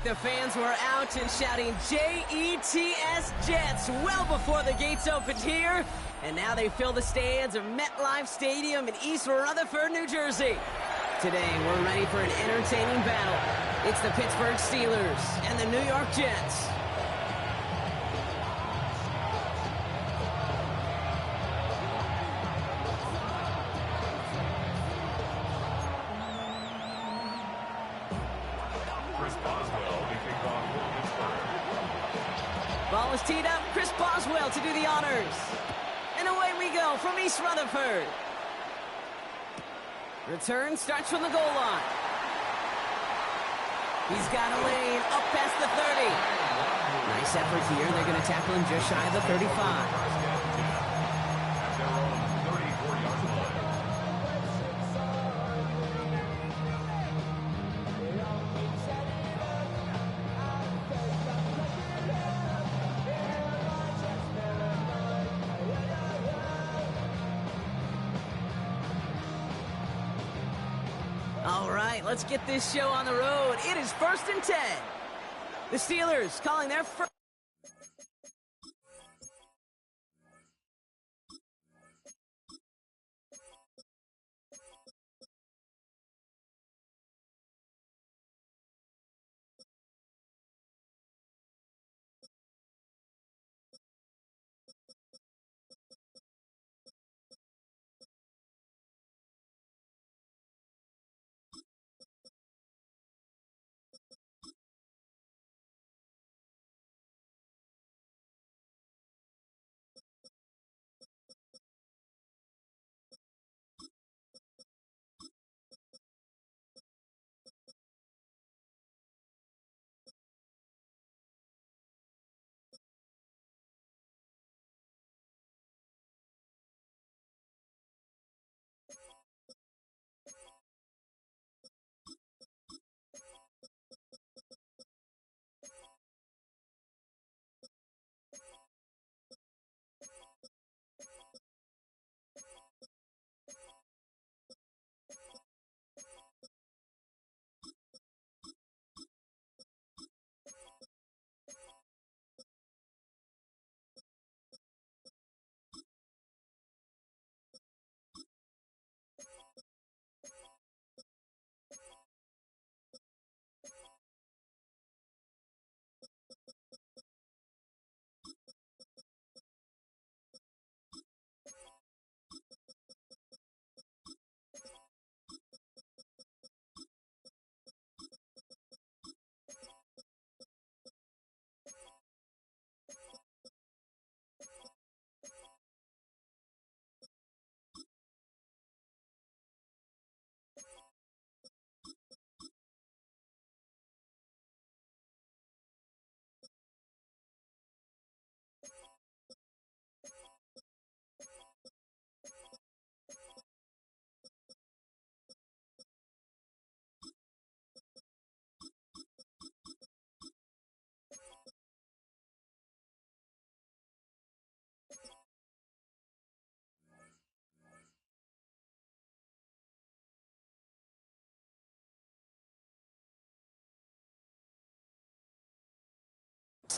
York, the fans were out and shouting J-E-T-S, Jets, well before the gates opened here. And now they fill the stands of MetLife Stadium in East Rutherford, New Jersey. Today, we're ready for an entertaining battle. It's the Pittsburgh Steelers and the New York Jets. Ball is teed up. Chris Boswell to do the honors. And away we go from East Rutherford. Return starts from the goal line. He's got a lane up past the 30. Nice effort here. They're going to tackle him just shy of the 35. All right, let's get this show on the road. It is 1st and 10. The Steelers calling their first.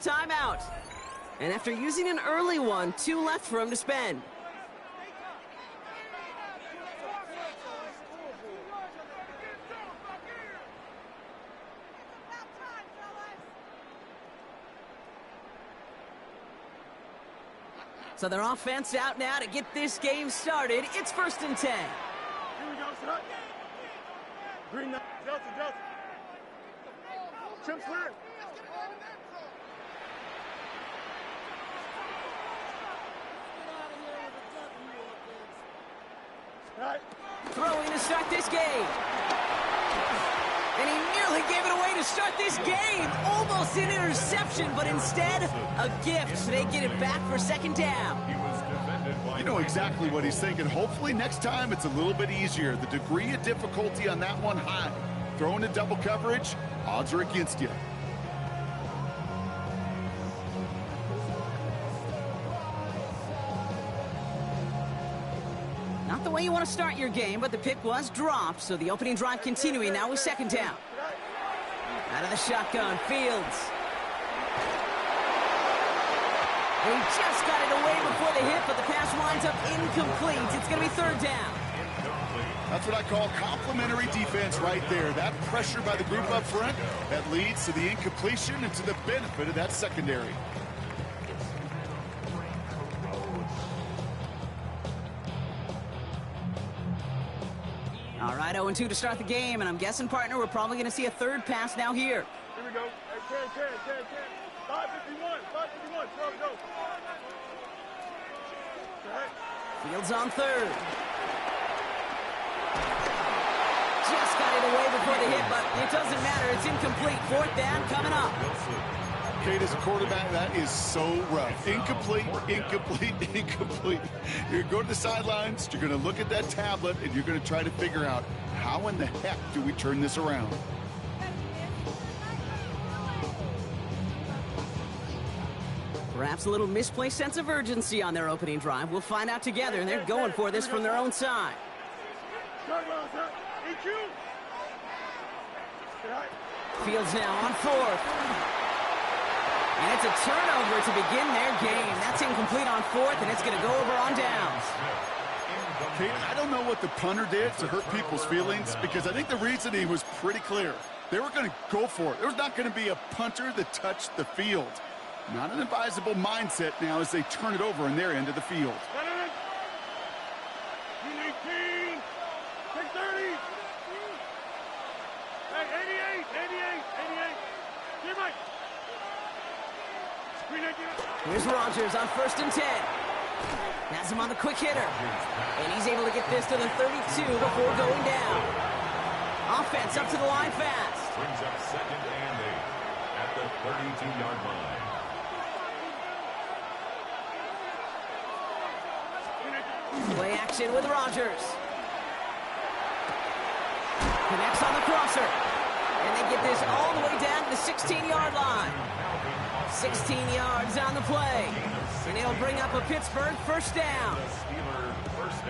Timeout. And after using an early one, 2 left for him to spend. So their offense out now to get this game started. It's 1st and 10. Here we go, son. Green, Delta. Trips clear. Throwing to start this game. And he nearly gave it away to start this game. Almost an interception, but instead, a gift. They get it back for 2nd down. You know exactly what he's thinking. Hopefully next time it's a little bit easier. The degree of difficulty on that one high. Throwing to double coverage, odds are against you. Not the way you want to start your game, but the pick was dropped, so the opening drive continuing now with 2nd down. Out of the shotgun, Fields. He just got it away before the hit, but the pass winds up incomplete. It's going to be third down. That's what I call complimentary defense right there. That pressure by the group up front, that leads to the incompletion and to the benefit of that secondary. All right, 0-2 to start the game, and I'm guessing, partner, we're probably going to see a third pass now here. Here we go. Hey, 10. 551, go. Fields on third. Just got it away before the hit, but it doesn't matter. It's incomplete. Fourth down coming up. Kate, as a quarterback, that is so rough. Incomplete. You're going to the sidelines, you're going to look at that tablet, and you're going to try to figure out how in the heck do we turn this around. Perhaps a little misplaced sense of urgency on their opening drive. We'll find out together, and they're going for this from their own side. Fields now on fourth. And it's a turnover to begin their game. That's incomplete on fourth, and it's going to go over on downs. Kate, I don't know what the punter did to hurt people's feelings, because I think the reasoning was pretty clear. They were going to go for it. There was not going to be a punter that touched the field. Not an advisable mindset now as they turn it over in their end of the field. 18, 630. Hey, 88. Here, Mike. Here's Rodgers on 1st and 10. Has him on the quick hitter. And he's able to get this to the 32 before going down. Offense up to the line fast. Brings up 2nd and 8 at the 32-yard line. Play action with Rodgers. Connects on the crosser. And they get this all the way down to the 16-yard line. 16 yards on the play. And it'll bring up a Pittsburgh first down.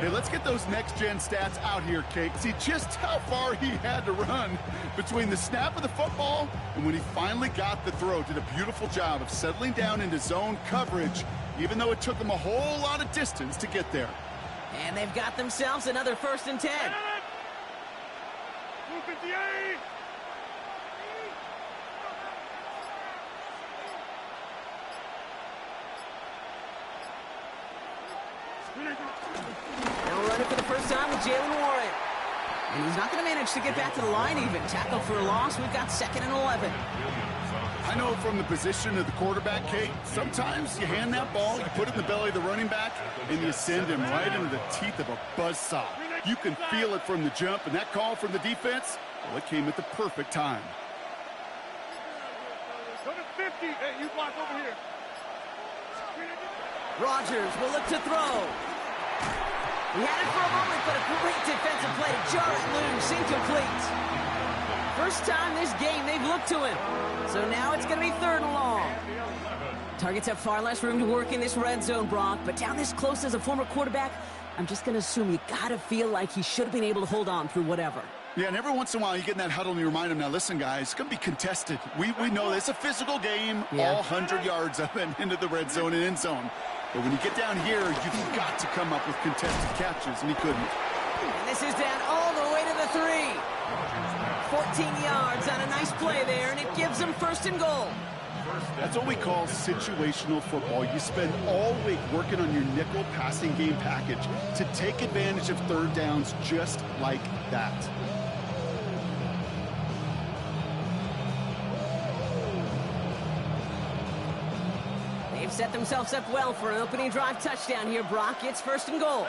Hey, let's get those next-gen stats out here, Kate. See just how far he had to run between the snap of the football and when he finally got the throw. Did a beautiful job of settling down into zone coverage, even though it took him a whole lot of distance to get there. And they've got themselves another 1st and 10. 258. They'll run it for the first time with Jalen Warren. And he's not going to manage to get back to the line even. Tackle for a loss. We've got 2nd and 11. I know from the position of the quarterback, Kate, sometimes you hand that ball, you put it in the belly of the running back, and you send him right into the teeth of a buzzsaw. You can feel it from the jump, and that call from the defense, well, it came at the perfect time. Go to 50. Hey, you block over here. Rodgers will look to throw. He had it for a moment, but a great defensive play to jar it loose, incomplete. First time this game they've looked to him. So now it's going to be 3rd and long. Targets have far less room to work in this red zone, Brock, but down this close as a former quarterback, I'm just going to assume you got to feel like he should have been able to hold on through whatever. Yeah, and every once in a while you get in that huddle and you remind them, now listen, guys, it's going to be contested. We know this. It's a physical game, all 100 yards of it into the red zone and end zone. But when you get down here, you've got to come up with contested catches, and he couldn't. And this is down all the way to the 3. 14 yards on a nice play there, and it gives them 1st and goal. That's what we call situational football. You spend all week working on your nickel passing game package to take advantage of 3rd downs just like that. They've set themselves up well for an opening drive touchdown here, Brock. It's 1st and goal.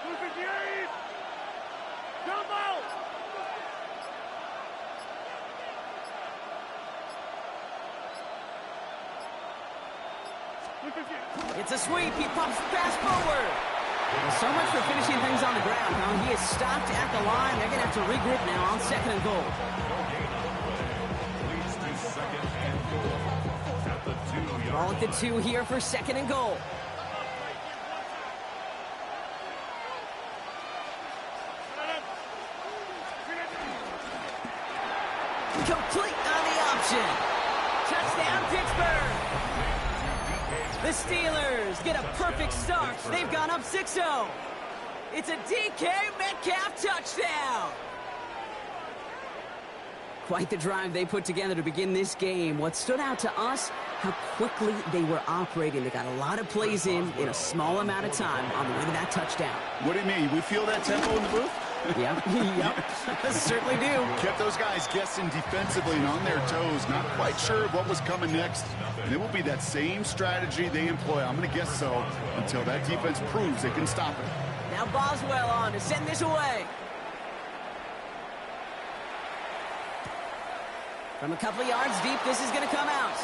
258. Jump out. It's a sweep. He pops the pass forward. Well, so much for finishing things on the ground. Now he is stopped at the line. They're going to have to regroup now on 2nd and goal. Leads to 2nd and goal at the 2-yard Ball at the 2 here for 2nd and goal. interception. Touchdown, Pittsburgh. The Steelers get a perfect start. They've gone up 6-0. It's a DK Metcalf touchdown. Quite the drive they put together to begin this game. What stood out to us, how quickly they were operating. They got a lot of plays in a small amount of time on the way to that touchdown. What do you mean? We feel that tempo in the booth? Yep. Certainly do. Kept those guys guessing defensively and on their toes, not quite sure of what was coming next. And it will be that same strategy they employ, I'm going to guess so, until that defense proves they can stop it. Now Boswell on to send this away. From a couple of yards deep, this is going to come out.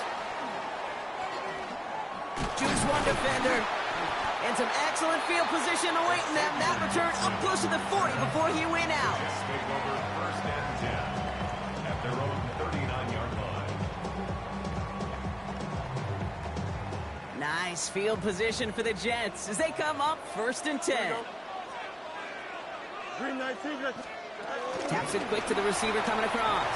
Choose one defender. And some excellent field position awaiting them. That return up close to the 40 before he went out. Take over first and 10 at their own 39-yard line. Nice field position for the Jets as they come up first and 10. Green 19. Taps it quick to the receiver coming across.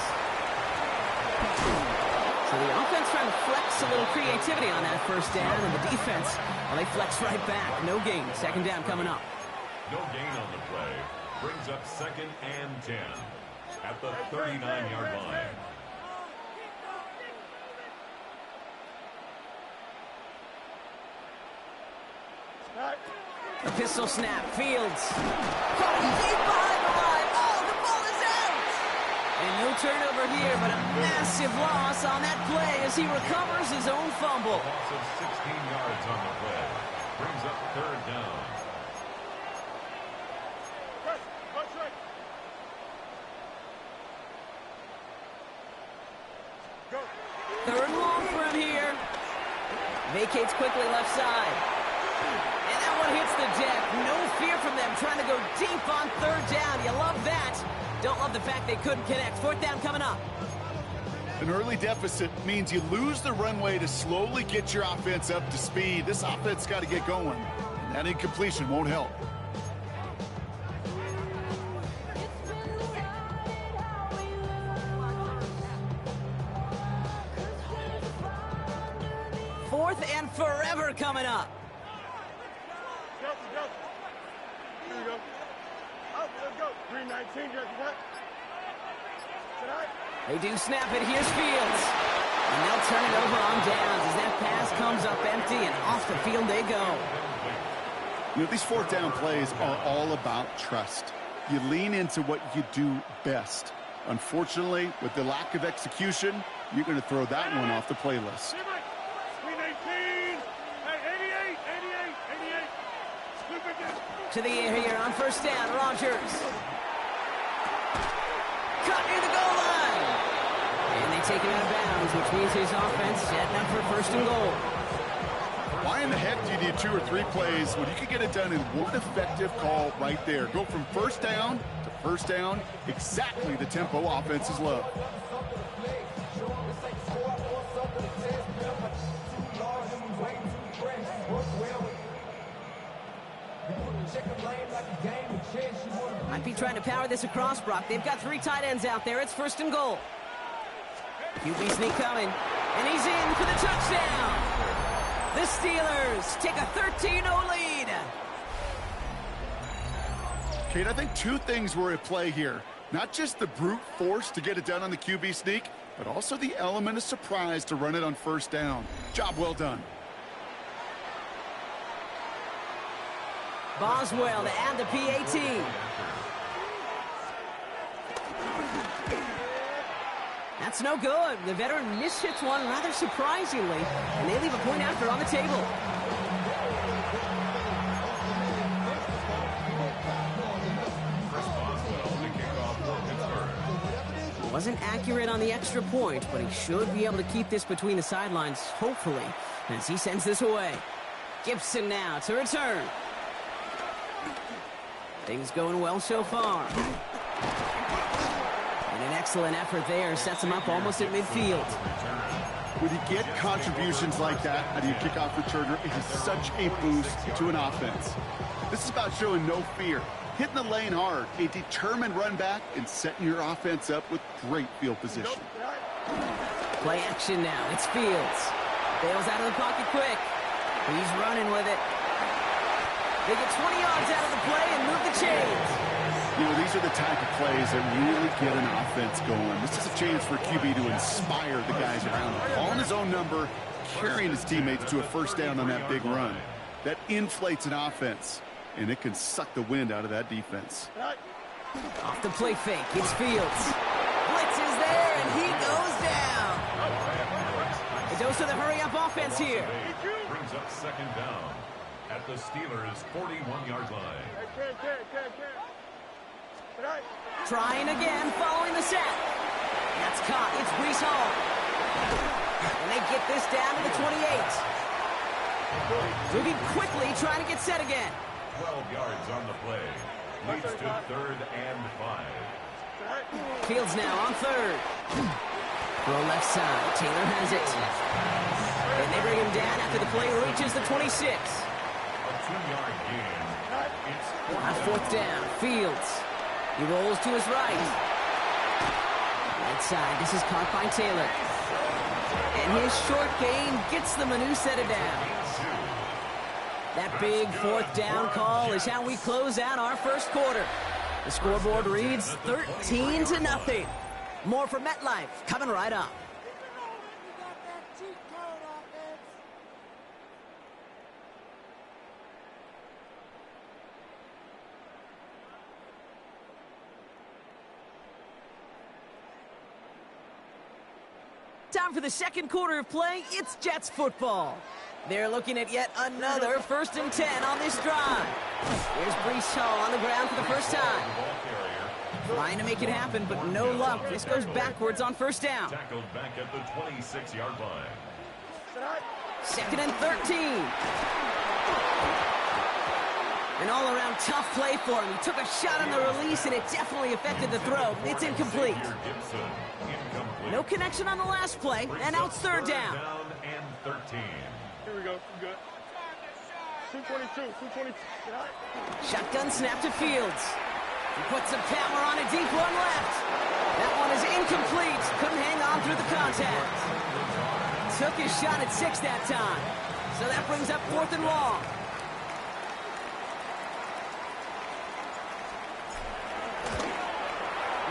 So the offense trying to flex a little creativity on that first down, and the defense, well, they flex right back. No gain. Second down coming up. No gain on the play. Brings up second and 10 at the 39-yard line. A pistol snap. Fields. Caught deep behind the line. Oh, the ball is out. And no turnover here, but a massive loss on that play as he recovers his own fumble. Loss of 16 yards on the play. Brings up third down. Third and long for him here. Vacates quickly left side. And that one hits the deck. No fear from them trying to go deep on third down. You love that. Don't love the fact they couldn't connect. Fourth down coming up. An early deficit means you lose the runway to slowly get your offense up to speed. This offense got to get going. And that incompletion won't help. Fourth and forever coming up. Here we go. Out, let's go. Green 19, what? They do snap it. Here's Fields. And they'll turn it over on downs as that pass comes up empty, and off the field they go. You know, these fourth down plays are all about trust. You lean into what you do best. Unfortunately, with the lack of execution, you're going to throw that one off the playlist. Green 18. Hey, 88. To the air here on first down, Rodgers. Cut near the goal line. And they take it out of bounds, which means his offense setting up for first and goal. Why in the heck do you need 2 or 3 plays when you can get it done in one effective call right there? Go from first down to first down, exactly the tempo offenses love. Might be trying to power this across, Brock. They've got 3 tight ends out there. It's first and goal. QB sneak coming. And he's in for the touchdown. The Steelers take a 13-0 lead. Kate, I think 2 things were at play here. Not just the brute force to get it done on the QB sneak, but also the element of surprise to run it on first down. Job well done. Boswell to add the PAT. That's no good. The veteran mishits one rather surprisingly, and they leave a point after on the table. Wasn't accurate on the extra point, but he should be able to keep this between the sidelines, hopefully, as he sends this away. Gibson now to return. Things going well so far. And an excellent effort there sets him up almost at midfield. When you get contributions like that out of your kickoff returner, it is such a boost to an offense. This is about showing no fear, hitting the lane hard, a determined run back, and setting your offense up with great field position. Play action now. It's Fields. Bails out of the pocket quick. He's running with it. They get 20 yards out of the play and move the chains. You know, these are the type of plays that really get an offense going. This is a chance for QB to inspire the guys around him. Calling his own number, carrying his teammates to a first down on that big run. That inflates an offense, and it can suck the wind out of that defense. Off the play fake, it's Fields. Blitz is there, and he goes down. It goes to the hurry-up offense here. Brings up second down at the Steelers' 41-yard line. Trying again, following the set. That's caught. It's Breece Hall. And they get this down to the 28. Moving quickly, trying to get set again. 12 yards on the play. Leads to 3rd and 5. Fields now on 3rd. Throw left side. Taylor has it. And they bring him down after the play reaches the 26. A 2-yard gain. It's On 4th down, Fields. He rolls to his right. Right side, this is caught by Taylor. And his short gain gets them a new set of downs. That big 4th down call is how we close out our first quarter. The scoreboard reads 13-0. More from MetLife coming right up. Time for the second quarter of play. It's Jets football. They're looking at yet another 1st and 10 on this drive. Here's Breece Hall on the ground for the first time. Trying to make it happen, but no luck. This goes backwards on 1st down. Tackled back at the 26-yard line. 2nd and 13. An all-around tough play for him. He took a shot on the release, and it definitely affected the throw. It's incomplete. No connection on the last play, and now it's 3rd down. Down and 13. Here we go. Good. 222. 222. Shotgun snap to Fields. He puts some power on a deep one left. That one is incomplete. Couldn't hang on through the contact. Took his shot at 6 that time. So that brings up 4th and long.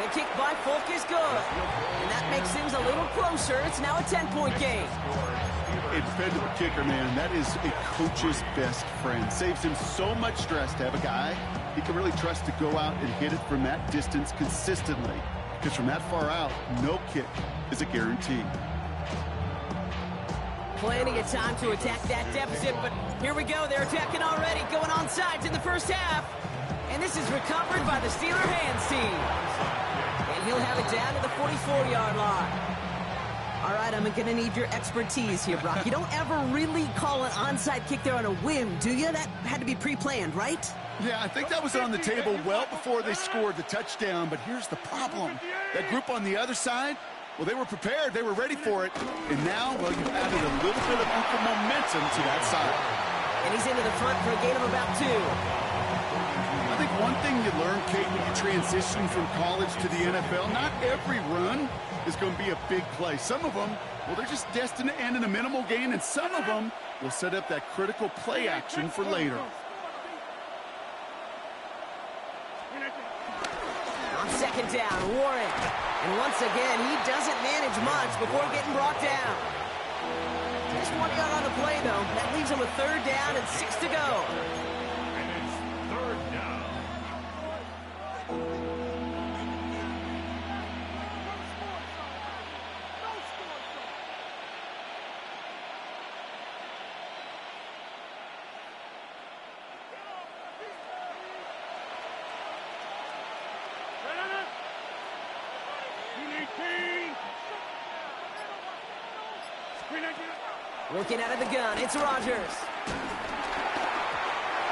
The kick by Folk is good. And that makes things a little closer. It's now a 10-point game. A dependable kicker, man. That is a coach's best friend. Saves him so much stress to have a guy he can really trust to go out and hit it from that distance consistently. Because from that far out, no kick is a guarantee. Plenty of time to attack that deficit, but here we go. They're attacking already, going on sides in the first half. And this is recovered by the Steeler hands team. And he'll have it down to the 44-yard line. All right, I'm going to need your expertise here, Brock. You don't ever really call an onside kick there on a whim, do you? That had to be pre-planned, right? Yeah, I think that was on the table well before they scored the touchdown, but here's the problem. That group on the other side, well, they were prepared. They were ready for it. And now, well, you've added a little bit of uncle momentum to that side. And he's into the front for a gain of about 2. I think one thing you learn, Kate, when you transition from college to the NFL, not every run is going to be a big play. Some of them, well, they're just destined to end in a minimal gain, and some of them will set up that critical play action for later. On 2nd down, Warren. And once again, he doesn't manage much before getting brought down. Just 1 yard on the play, though. That leaves him with 3rd down and 6 to go. And it's 3rd down. Looking out of the gun, it's Rodgers.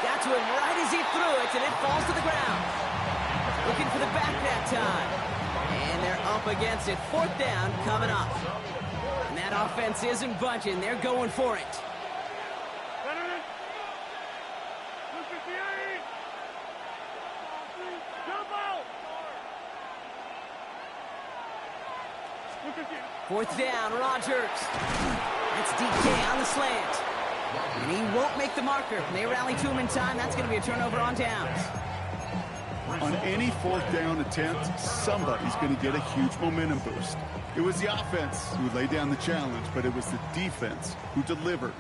Got to him right as he threw it, and it falls to the ground. Looking for the back that time. And they're up against it. 4th down coming up. And that offense isn't budging. They're going for it. Fourth down, Rodgers. It's DK on the slant. And he won't make the marker. They rally to him in time. That's going to be a turnover on downs. On any fourth down attempt, somebody's going to get a huge momentum boost. It was the offense who laid down the challenge, but it was the defense who delivered.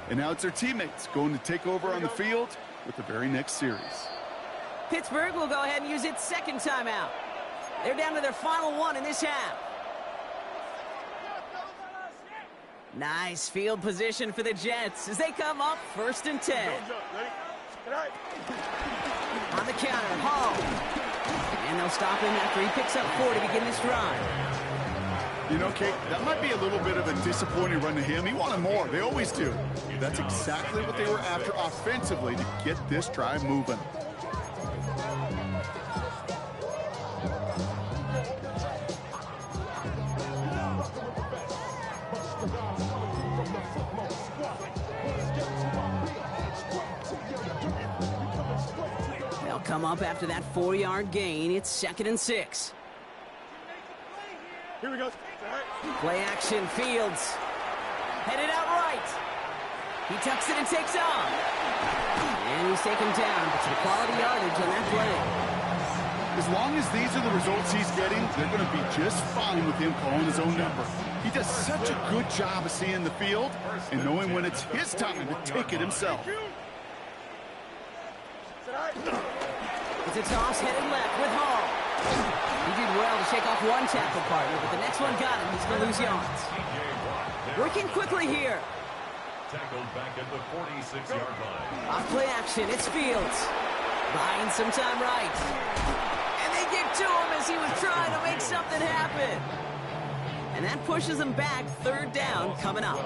And now it's their teammates going to take over on the field with the very next series. Pittsburgh will go ahead and use its second timeout. They're down to their final one in this half. Nice field position for the Jets as they come up 1st and 10. On the counter, Hall. And they'll stop him after he picks up 4 to begin this drive. You know, Kate, that might be a little bit of a disappointing run to him. He wanted more. They always do. That's exactly what they were after offensively to get this drive moving. They'll come up after that 4-yard gain. It's 2nd and 6. Here we go. Play action, Fields. Headed out right. He tucks it and takes off. And he's taken down, but some quality yardage on that play. As long as these are the results he's getting, they're going to be just fine with him calling his own number. He does such a good job of seeing the field and knowing when it's his time to take it himself. It's a toss headed left with Hall. He did well to shake off one tackle partner, but the next one got him. He's going to lose yards. Working quickly here. Tackled back at the 46-yard line. Off play action, it's Fields. Buying some time right. And they get to him as he was trying to make something happen. And that pushes him back. 3rd down coming up.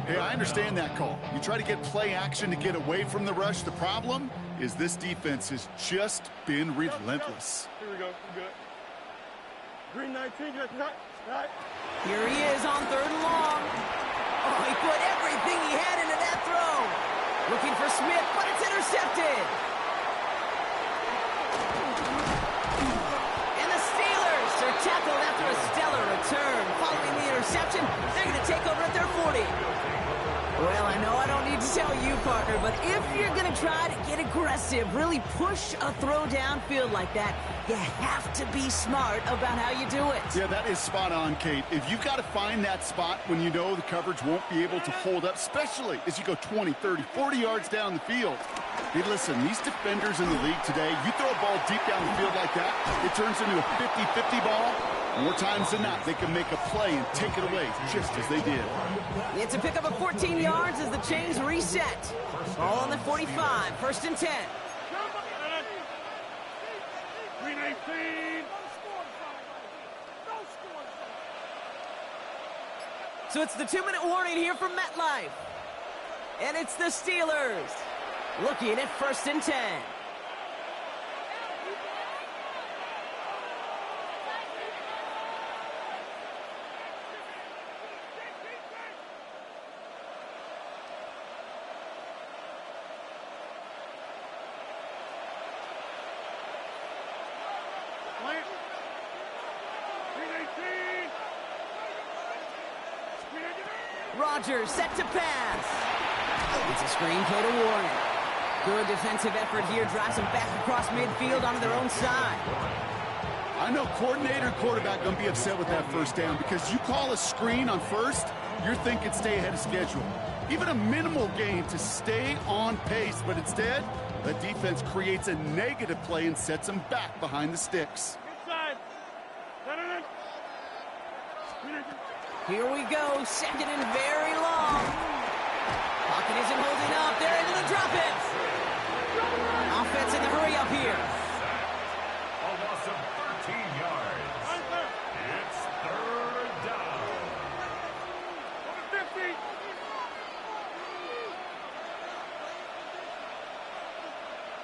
Hey, I understand that call. You try to get play action to get away from the rush. The problem is this defense has just been relentless. Here we go. Good. Green 19. Right. Here he is on 3rd and long. Oh, he put everything he had into that throw. Looking for Smith, but it's intercepted. And the Steelers are tackled after a stellar return. Following the interception, they're going to take over at their 40. Well, I know I don't need to tell you, partner, but if you're going to try to get aggressive, really push a throw downfield like that, you have to be smart about how you do it. Yeah, that is spot on, Kate. If you've got to find that spot when you know the coverage won't be able to hold up, especially as you go 20, 30, 40 yards down the field. Hey, listen, these defenders in the league today, you throw a ball deep down the field like that, it turns into a 50-50 ball. More times than not, they can make a play and take it away, just as they did. It's a pickup of 14 yards as the chains reset. All on the 45, 1st and 10. Green 18. So it's the 2-minute warning here from MetLife. And it's the Steelers looking at 1st and 10. Rodgers set to pass. It's a screen play to Warren. Good defensive effort here. Drives them back across midfield onto their own side. I know coordinator and quarterback going to be upset with that 1st down because you call a screen on 1st, you're thinking stay ahead of schedule. Even a minimal gain to stay on pace, but instead, the defense creates a negative play and sets them back behind the sticks. Inside. Here we go, 2nd and very long. Pocket isn't holding up. They're into the drop it. Offense in the hurry up here. A loss of 13 yards. It's 3rd down. 50.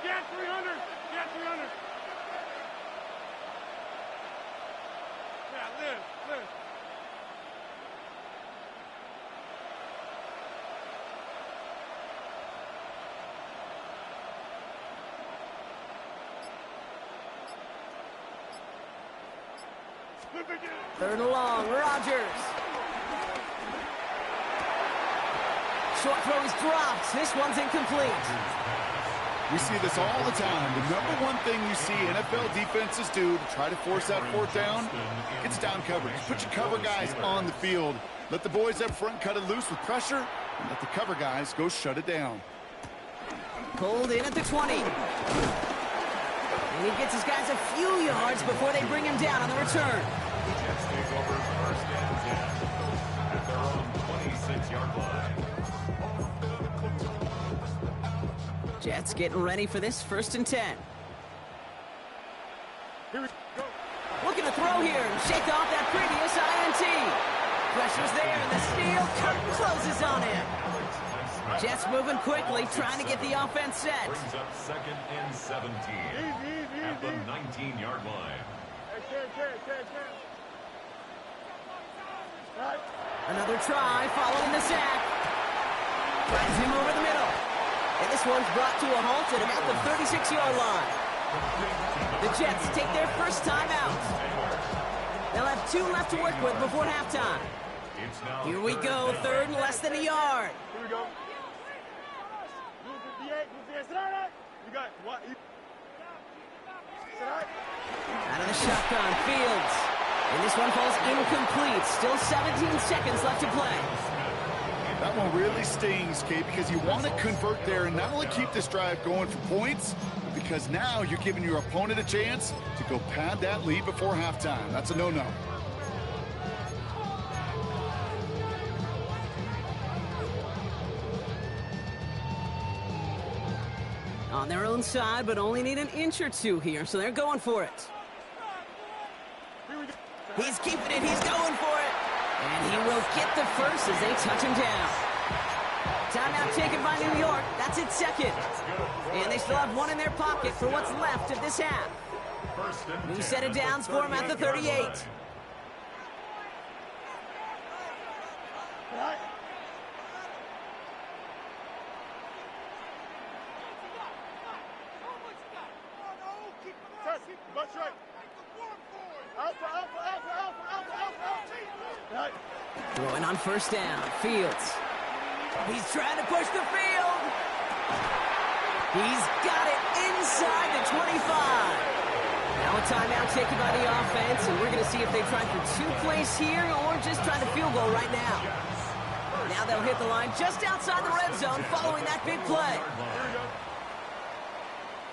Get 300. Get 300. Yeah, live. Third and long, Rodgers. Short throw is dropped. This one's incomplete. We see this all the time. The number one thing you see NFL defenses do to try to force that fourth down, it's down coverage. Put your cover guys on the field. Let the boys up front cut it loose with pressure, and let the cover guys go shut it down. Pulled in at the 20. And he gets his guys a few yards before they bring him down on the return. Jets take over first and 10 at their own 26-yard line. Jets getting ready for this 1st and 10. Here we go. Looking to throw here and shake off that previous INT. Pressure's there, and the steel curtain closes on him. Jets moving quickly, trying to get the offense set. Brings up 2nd and 17 at the 19-yard line. Another try following the sack. Drives him over the middle. And this one's brought to a halt at about the 36-yard line. The Jets take their first time out. They'll have 2 left to work with before halftime. Here we go, 3rd and less than a yard. Here we go. You got what? Out of the shotgun, Fields. And this one falls incomplete. Still 17 seconds left to play. That one really stings, Kate, because you want to convert there and not only keep this drive going for points, but because now you're giving your opponent a chance to go pad that lead before halftime. That's a no-no. On their own side, but only need an inch or two here, so they're going for it. He's keeping it. He's going for it. And he will get the first as they touch him down. Timeout taken by New York. That's its 2nd. And they still have 1 in their pocket for what's left of this half. New set of downs for him at the 38. Throwing on 1st down, Fields. He's trying to push the field. He's got it inside the 25. Now a timeout taken by the offense, and we're going to see if they try for 2 plays here or just try the field goal right now. Now they'll hit the line just outside the red zone following that big play.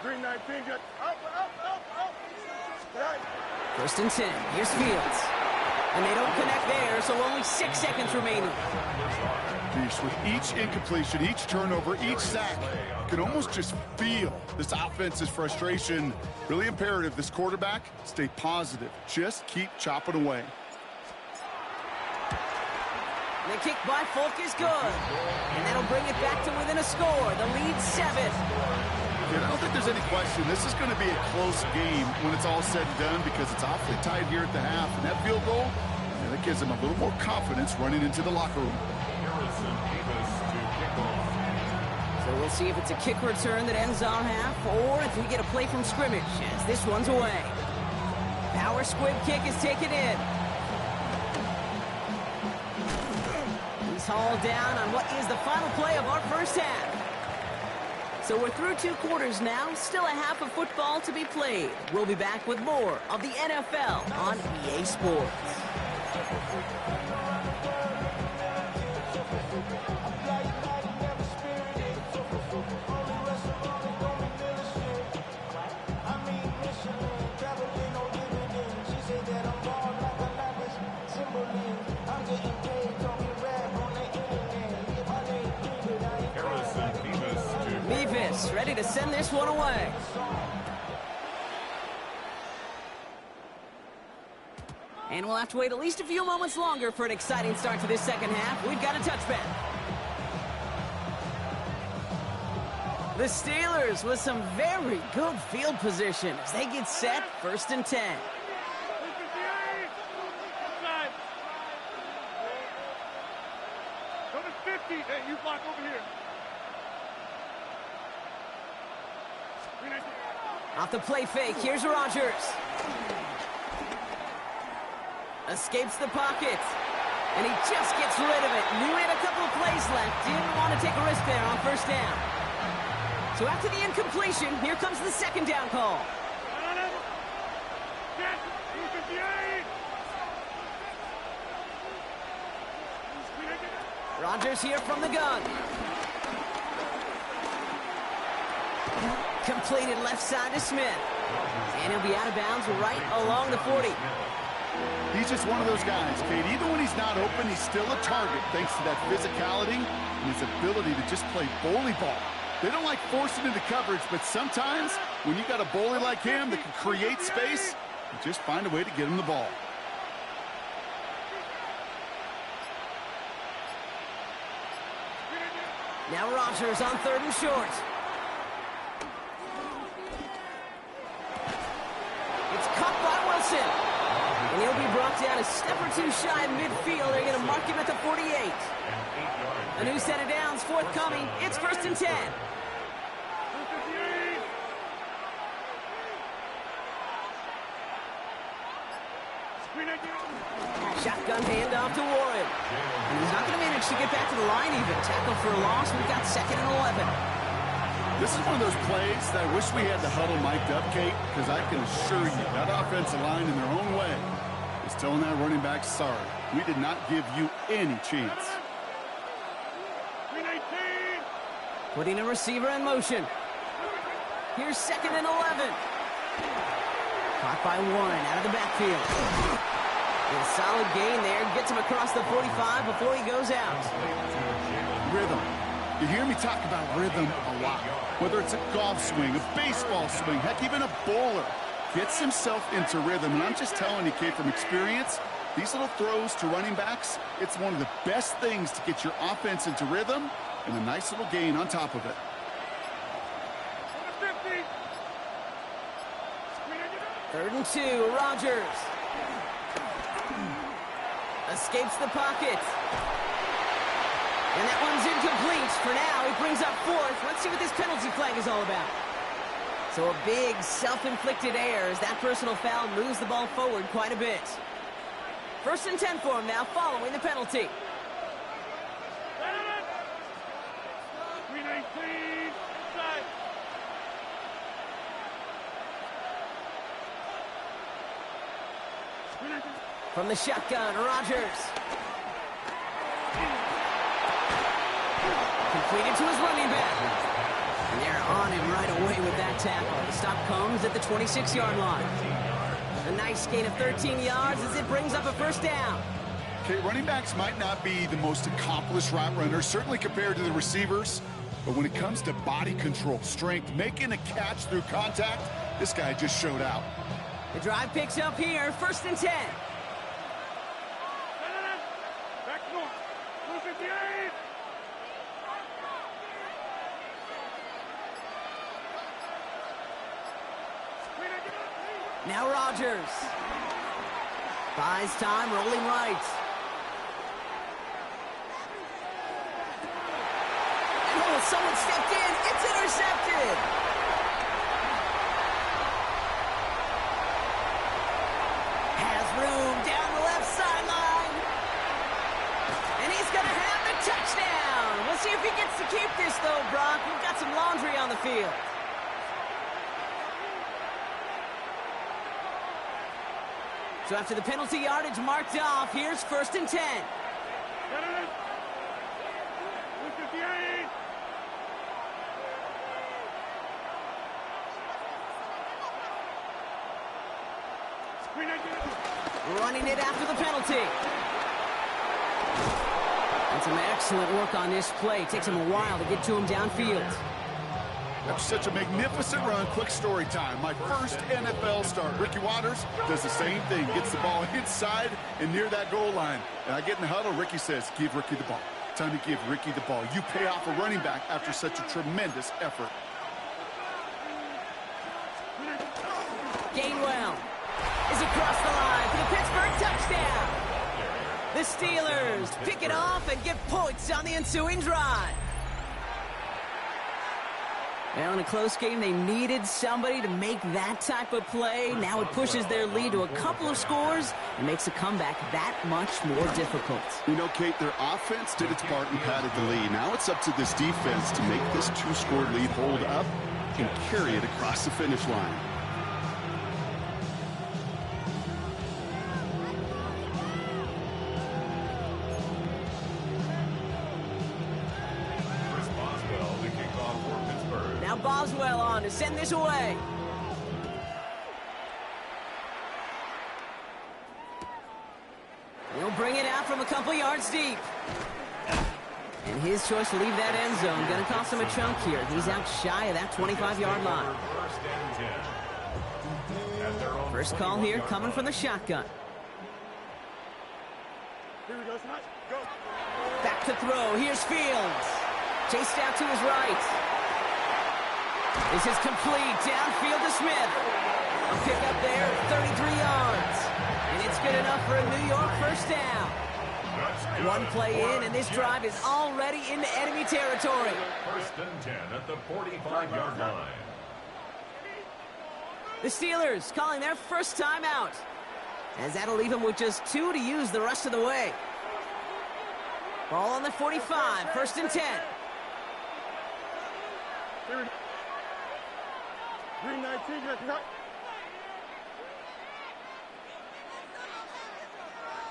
Green 19, just up. 1st and 10. Here's Fields. And they don't connect there, so only 6 seconds remaining. With each incompletion, each turnover, each sack, you can almost just feel this offense's frustration. Really imperative this quarterback stay positive. Just keep chopping away. The kick by Folk is good. And that'll bring it back to within a score. The lead 7. I don't think there's any question. This is going to be a close game when it's all said and done because it's awfully tight here at the half. And that field goal, that gives them a little more confidence running into the locker room. So we'll see if it's a kick return that ends our half or if we get a play from scrimmage as this one's away. Power squib kick is taken in. He's hauled down on what is the final play of our first half. So we're through 2 quarters now, still a half of football to be played. We'll be back with more of the NFL on EA Sports. Ready to send this one away. And we'll have to wait at least a few moments longer for an exciting start to this second half. We've got a touchback. The Steelers with some very good field position as they get set 1st and 10. Go to 50. Hey, you block over here. Off the play fake, here's Rodgers. Escapes the pocket. And he just gets rid of it. Knew he had a couple of plays left. Didn't want to take a risk there on first down. So after the incompletion, here comes the second down call. Rodgers here from the gun. Completed left side to Smith. And he'll be out of bounds right along the 40. He's just one of those guys, Kate. Even when he's not open, he's still a target thanks to that physicality and his ability to just play bully ball. They don't like forcing into coverage, but sometimes when you got a bully like him that can create space, you just find a way to get him the ball. Now Rodgers on 3rd and short. It's caught by Wilson. And he'll be brought down a step or two shy of midfield. They're going to mark him at the 48. A new set of downs forthcoming. It's 1st and 10. Shotgun handoff to Warren. And he's not going to manage to get back to the line even. Tackle for a loss. We've got 2nd and 11. This is one of those plays that I wish we had the huddle mic'd up, Kate, because I can assure you that offensive line in their own way is telling that running back, sorry, we did not give you any chance. Putting a receiver in motion. Here's 2nd and 11. Caught by Warren out of the backfield. A solid gain there. Gets him across the 45 before he goes out. Rhythm. You hear me talk about rhythm a lot. Whether it's a golf swing, a baseball swing, heck, even a bowler gets himself into rhythm. And I'm just telling you, Kate, from experience, these little throws to running backs, it's one of the best things to get your offense into rhythm and a nice little gain on top of it. 3rd and 2, Rodgers. Escapes the pocket. And that one's incomplete. For now, he brings up 4th. Let's see what this penalty flag is all about. So a big self-inflicted error as that personal foul moves the ball forward quite a bit. 1st and 10 for him now following the penalty. From the shotgun, Rodgers. Completed to his running back. And they're on him right away with that tackle. The stop comes at the 26-yard line. A nice gain of 13 yards as it brings up a 1st down. Okay, running backs might not be the most accomplished route runners, certainly compared to the receivers. But when it comes to body control, strength, making a catch through contact, this guy just showed out. The drive picks up here, 1st and 10. Now Rodgers. Buys time, rolling right. Oh, someone stepped in. It's intercepted. Has room down the left sideline. And he's going to have the touchdown. We'll see if he gets to keep this, though, Brock. We've got some laundry on the field. So after the penalty yardage marked off, here's 1st and 10. Running it after the penalty. And some excellent work on this play. Takes him a while to get to him downfield. That's such a magnificent run. Quick story time. My first NFL start. Ricky Watters does the same thing. Gets the ball inside and near that goal line. And I get in the huddle. Ricky says, give Ricky the ball. Time to give Ricky the ball. You pay off a running back after such a tremendous effort. Gainwell is across the line for the Pittsburgh touchdown. The Steelers pick it off and get points on the ensuing drive. Well, in a close game, they needed somebody to make that type of play. Now it pushes their lead to a couple of scores and makes a comeback that much more difficult. You know, Kate, their offense did its part and padded the lead. Now it's up to this defense to make this two-score lead hold up and carry it across the finish line. Now Boswell on to send this away. He'll bring it out from a couple yards deep. And his choice to leave that end zone going to cost him a chunk here. He's out shy of that 25-yard line. First call here coming from the shotgun. Back to throw. Here's Fields. Chased out to his right. This is complete. Downfield to Smith. A pick up there, 33 yards. And it's good enough for a New York first down. One play in, and this drive is already into enemy territory. First and 10 at the 45-yard line. The Steelers calling their first timeout, as that'll leave them with just 2 to use the rest of the way. Ball on the 45, first and 10. Green 19, just not.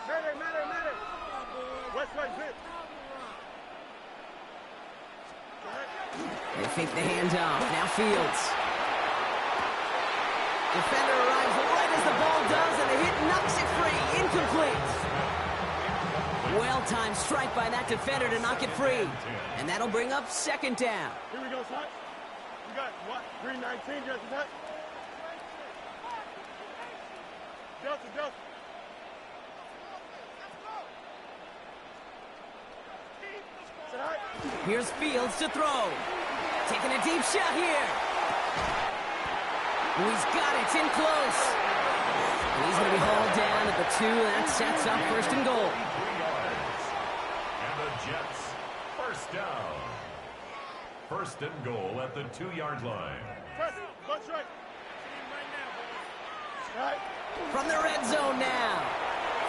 Matter. West right, hit. They fake the handoff. Now Fields. Defender arrives right as the ball does, and the hit knocks it free. Incomplete. Well-timed strike by that defender to knock it free. And that'll bring up second down. Here we go, son. We got what? Green 19, just not. Delta. Here's Fields to throw. Taking a deep shot here. He's got it. It's in close. And he's going to be hauled down at the 2. That sets up first and goal. And the Jets, first down. First and goal at the 2-yard line. That's right. From the red zone now.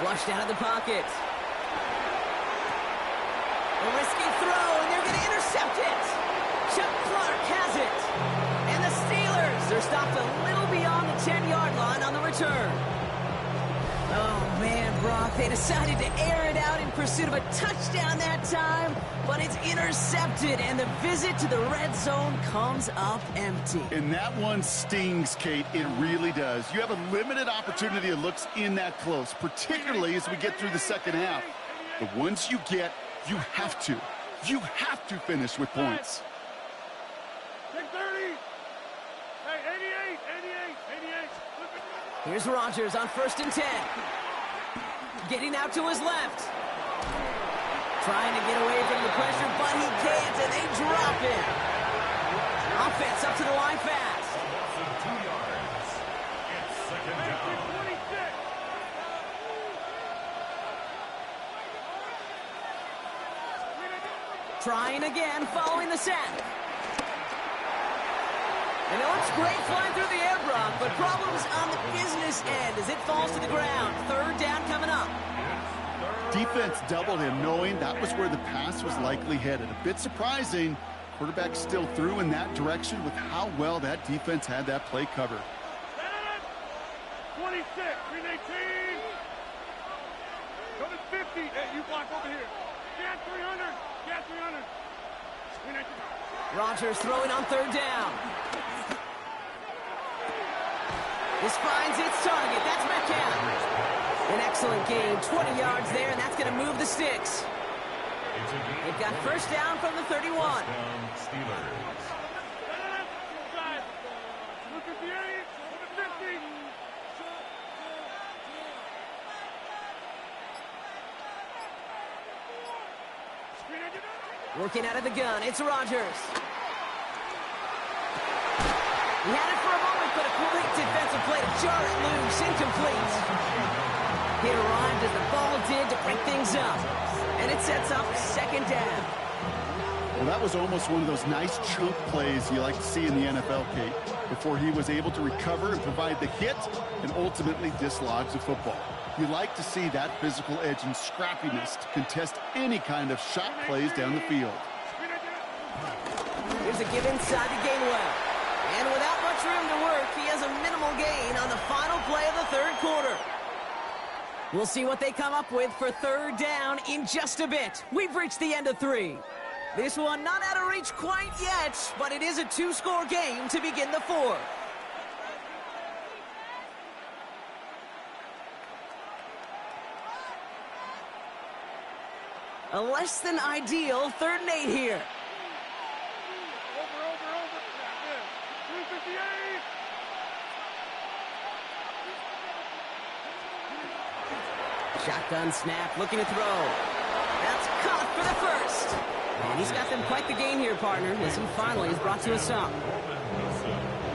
Flushed out of the pocket. A risky throw, and they're going to intercept it. Chuck Clark has it. And the Steelers, they're stopped a little beyond the 10-yard line on the return. Oh, man, Brock, they decided to air it out in pursuit of a touchdown that time, but it's intercepted, and the visit to the red zone comes up empty. And that one stings, Kate. It really does. You have a limited opportunity that looks in that close, particularly as we get through the second half. The ones you get, you have to finish with points. 630. Hey, 88. Here's Rodgers on first and 10. Getting out to his left. Trying to get away from the pressure, but he can't, and they drop it. Offense up to the line fast. 2 yards. It's second down. Trying again, following the sack. And it looks great flying through the air, Brock, but problems on the business end as it falls to the ground. Third down coming up. Defense doubled him, knowing that was where the pass was likely headed. A bit surprising. Quarterback still threw in that direction with how well that defense had that play covered. 26, 318. Coming 50. Hey, you block over here. Get 300. Get 300. Rodgers throwing on third down. This finds its target. That's Metcalf. An excellent game. 20 yards there, and that's going to move the sticks. They've got first down from the 31. First down, Steelers. Look at the 8. Look at 50. Working out of the gun, it's Rodgers. He had it for a moment, but a quick defensive play to jar it loose, incomplete. He arrived as the ball did to break things up, and it sets up second down. Well, that was almost one of those nice chunk plays you like to see in the NFL, Kate, before he was able to recover and provide the hit and ultimately dislodge the football. You like to see that physical edge and scrappiness to contest any kind of shot plays down the field. Here's a give inside to Gainwell. And without much room to work, he has a minimal gain on the final play of the third quarter. We'll see what they come up with for third down in just a bit. We've reached the end of 3. This one not out of reach quite yet, but it is a 2-score game to begin the 4th. A less than ideal 3rd and 8 here. Over. 358. Shotgun snap, looking to throw. That's caught for the first. And he's got them quite the gain here, partner, as he finally is brought to a stop.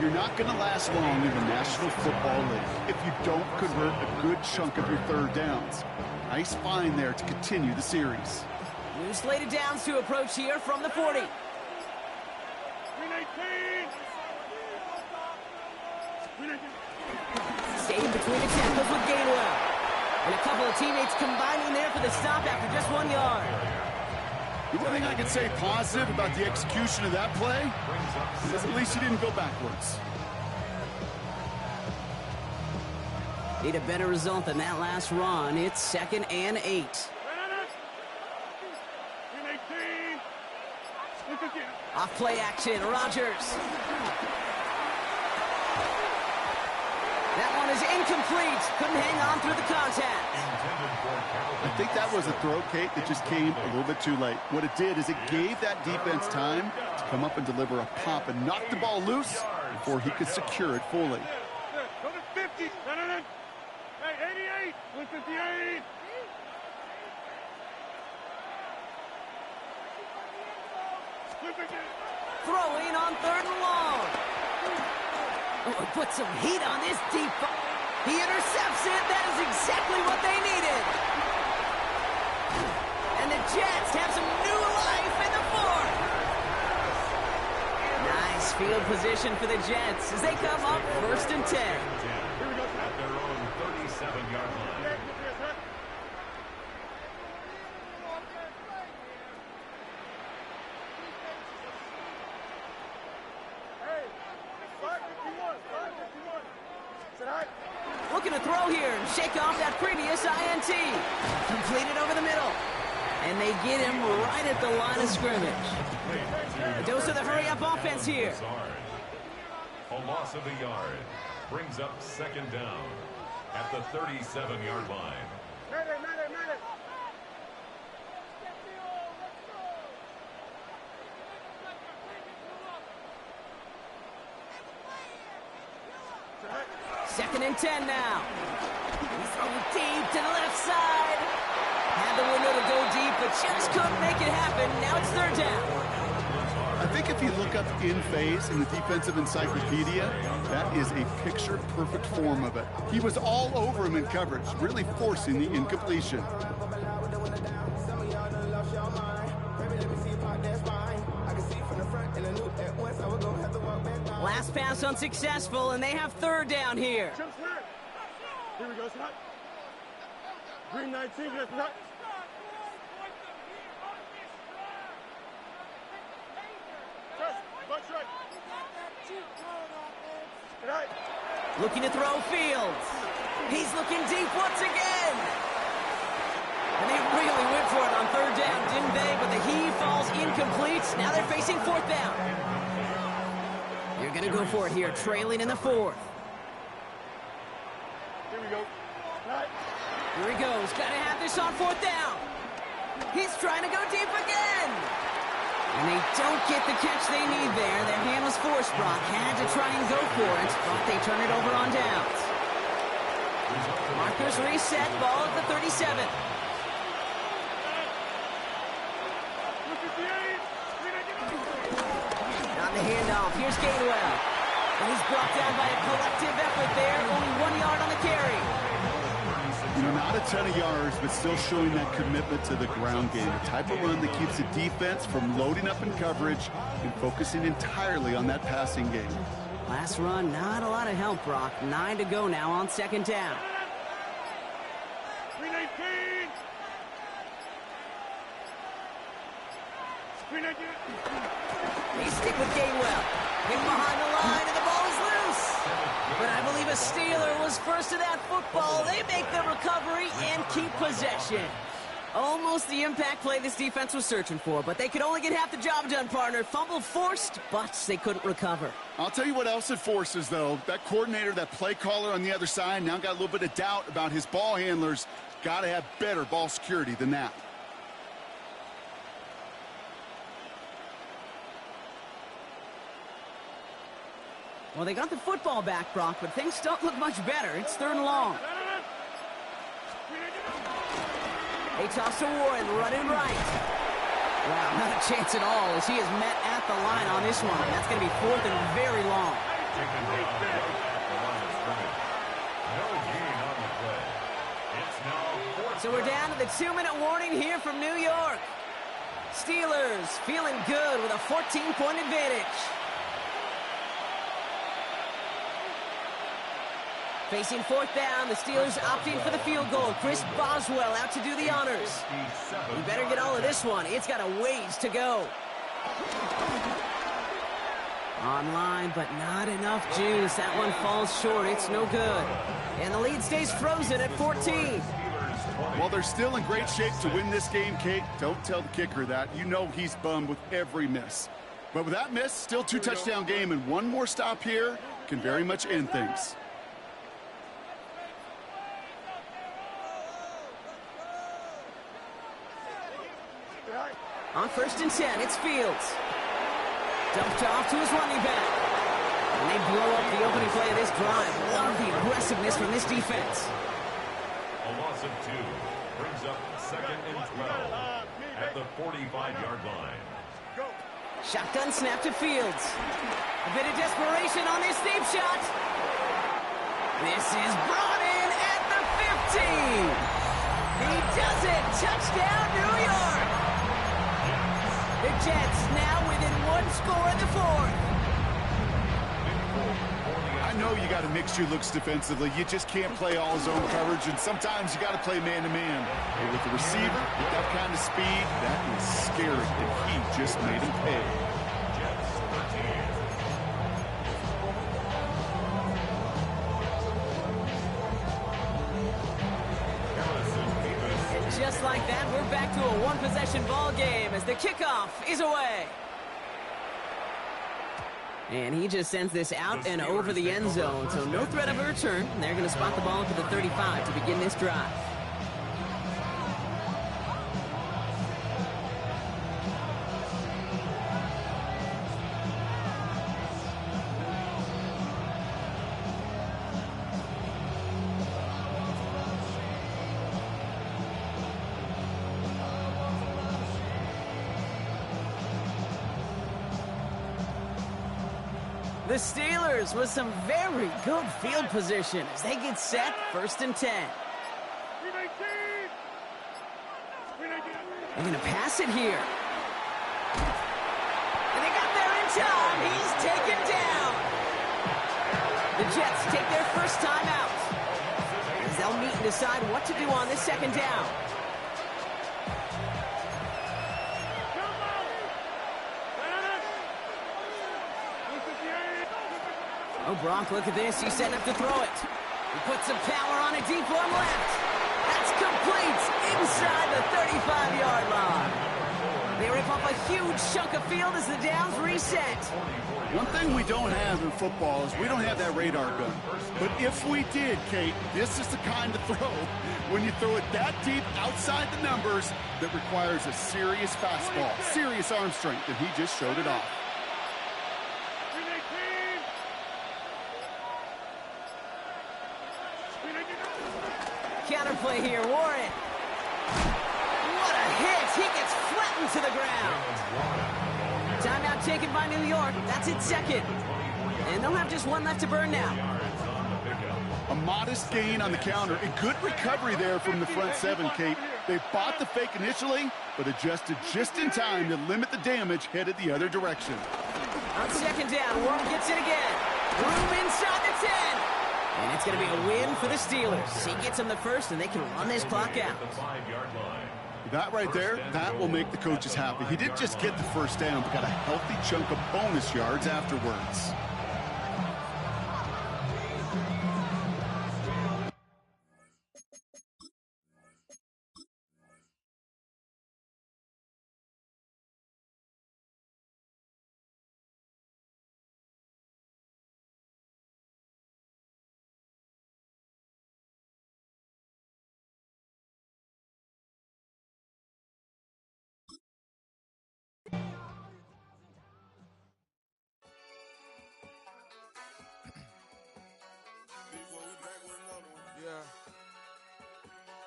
You're not going to last long in the National Football League if you don't convert a good chunk of your third downs. Nice find there to continue the series. New slated downs to approach here from the 40. 319. Staying between the tackles with Gainwell. And a couple of teammates combining there for the stop after just 1 yard. The only thing I can say positive about the execution of that play is at least he didn't go backwards. Need a better result than that last run. It's 2nd and 8. 319. Off play action, Rodgers. That one is incomplete. Couldn't hang on through the contact. I think that was a throw, Kate, that just came a little bit too late. What it did is it gave that defense time to come up and deliver a pop and knock the ball loose before he could secure it fully. Go to 50. Hey, 88. 158. Throwing on 3rd and long. Oh, put some heat on this deep. He intercepts it. That is exactly what they needed. And the Jets have some new life in the 4th. Nice field position for the Jets as they come up 1st and 10. At their own 37-yard line. Looking to throw here and shake off that previous INT. Completed over the middle. And they get him right at the line of scrimmage. A dose of the hurry-up offense here. A loss of a yard brings up 2nd down at the 37-yard line. Second and 10 now. He's throwing deep to the left side. Had the window to go deep, but just couldn't make it happen. Now it's 3rd down. I think if you look up in phase in the defensive encyclopedia, that is a picture-perfect form of it. He was all over him in coverage, really forcing the incompletion. Last pass unsuccessful, and they have 3rd down here. Here we go, Scott. 319, that's not. Looking to throw Fields. He's looking deep once again. And they really went for it on 3rd down, didn't they? But the heave falls incomplete. Now they're facing 4th down. You're going to go for it here, trailing in the 4th. Here we go. Here he goes. Got to have this on 4th down. He's trying to go deep again. And they don't get the catch they need there. Their hand was forced. Brock had to try and go for it, but they turn it over on downs. Markers reset. Ball at the 37. On the handoff, here's Gainwell. And he's brought down by a collective effort there. Only 1 yard on the carry. You You know, not a ton of yards, but still showing that commitment to the ground game. The type of run that keeps the defense from loading up in coverage and focusing entirely on that passing game. Last run, not a lot of help, Brock. 9 to go now on second down. 319. 319. They stick with Gainwell. Hit behind the line, and the ball is loose. But I believe a Steeler was first to that football. They make the recovery and keep possession. Almost the impact play this defense was searching for, but they could only get half the job done, partner. Fumble forced, but they couldn't recover. I'll tell you what else it forces, though. That coordinator, that play caller on the other side, now got a little bit of doubt about his ball handlers. Got to have better ball security than that. Well, they got the football back, Brock, but things don't look much better. It's 3rd and long. They toss to Warren, running right. Wow, not a chance at all as he is met at the line on this one. That's going to be 4th and very long. So we're down to the 2-minute warning here from New York. Steelers feeling good with a 14-point advantage. Facing 4th down, the Steelers opting for the field goal. Chris Boswell out to do the honors. We better get all of this one. It's got a ways to go. Online, but not enough juice. That one falls short. It's no good. And the lead stays frozen at 14. Well, they're still in great shape to win this game, Kate. Don't tell the kicker that. You know he's bummed with every miss. But with that miss, still 2 touchdown game, and one more stop here can very much end things. On 1st and 10, it's Fields. Dumped off to his running back. And they blow up the opening play of this drive. Love the aggressiveness from this defense. A loss of 2 brings up 2nd and 12 at the 45-yard line. Shotgun snap to Fields. A bit of desperation on this deep shot. This is brought in at the 15. He does it. Touchdown, New York. The Jets now within 1 score in the 4th. I know you got a mixture looks defensively. You just can't play all zone coverage, and sometimes you got to play man-to-man. But with the receiver, with that kind of speed, that is scary, and he just made him pay. Just like that, we're back to a one-possession ball game as the kickoff is away. And he just sends this out and over the end zone, so no threat of a return. They're going to spot the ball up to the 35 to begin this drive. The Steelers with some very good field position as they get set, 1st and 10. They're going to pass it here. And they got there in time. He's taken down. The Jets take their first time out as they'll meet and decide what to do on this 2nd down. Oh, Brock, look at this. He's setting up to throw it. He puts some power on it, deep one left. That's complete inside the 35-yard line. They rip up a huge chunk of field as the downs reset. One thing we don't have in football is we don't have that radar gun. But if we did, Kate, this is the kind of throw when you throw it that deep outside the numbers that requires a serious fastball, serious arm strength, and he just showed it off. Counterplay here, Warren. What a hit. He gets flattened to the ground. Timeout taken by New York. That's its 2nd. And they'll have just 1 left to burn now. A modest gain on the counter. A good recovery there from the front seven, Kate. They bought the fake initially, but adjusted just in time to limit the damage headed the other direction. On second down, Warren gets it again. Room inside the 10. And it's going to be a win for the Steelers. He gets them the first, and they can run this clock out. The 5-yard line. That right there, that will make the coaches happy. He didn't just get the first down, but got a healthy chunk of bonus yards afterwards.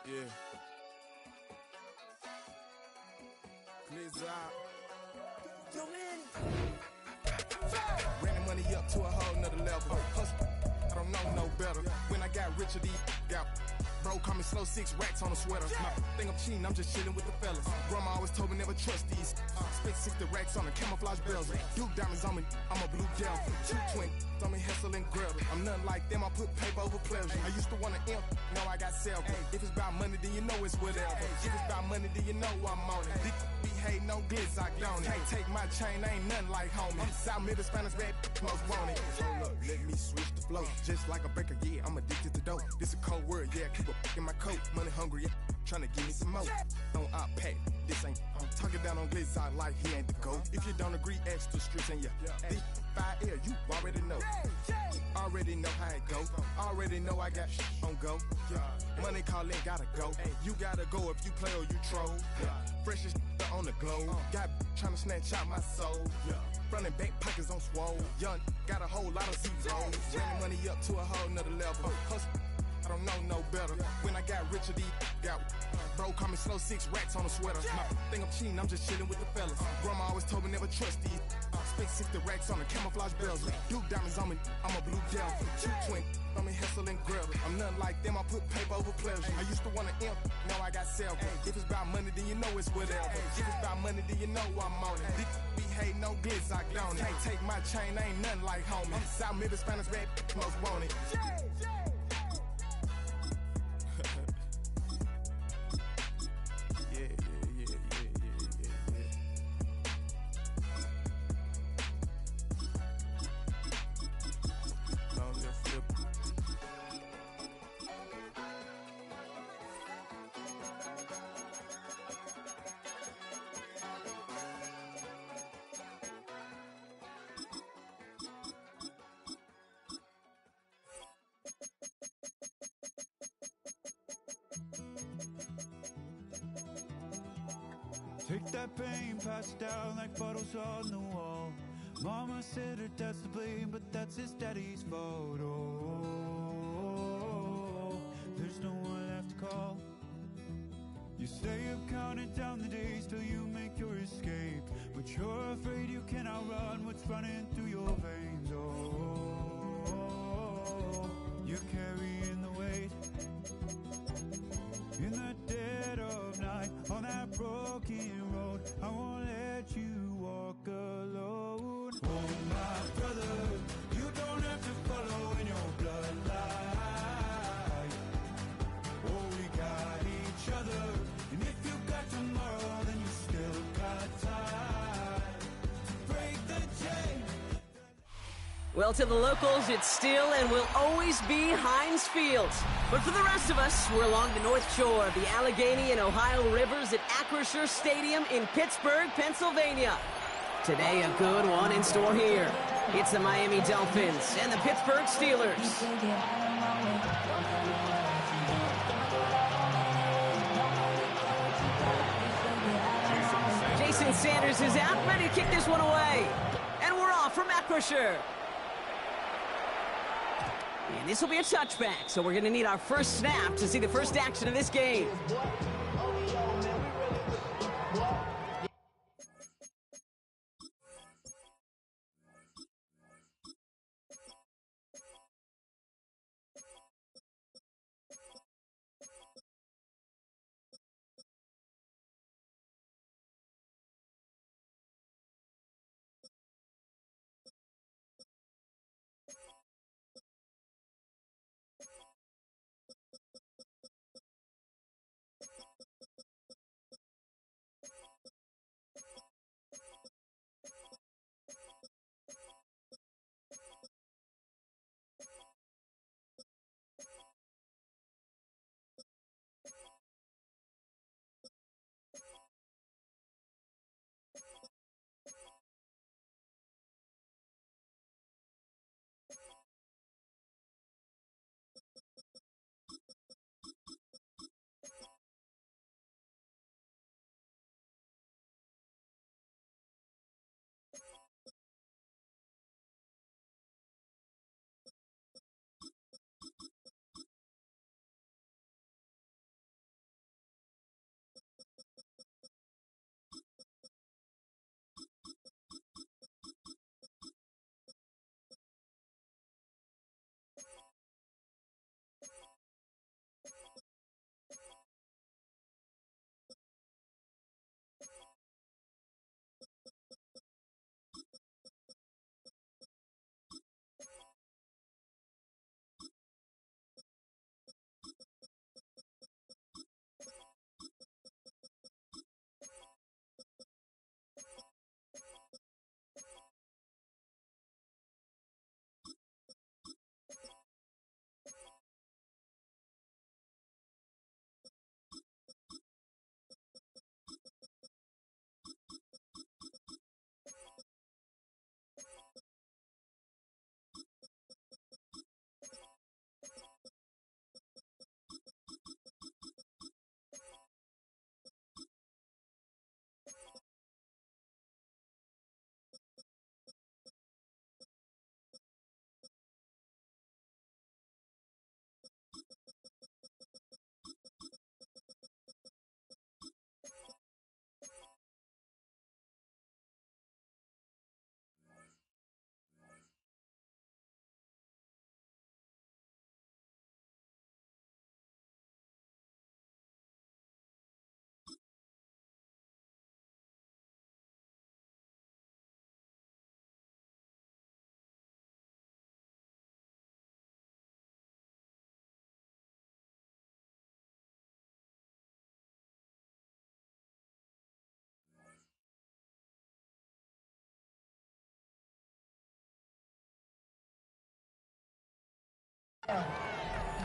Yeah. Please out. Ran the money up to a whole nother level. Hustle, I don't know no better. When I got richer, these got bro, call me slow, 6 racks on a sweater. My think I'm cheating, I'm just chilling with the fellas. Grandma always told me never trust these. Spent 60 racks on the camouflage bells. Duke diamonds on me, I'm a blue devil. 220 on me, Hessel and Gretel. I'm nothing like them, I put paper over pleasure. I used to want to imp, now I got self. If it's about money, then you know it's whatever. If it's about money, then you know I'm on it. These be hating on glitz, I don't it. Can't take my chain, I ain't nothing like homie. South Middle Spanish red, most want it. Hold up, let me switch the flow. Just like a baker, yeah, I'm addicted to dope. This a cold word, yeah, keep a in my coat. Money hungry, yeah, tryna give me some more. On our pack, this ain't, I'm talking down on glitz, I like he ain't the GOAT. If you don't agree, ask the streets and yeah. These 5 air, you already know. Already know how it go. Already know I got on go. Money calling, gotta go. You gotta go if you play or you troll. Freshest on the globe. Got tryna snatch out my soul. Running back pockets on swole. Young, got a whole lot of zeros. Running money up to a whole nother level. Hustle, I don't know no better. When I got richer, these got bro, call me slow, 6 racks on a sweater. My think I'm cheating, I'm just chilling with the fellas. Grandma always told me never trust these. Spent 60 racks on the camouflage bells. Duke diamonds on me, I'm a blue devil. 220 on me, Hessel and Gretel. I'm nothing like them, I put paper over pleasure. I used to want to imp, now I got self. If it's about money, then you know it's whatever. If it's about money, then you know I'm on it. These be hating no glitz, I don't it. Can't take my chain, I ain't nothing like homie. South Middle Spanish red, most want it. Take that pain, pass it down like photos on the wall. Mama said her dad's to blame, but that's his daddy's fault. Oh, there's no one left to call. You stay up counting down the days till you make your escape, but you're afraid you can outrun what's running through your veins. Oh, you're carrying the weight in the dead of night on that broken road. I won't let you walk alone. Oh my brother, you don't have to follow in your bloodline. Oh, we got each other, and if you got tomorrow, then you still got time to break the chain. Well, to the locals, it's still and will always be Heinz Field. But for the rest of us, we're along the north shore of the Allegheny and Ohio rivers at Acrisure Stadium in Pittsburgh, Pennsylvania. Today, a good one in store here. It's the Miami Dolphins and the Pittsburgh Steelers. Jason Sanders is out, ready to kick this one away. And we're off from Acrisure. And this will be a touchback, so we're going to need our first snap to see the first action of this game.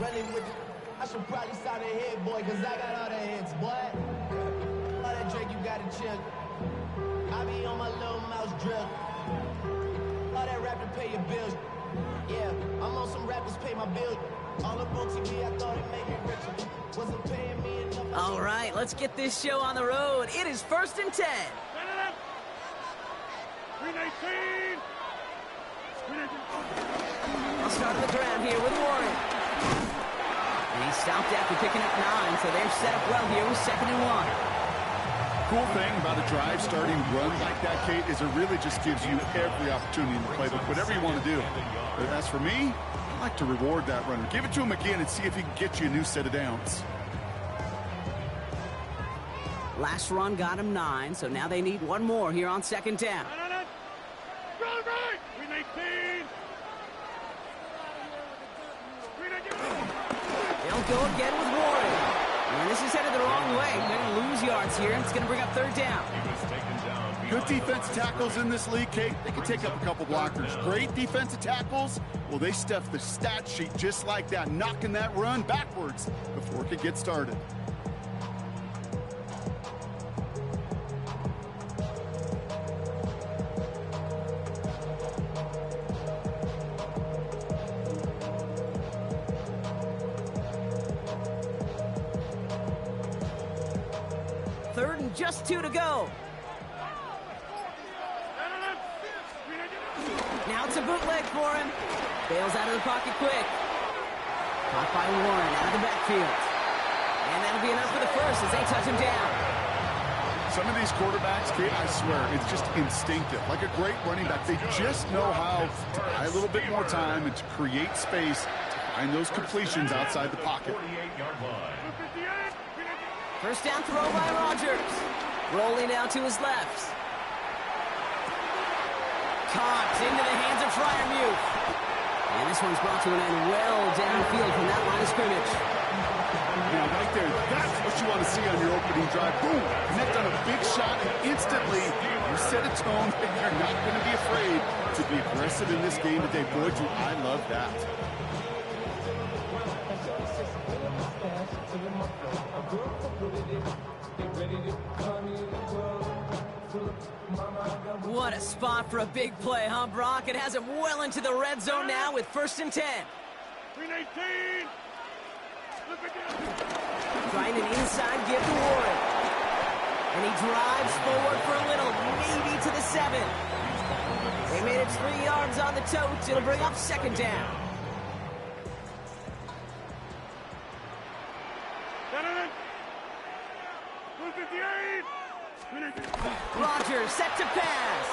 Really with you. I should probably sign a hit, boy, cause I got all the hits, boy. All that drink, you gotta chill. I be on my little mouse drill. All that rap to pay your bills. Yeah, I'm on some rappers pay my bills. All up on TV, I thought it made me richer. Wasn't paying me enough. All right, let's get this show on the road. It is 1st and 10. Green 18. I'll start on the ground here with Warren. And he stopped after picking up 9, so they're set up well here with 2nd and 1. Cool thing about a drive starting run like that, Kate, is it really just gives you every opportunity in the playbook, whatever you want to do. But as for me, I like to reward that runner. Give it to him again and see if he can get you a new set of downs. Last run got him 9, so now they need one more here on 2nd down. They'll go again with Warren. And this is headed the wrong way. They're going to lose yards here, and it's going to bring up 3rd down. Good defensive tackles in this league, Kate. They can take up a couple blockers. Great defensive tackles, well, they stuff the stat sheet just like that, knocking that run backwards before it could get started. Just 2 to go. Now it's a bootleg for him. Bails out of the pocket quick. Caught by Warren out of the backfield. And that'll be enough for the first as they touch him down. Some of these quarterbacks, Kate, I swear, it's just instinctive. Like a great running back, they just know how to buy a little bit more time and to create space to find those completions outside the pocket. 1st down throw by Rodgers. Rolling down to his left. Caught into the hands of Freiermuth. And this one's brought to an end well downfield from that line of scrimmage. Yeah, right there. That's what you want to see on your opening drive. Boom! Connect on a big shot, and instantly you set a tone that you're not going to be afraid to be aggressive in this game today. Boy, do I love that. What a spot for a big play, huh, Brock? It has him well into the red zone now with 1st and 10. 18. Trying an inside give to Warren. And he drives forward for a little, maybe to the 7. They made it 3 yards on the totes. It'll bring up 2nd down. Rodgers set to pass.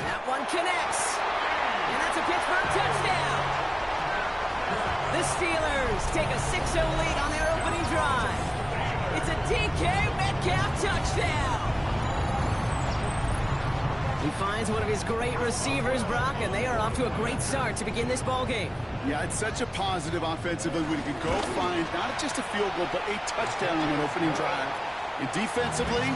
That one connects. And that's a Pittsburgh touchdown. The Steelers take a 6-0 lead on their opening drive. It's a DK Metcalf touchdown. He finds one of his great receivers, Brock, and they are off to a great start to begin this ballgame. Yeah, it's such a positive offensively when you can go find not just a field goal, but a touchdown on an opening drive. And defensively,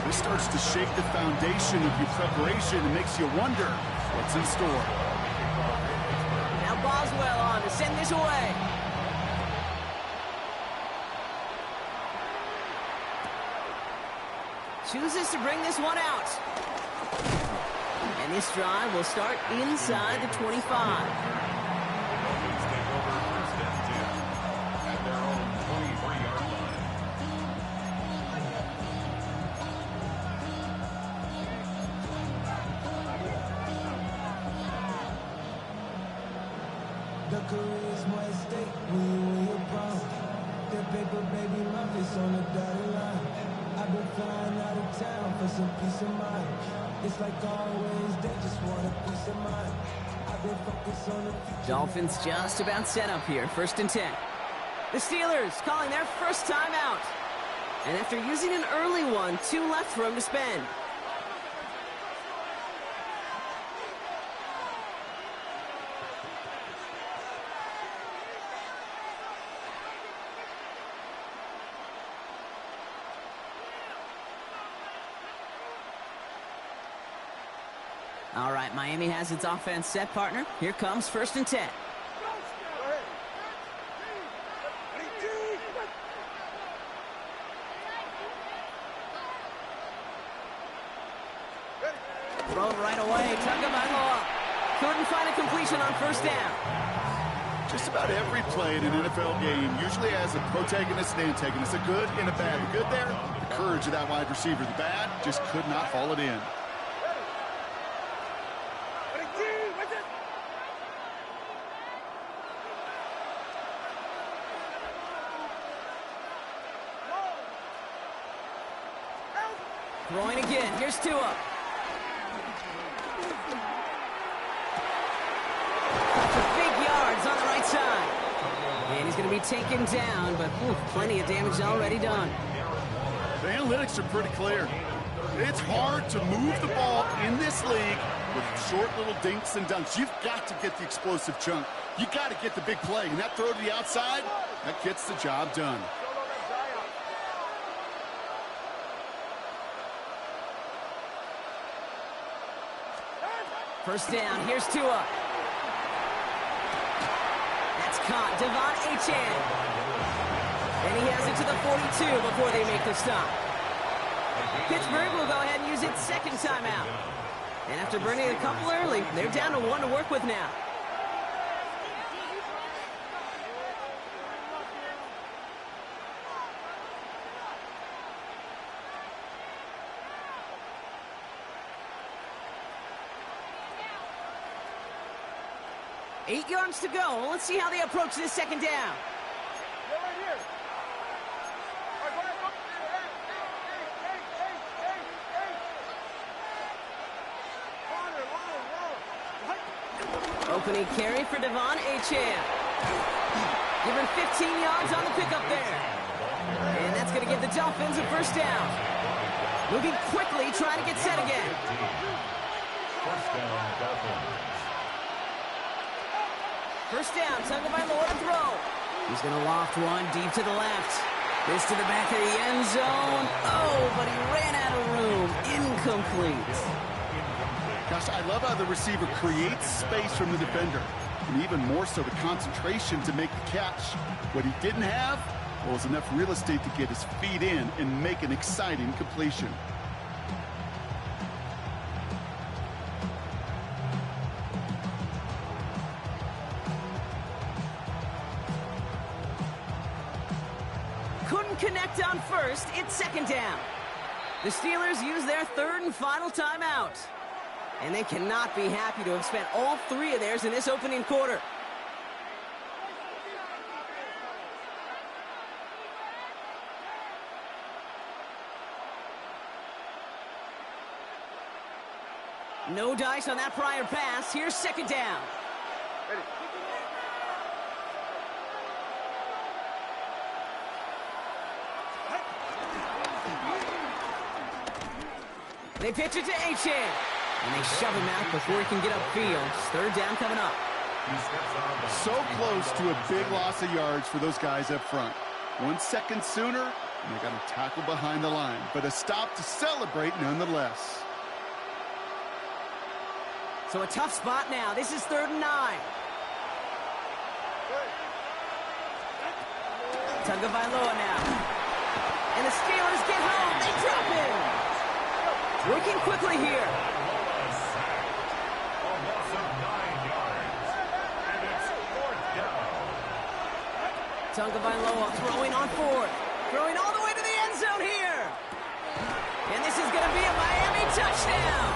this starts to shake the foundation of your preparation and makes you wonder what's in store. Now Boswell on to send this away. Chooses to bring this one out. And this drive will start inside the 25. The career's more at stake when you're brown. That paper, baby, my face on the dotted line. I've been flying out of town for some peace of mind. It's like always, they just want a peace of mind. I've been focused on the future. Dolphins just about set up here, 1st and 10. The Steelers calling their first time out. And after using an early one, 2 left for him to spend. All right, Miami has its offense set, partner. Here comes 1st and 10. Throw it right away. Tagovailoa couldn't find a completion on first down. Just about every play in an NFL game usually has a protagonist and antagonist, a good and a bad. The good there, the courage of that wide receiver. The bad, just could not haul it in. Throwing again. Here's Tua. Big yards on the right side. And he's going to be taken down, but plenty of damage already done. The analytics are pretty clear. It's hard to move the ball in this league with short little dinks and dunks. You've got to get the explosive chunk. You got to get the big play. And that throw to the outside, that gets the job done. First down, here's Tua. That's caught, Devon Achane. And he has it to the 42 before they make the stop. Pittsburgh will go ahead and use its second timeout. And after burning a couple early, they're down to one to work with now. Eight yards to go. Let's see how they approach this second down. Opening carry for Devon Achane. Given 15 yards on the pickup there. And that's going to give the Dolphins a first down. Moving quickly, trying to get set again. First down, Dolphins. First down, Tagovailoa to throw. He's going to loft one deep to the left. This to the back of the end zone. Oh, but he ran out of room. Incomplete. Gosh, I love how the receiver creates space from the defender. And even more so, the concentration to make the catch. What he didn't have was enough real estate to get his feet in and make an exciting completion. Couldn't connect on first. It's second down. The Steelers use their third and final timeout. And they cannot be happy to have spent all three of theirs in this opening quarter. No dice on that prior pass. Here's second down. They pitch it to Achane. And they shove him out before he can get upfield. Third down coming up. So close to a big loss of yards for those guys up front. 1 second sooner, and they got a tackle behind the line. But a stop to celebrate nonetheless. So a tough spot now. This is 3rd and 9. Tagovailoa now. And the Steelers get home. They drop him. Working quickly here. A loss of 9 yards. And it's 4th down. Tagovailoa throwing on 4th. Throwing all the way to the end zone here. And this is going to be a Miami touchdown.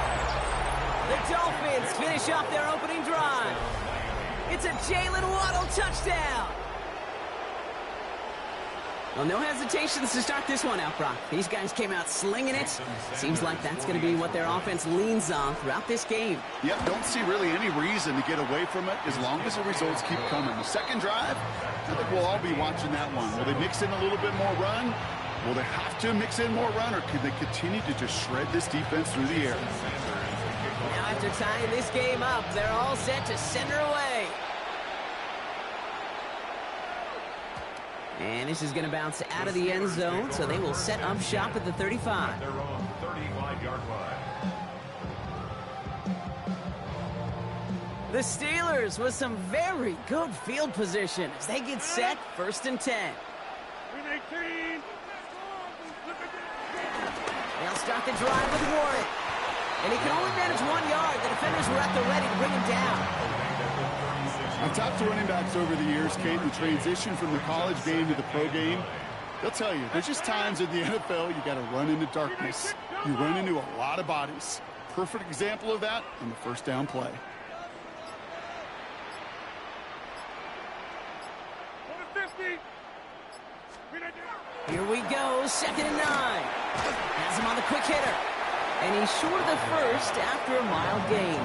The Dolphins finish off their opening drive. It's a Jalen Waddle touchdown. Well, no hesitations to start this one out, Brock. These guys came out slinging it. Seems like that's going to be what their offense leans on throughout this game. Yep, don't see really any reason to get away from it as long as the results keep coming. The second drive, I think we'll all be watching that one. Will they mix in a little bit more run? Will they have to mix in more run, or can they continue to just shred this defense through the air? Now after tying this game up, they're all set to send her away. And this is going to bounce out of the end zone, so they will set up shop at the 35. Their own 35-yard line. The Steelers with some very good field position as they get set 1st and 10. They'll start the drive with Warren. And he can only manage 1 yard. The defenders were at the ready to bring him down. I've talked to running backs over the years, Kate, who transition from the college game to the pro game. They'll tell you, there's just times in the NFL you got to run into darkness. You run into a lot of bodies. Perfect example of that on the first down play. Here we go, 2nd and 9. Has him on the quick hitter. And he's short of the first after a mild gain.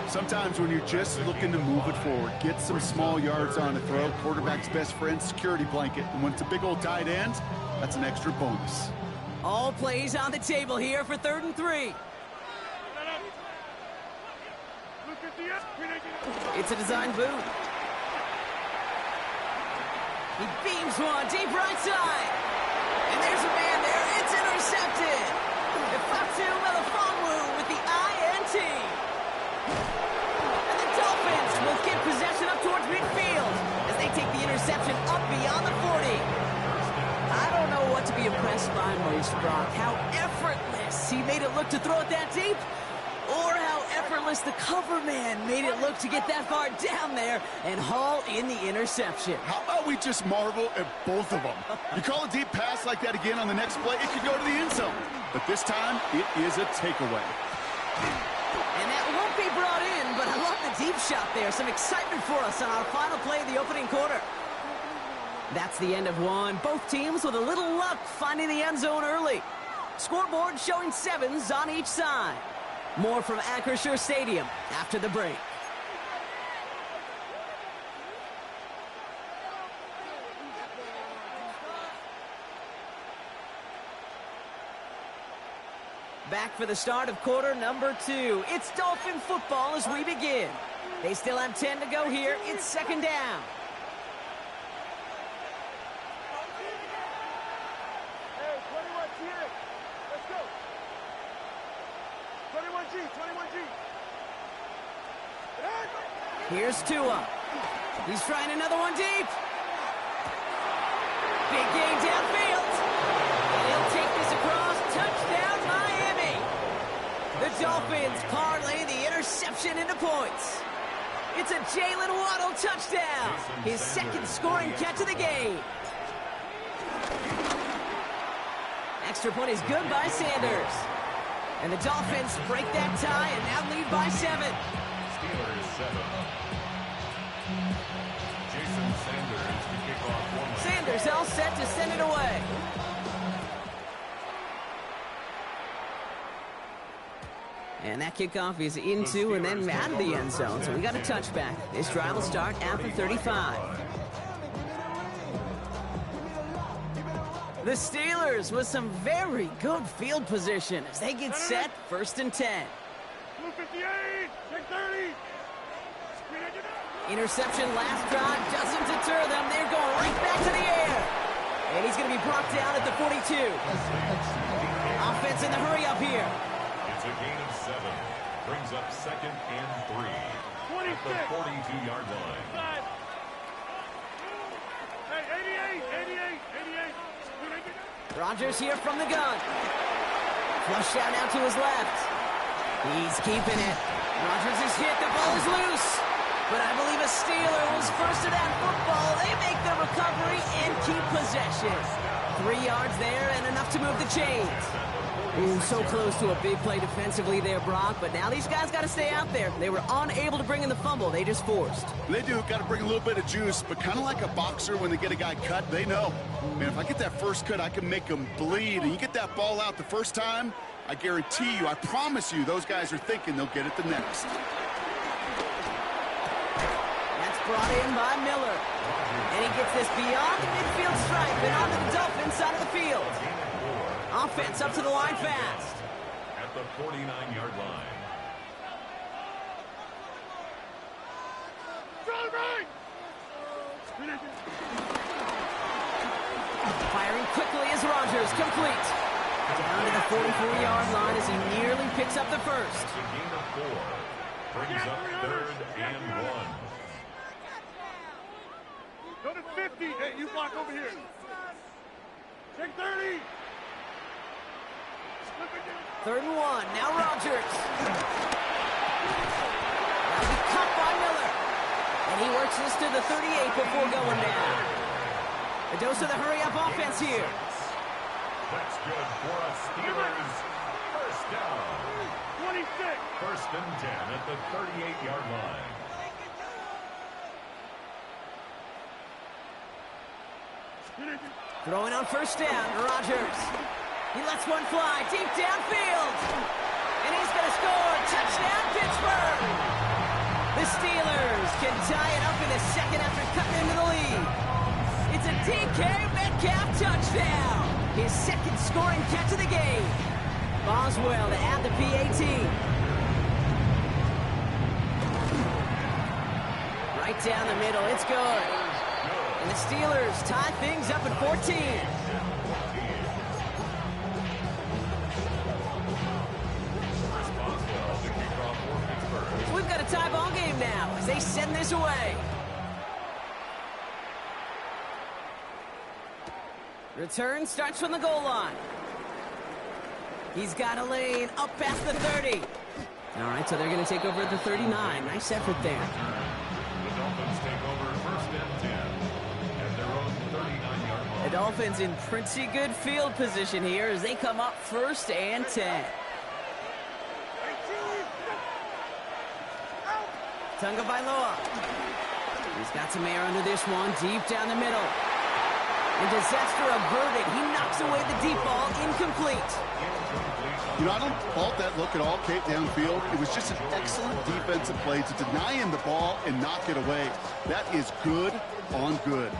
Sometimes when you're just looking to move it forward, get some small yards on a throw, quarterback's best friend, security blanket. And when it's a big old tight end, that's an extra bonus. All plays on the table here for 3rd and 3. It's a design boot. He beams one deep right side. And there's a man there. It's intercepted. Fatu Melifonwu with the INT. And the Dolphins will get possession up towards midfield as they take the interception up beyond the 40. I don't know what to be impressed by, Maurice Brock. How effortless he made it look to throw it that deep, or how effortless the cover man made it look to get that far down there and haul in the interception. How about we just marvel at both of them? You call a deep pass like that again on the next play, it could go to the end zone. But this time, it is a takeaway. And that won't be brought in, but I love the deep shot there. Some excitement for us on our final play of the opening quarter. That's the end of one. Both teams with a little luck finding the end zone early. Scoreboard showing 7s on each side. More from Acrisure Stadium after the break. Back for the start of quarter number 2. It's Dolphin football as we begin. They still have 10 to go here. It's 2nd down. Hey, 21G, let's go. 21G. Here's Tua. He's trying another one deep. Big gain downfield. And he'll take this across. Touchdown, Miami. The Dolphins parlay the interception into points. It's a Jalen Waddle touchdown. His 2nd scoring catch of the game. Extra point is good by Sanders. And the Dolphins break that tie and now lead by 7. Steelers 7. Jason Sanders to kick off one. Sanders all set to send it away. And that kickoff is into and then out of the end zone. So we got a touchback. This drive will start after 35. The Steelers with some very good field position as they get set 1st and 10. 258, take 30. Interception last drive doesn't deter them. They're going right back to the air. And he's going to be brought down at the 42. Offense in the hurry up here. It's a gain of 7. Brings up 2nd and 3. 26. At the 42-yard line. Hey, 88. Rodgers here from the gun. Flush out now to his left. He's keeping it. Rodgers is hit. The ball is loose. But I believe a Steeler was first to that football. They make the recovery and keep possession. 3 yards there and enough to move the chains. Ooh, so close to a big play defensively there, Brock. But now these guys got to stay out there. They were unable to bring in the fumble. They just forced. They do. Got to bring a little bit of juice. But kind of like a boxer when they get a guy cut, they know, man, if I get that first cut, I can make them bleed. And you get that ball out the first time, I guarantee you, I promise you, those guys are thinking they'll get it the next. That's brought in by Miller. And he gets this beyond the midfield stripe and onto the Dolphins side of the field. Offense up to the line fast. At the 49-yard line. Firing quickly as Rodgers, complete. Down to the 44-yard line as he nearly picks up the first. It's a gain of 4. Brings up 3rd and 1. Go to 50. Hey, you block over here. Take 30. 3rd and 1. Now Rodgers. That'll be cut by Miller. And he works this to the 38 before going down. A dose of the hurry-up offense here. That's good for a Steelers first down. 26. 1st and 10 at the 38-yard line. Throwing on 1st down, Rodgers. He lets one fly deep downfield. And he's going to score. Touchdown, Pittsburgh. The Steelers can tie it up in a second after cutting into the lead. It's a DK Metcalf touchdown. His 2nd scoring catch of the game. Boswell to add the PAT. Right down the middle. It's good. And the Steelers tie things up at 14. So we've got a tie ball game now as they send this away. Return starts from the goal line. He's got a lane up past the 30. All right, so they're going to take over at the 39. Nice effort there. The Dolphins take over 1st and 10 at their own 39-yard line. The Dolphins in pretty good field position here as they come up 1st and 10. Tunga Bailoa. He's got some air under this one, deep down the middle. And disaster averted. He knocks away the deep ball, incomplete. You know, I don't fault that look at all, Kate, downfield. It was just an excellent defensive play to deny him the ball and knock it away. That is good on good.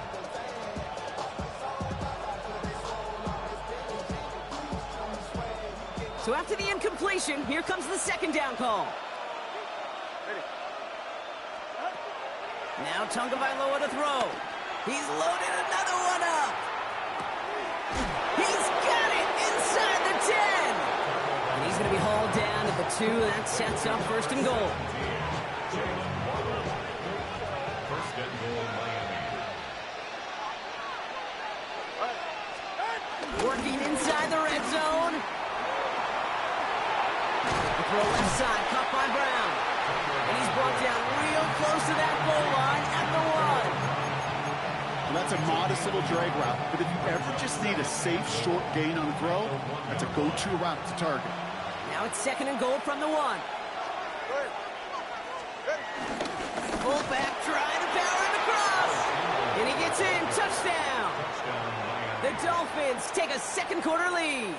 So after the incompletion, here comes the 2nd down call. Now Tunga Bailoa to throw. He's loaded another one up. He's got it inside the 10. And he's going to be hauled down at the 2. That sets up 1st and goal. 1st and goal, Miami. Working inside the red zone. The throw left side, caught by Brown. And he's brought down real close to that goal line at the 1. Well, that's a modest little drag route, but if you ever just need a safe, short gain on a throw, that's a go-to route to target. Now it's 2nd and goal from the 1. Fullback trying to power him across. And he gets in. Touchdown. The Dolphins take a 2nd quarter lead.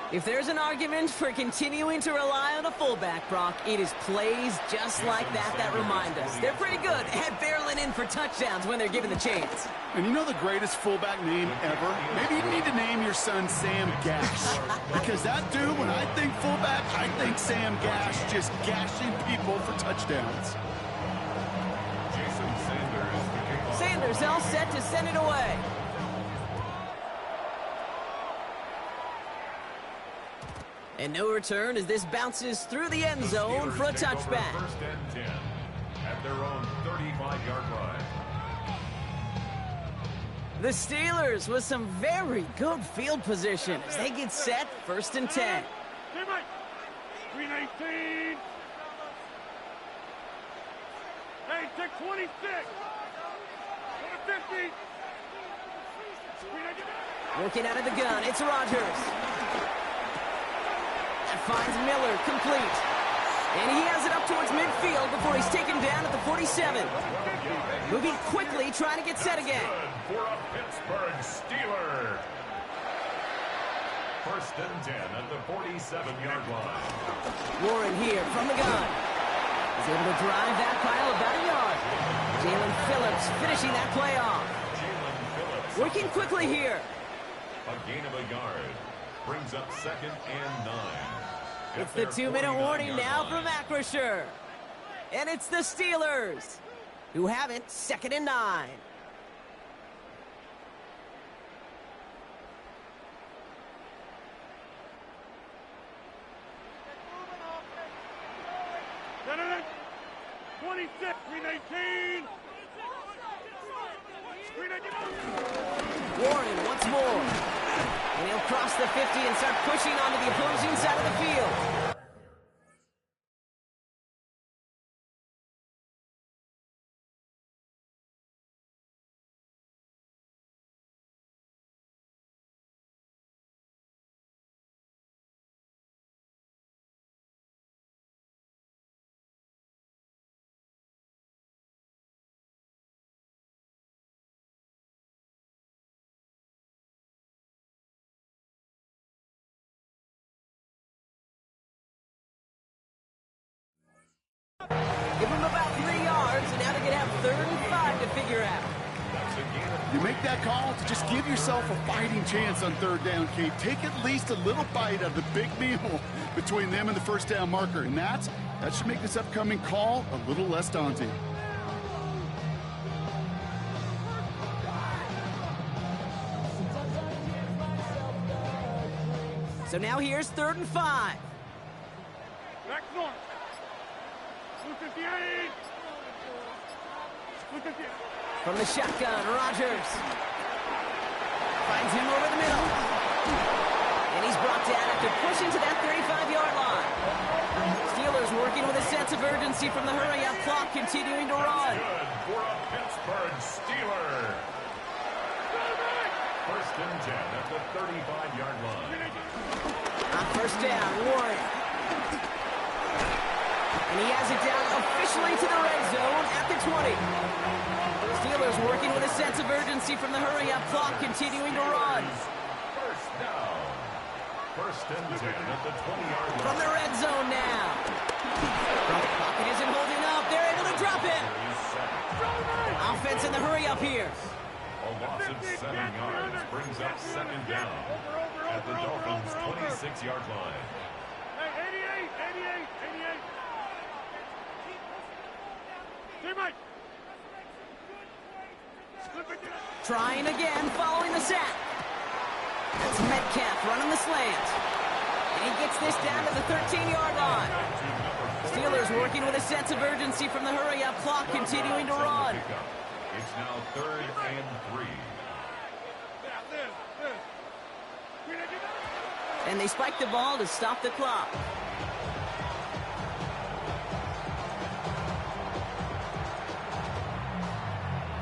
If there's an argument for continuing to rely on a fullback, Brock, it is plays just like that remind us. They're pretty good at barreling in for touchdowns when they're given the chance. And you know the greatest fullback name ever? Maybe you need to name your son Sam Gash. Because that dude, when I think fullback, I think Sam Gash just gashing people for touchdowns. Jason Sanders, the kickoff. Sanders all set to send it away. And no return as this bounces through the end zone for a touchback. 1st and 10 at their own 35-yard line. The Steelers with some very good field position as they get set 1st and 10. Green 18. Hey, take 26. Number 50. Working out of the gun, it's Rodgers. That finds Miller, complete. And he has it up towards midfield before he's taken down at the 47. Moving quickly, trying to get set again. Good for a Pittsburgh Steeler. 1st and 10 at the 47-yard line. Warren here from the gun. He's able to drive that pile about a yard. Jalen Phillips finishing that play off. Jalen Phillips. Working quickly here. A gain of a yard. Brings up 2nd and 9. It's the 2-minute warning now from Acrisure. And it's the Steelers who have it 2nd and 9. Senator, 26, green 18. Green 18. Warren once more. And he'll cross the 50 and start pushing onto the opposing side of the field. Give them about 3 yards, and now they're going to have 3rd and 5 to figure out. You make that call to just give yourself a fighting chance on 3rd down, Kate. Take at least a little bite of the big meal between them and the 1st down marker, and that should make this upcoming call a little less daunting. So now here's 3rd and 5. Back north. 258. 258. From the shotgun, Rodgers finds him over the middle. And he's brought down after pushing to that 35-yard line. Steelers working with a sense of urgency from the hurry-up clock, continuing to run. Good for a Pittsburgh Steeler. 1st and 10 at the 35-yard line. On 1st down, Warren. And he has it down officially to the red zone at the 20. Steelers working with a sense of urgency from the hurry-up clock, continuing to run. 1st down. 1st and 10 at the 20-yard line. From the red zone now. Pocket isn't holding up. They're able to drop it. Offense in the hurry-up here. A loss of 7 yards brings up 2nd down at the Dolphins' 26-yard line. Hey, 88. Teammate. Trying again, following the sack. That's Metcalf running the slant. And he gets this down to the 13-yard line. Steelers working with a sense of urgency from the hurry-up clock, continuing to run. It's now 3rd and 3. And they spike the ball to stop the clock.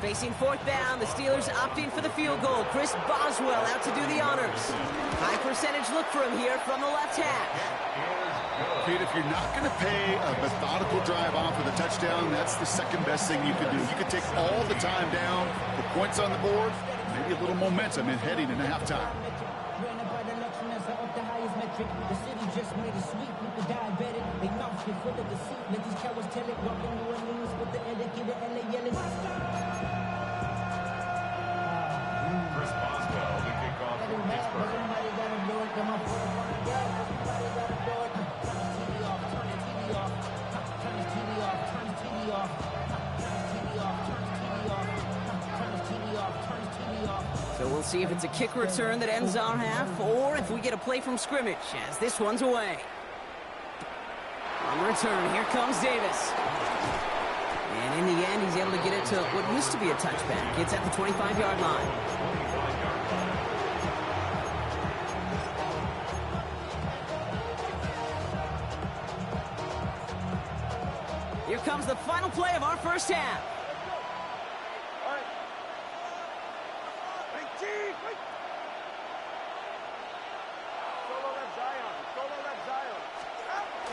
Facing 4th down, the Steelers opting for the field goal. Chris Boswell out to do the honors. High percentage look for him here from the left half. Kate, if you're not going to pay a methodical drive off with a touchdown, that's the 2nd best thing you can do. You can take all the time down, put points on the board, maybe a little momentum in heading into halftime. The city just made a sweep with the diabetic. They mouth full of deceit. Let these cowards tell it. Walking New Orleans with the etiquette and they yelling. Chris Boswell, the kickoff for Pittsburgh. Somebody gotta do it. Come on, everybody gotta do it. Turn the TV off. Turn the TV off. Turn the TV off. Turn the TV off. Turn the TV off. Turn the TV off. Turn the TV off. Turn the TV off. So we'll see if it's a kick return that ends our half, or if we get a play from scrimmage, as this one's away. On return, here comes Davis. And in the end, he's able to get it to what used to be a touchback. It's at the 25-yard line. Here comes the final play of our 1st half.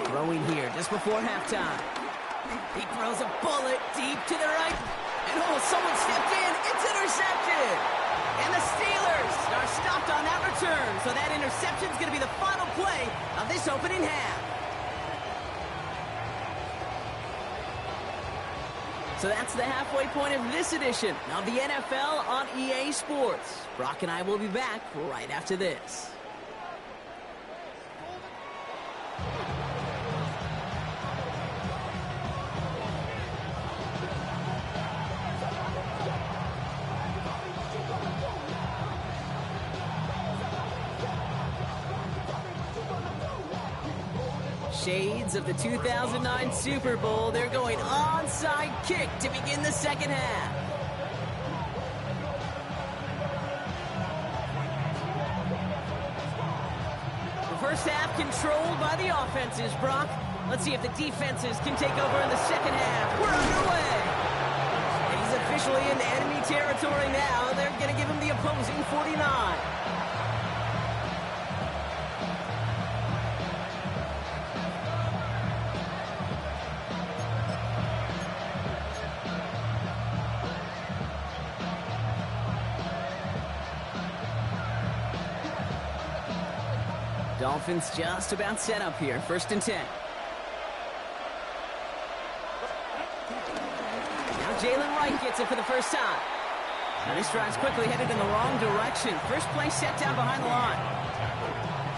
Throwing here just before halftime. He throws a bullet deep to the right. And someone stepped in. It's intercepted. And the Steelers are stopped on that return. So that interception is going to be the final play of this opening half. So that's the halfway point of this edition of the NFL on EA Sports. Brock and I will be back right after this. Shades of the 2009 Super Bowl. They're going onside kick to begin the 2nd half. first half controlled by the offenses, Brock. Let's see if the defenses can take over in the second half. We're underway. He's officially in enemy territory now. They're going to give him the opposing 49. Dolphins just about set up here. 1st and 10. Now Jalen Wright gets it for the first time. Now this drive's quickly headed in the wrong direction. First play set down behind the line.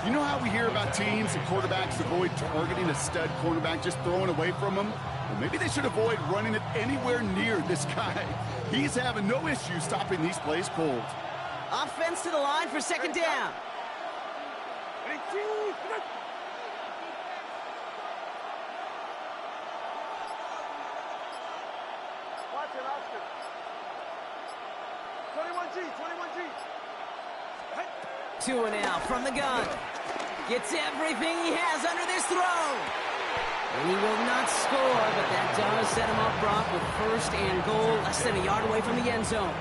You know how we hear about teams and quarterbacks avoid targeting a stud cornerback, just throwing away from him? Well, maybe they should avoid running it anywhere near this guy. He's having no issue stopping these plays cold. Offense to the line for 2nd down. Watch it, Oscar. 21G. Two and out from the gun. Gets everything he has under this throw. And he will not score, but that does set him up, Brock, with 1st and goal, less than a yard away from the end zone.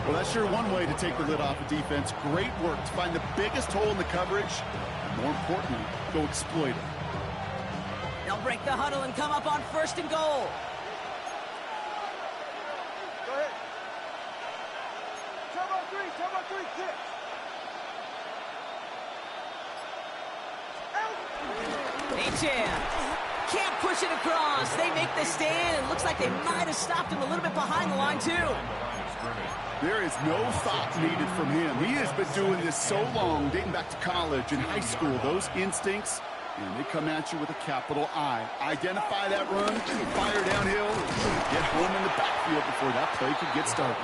Well, that's sure one way to take the lid off a defense. Great work to find the biggest hole in the coverage, and more importantly, go exploit it. They'll break the huddle and come up on 1st and goal. Go ahead. Turbo three, kick. H.M. can't push it across. They make the stand. It looks like they might have stopped him a little bit behind the line, too. There is no thought needed from him. He has been doing this so long, dating back to college and high school. Those instincts, and they come at you with a capital I. Identify that run, fire downhill, get home in the backfield before that play could get started.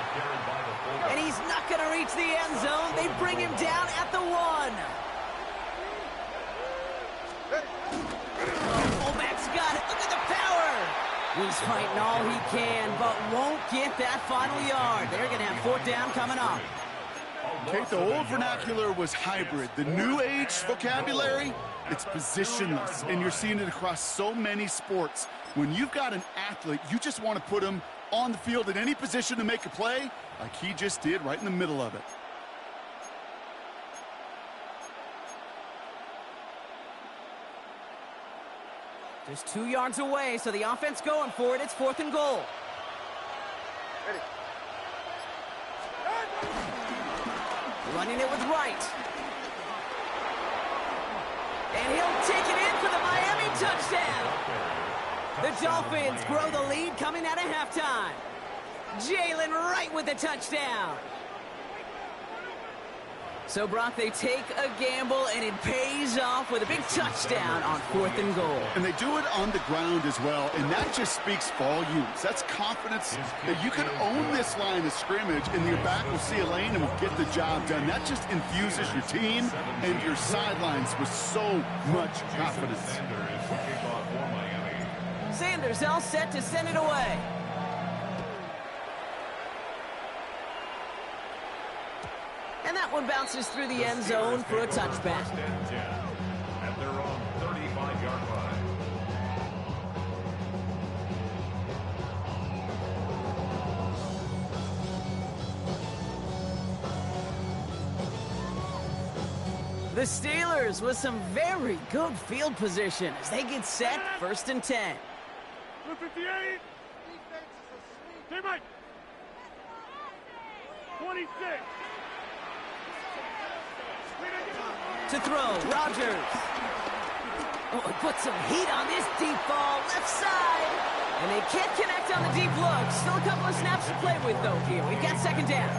And he's not going to reach the end zone. They bring him down at the 1. Fullback's got it. Look at the power. He's fighting all he can, but won't get that final yard. They're going to have 4th down coming up. Okay, the old vernacular was hybrid. The new age vocabulary, it's positionless. And you're seeing it across so many sports. When you've got an athlete, you just want to put him on the field in any position to make a play, like he just did right in the middle of it. Just 2 yards away, so the offense going for it. It's 4th and goal. Ready. Running it with Wright. And he'll take it in for the Miami touchdown. The Dolphins grow the lead coming out of halftime. Jalen Wright with the touchdown. So, Brock, they take a gamble, and it pays off with a big touchdown on 4th and goal. And they do it on the ground as well, and that just speaks volumes. That's confidence that you can own this line of scrimmage, and your back will see a lane and will get the job done. That just infuses your team and your sidelines with so much confidence. Sanders all set to send it away. And that one bounces through the end zone for a touchback. At their own 35-yard line. The Steelers with some very good field position as they get set, 1st and 10. 258. Teammate. 26. To throw, Rodgers. Oh, put some heat on this deep ball, left side. And they can't connect on the deep look. Still a couple of snaps to play with, though, here. We've got 2nd down.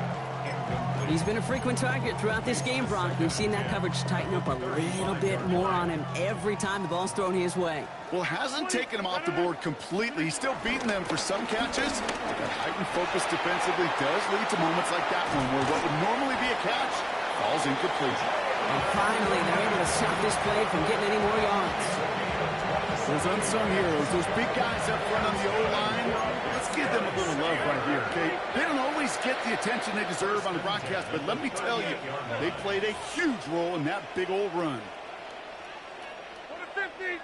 He's been a frequent target throughout this game, Brock. We've seen that coverage tighten up a little bit more on him every time the ball's thrown his way. Well, hasn't taken him off the board completely. He's still beating them for some catches. That heightened focus defensively does lead to moments like that one, where what would normally be a catch falls incomplete. And finally, they're able to stop this play from getting any more yards. Those unsung heroes, those big guys up front on the O-line, let's give them a little love right here, okay? They don't always get the attention they deserve on the broadcast, but let me tell you, they played a huge role in that big old run. 50.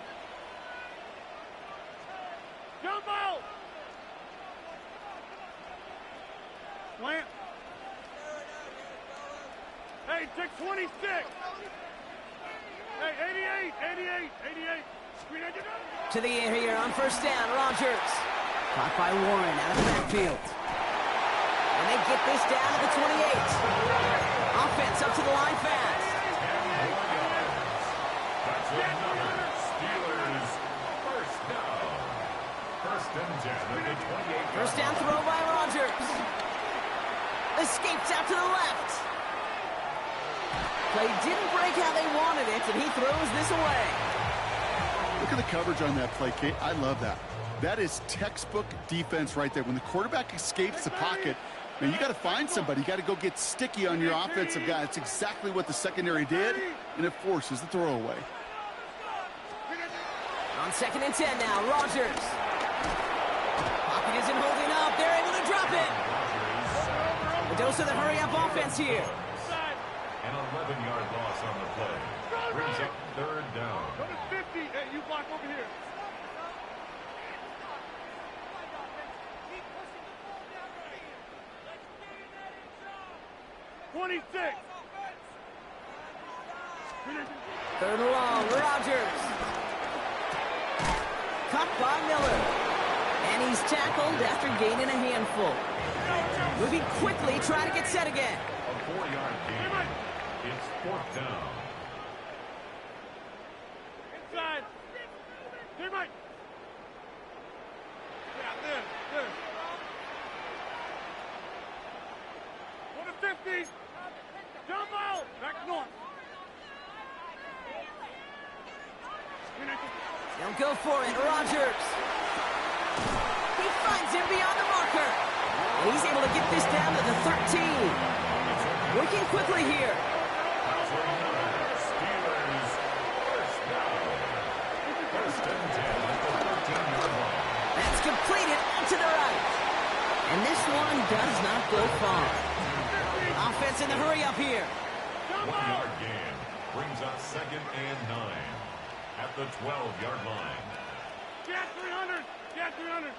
Jump out. Slant. Hey, take 26. Hey, 88. To the air here on first down, Rodgers. Caught by Warren out of the backfield. And they get this down to the 28. Offense up to the line fast. Steelers first down. First and 10 at the 28. First down throw by Rodgers. Escapes out to the left. Play didn't break how they wanted it, and he throws this away. Look at the coverage on that play, Kate. I love that. That is textbook defense right there. When the quarterback escapes the pocket, man, you got to find somebody. You got to go get sticky on your offensive guy. That's exactly what the secondary did, and it forces the throwaway. On 2nd and 10 now, Rodgers. Pocket isn't holding up. They're able to drop it. The dose of the hurry-up offense here. An 11-yard loss on the play. Brings up third down. Go to 50. Hey, you block over here. Third and long, Rodgers. Cut by Miller. And he's tackled after gaining a handful. Moving quickly, trying to get set again. A 4-yard gain. It's fourth down. Inside. Teammate. Yeah, there. Go to 50. Jump out. Back north. They'll go for it, Rodgers. He finds him beyond the marker. And he's able to get this down to the 13. Working quickly here. Steelers first down. First and 10 at the 13-yard line. That's completed out to the right. And this one does not go far. Offense in the hurry up here. 1-yard gain brings up 2nd and 9 at the 12-yard line. Get 300. Get 300.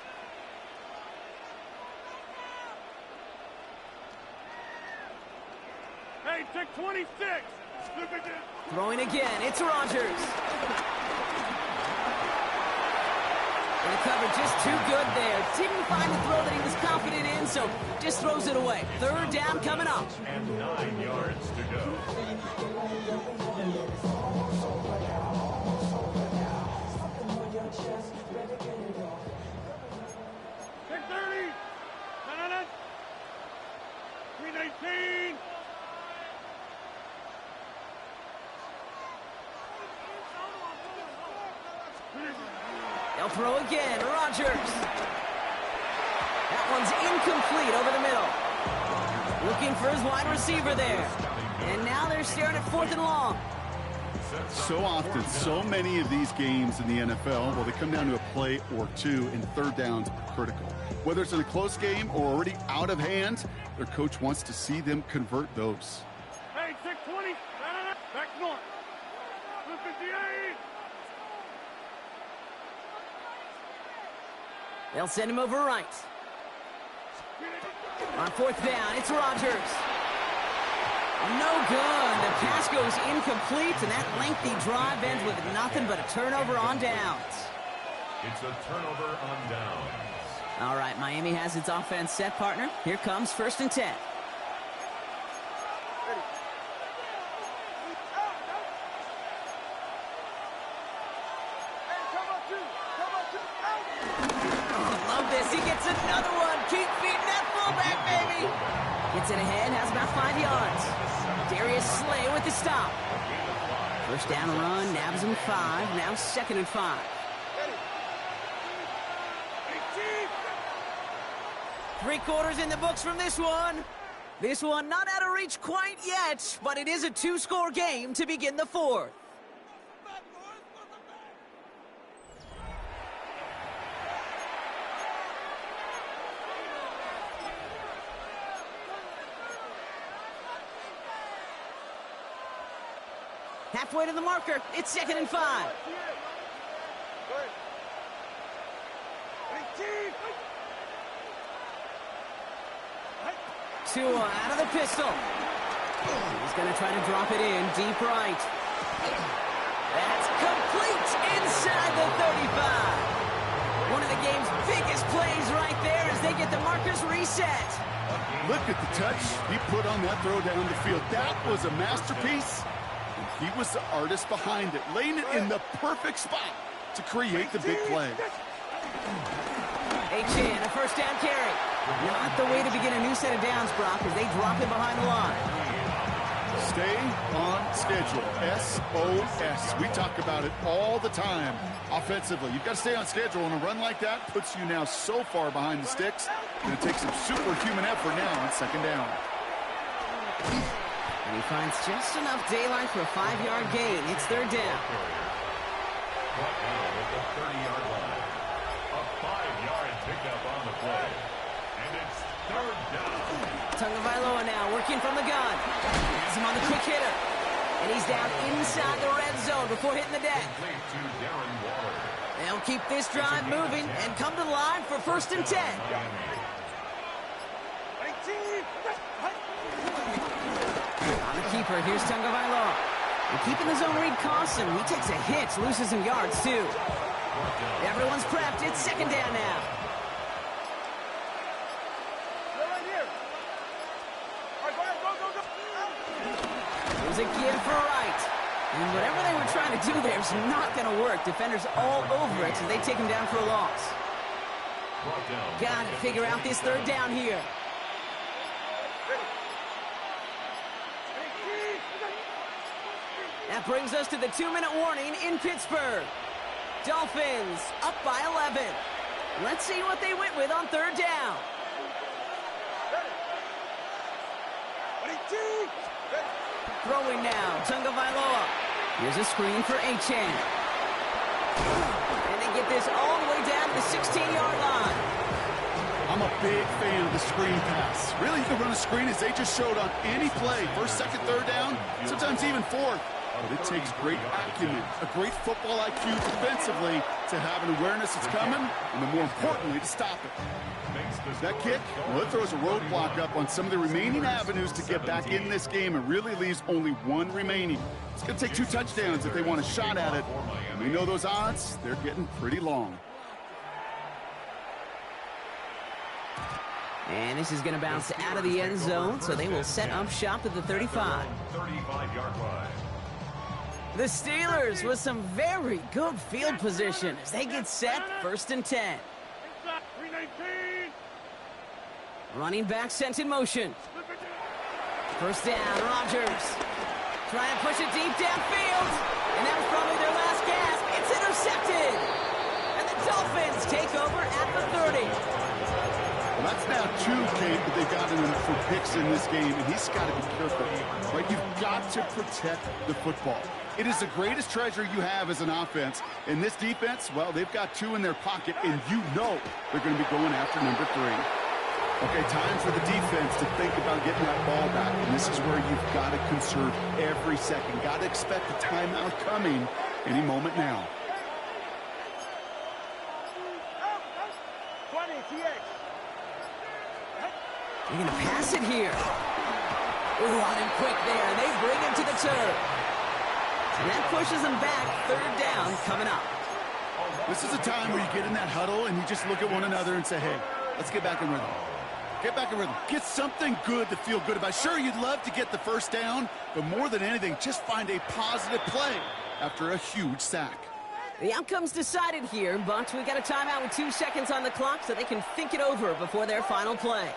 Hey, take 26. Throwing again, it's Rodgers. And the cover just too good there. Didn't find the throw that he was confident in, so just throws it away. Third down coming up. And 9 yards to go. Take 30. No. 319. They'll throw again. Rodgers. That one's incomplete over the middle. Looking for his wide receiver there. And now they're staring at 4th and long. So often, so many of these games in the NFL, well, they come down to a play or two, and third downs are critical. Whether it's in a close game or already out of hand, their coach wants to see them convert those. Hey, take 20. No. Back north. 258. They'll send him over right. On 4th down, it's Rodgers. No good. The pass goes incomplete, and that lengthy drive ends with nothing but a turnover on downs. It's a turnover on downs. All right, Miami has its offense set, partner. Here comes 1st and 10. He gets another one. Keep feeding that fullback, baby. Gets it ahead, has about 5 yards. Darius Slay with the stop. First down run, nabs him 5. Now 2nd and 5. Three-quarters in the books from this one. This one not out of reach quite yet, but it is a 2-score game to begin the 4th. Halfway to the marker, it's 2nd and 5. Tua out of the pistol. He's going to try to drop it in deep right. That's complete inside the 35. One of the game's biggest plays right there as they get the markers reset. Look at the touch he put on that throw down the field. That was a masterpiece. And he was the artist behind it, laying it in the perfect spot to create the big play. A-Chan, a first down carry. Not the way to begin a new set of downs, Brock, as they drop it behind the line. Stay on schedule. SOS. We talk about it all the time. Offensively, you've got to stay on schedule, and a run like that puts you now so far behind the sticks. Going to take some superhuman effort now on second down. And he finds just enough daylight for a 5-yard gain. It's third down. Right now at the 30-yard line. A 5-yard pickup on the play. And it's third down. Tagovailoa now working from the gun. Has him on the quick hitter. And he's down inside the red zone before hitting the deck. They'll keep this drive moving and come to the line for first and 10. On the keeper, here's Tagovailoa. And keeping the zone read costs him. He takes a hit, loses some yards too. Everyone's prepped. It's second down now. There's a give for right. And whatever they were trying to do there is not going to work. Defenders all over it, so they take him down for a loss. Got to figure out this third down here. That brings us to the 2-minute warning in Pittsburgh. Dolphins up by 11. Let's see what they went with on third down. Throwing now, Tagovailoa. Here's a screen for A-Chan. And they get this all the way down to the 16-yard line. I'm a big fan of the screen pass. Really, you can run a screen as they just showed on any play. First, second, third down, sometimes even fourth. But it takes great acumen, a great football IQ defensively to have an awareness it's coming, and then more importantly, to stop it. That kick, well, it throws a roadblock up on some of the remaining avenues to get back in this game and really leaves only one remaining. It's going to take 2 touchdowns if they want a shot at it. And we know those odds, they're getting pretty long. And this is going to bounce out of the end zone, so they will set up shop at the 35. 35-yard line. The Steelers with some very good field position as they get set first and 10. Running back sent in motion. First down, Rodgers. Trying to push it deep downfield. And that was probably their last gasp. It's intercepted. And the Dolphins take over at the 30. Well, that's now 2, Kate, that they've gotten him for picks in this game, and he's got to be careful. Right? You've got to protect the football. It is the greatest treasure you have as an offense. In this defense, well, they've got 2 in their pocket, and you know they're going to be going after number 3. Okay, time for the defense to think about getting that ball back, and this is where you've got to conserve every second. Got to expect the timeout coming any moment now. They're going to pass it here. Ooh, on him quick there. They bring him to the turf. And that pushes them back. Third down coming up. This is a time where you get in that huddle and you just look at one another and say, hey, let's get back in rhythm. Get back in rhythm. Get something good to feel good about. Sure, you'd love to get the first down, but more than anything, just find a positive play after a huge sack. The outcome's decided here, but we got a timeout with 2 seconds on the clock so they can think it over before their final play.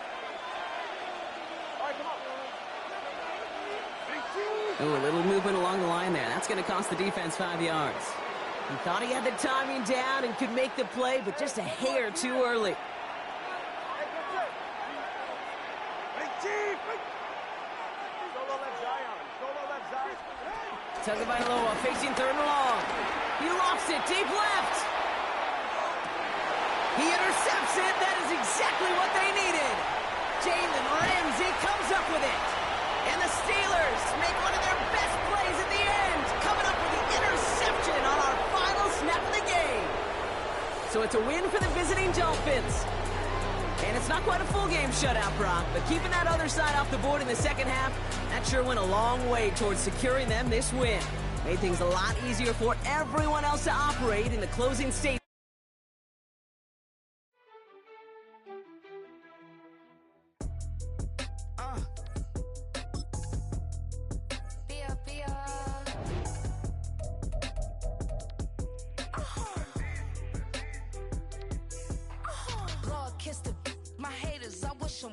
Ooh, a little movement along the line there. That's going to cost the defense 5 yards. He thought he had the timing down and could make the play, but just a hair too early. Tagovailoa facing third and long. He lofts it deep left. He intercepts it. That is exactly what they needed. Jalen Ramsey comes up with it. And the Steelers make one of their best plays at the end, coming up with the interception on our final snap of the game. So it's a win for the visiting Dolphins. And it's not quite a full game shutout, Brock, but keeping that other side off the board in the second half, that sure went a long way towards securing them this win. Made things a lot easier for everyone else to operate in the closing state.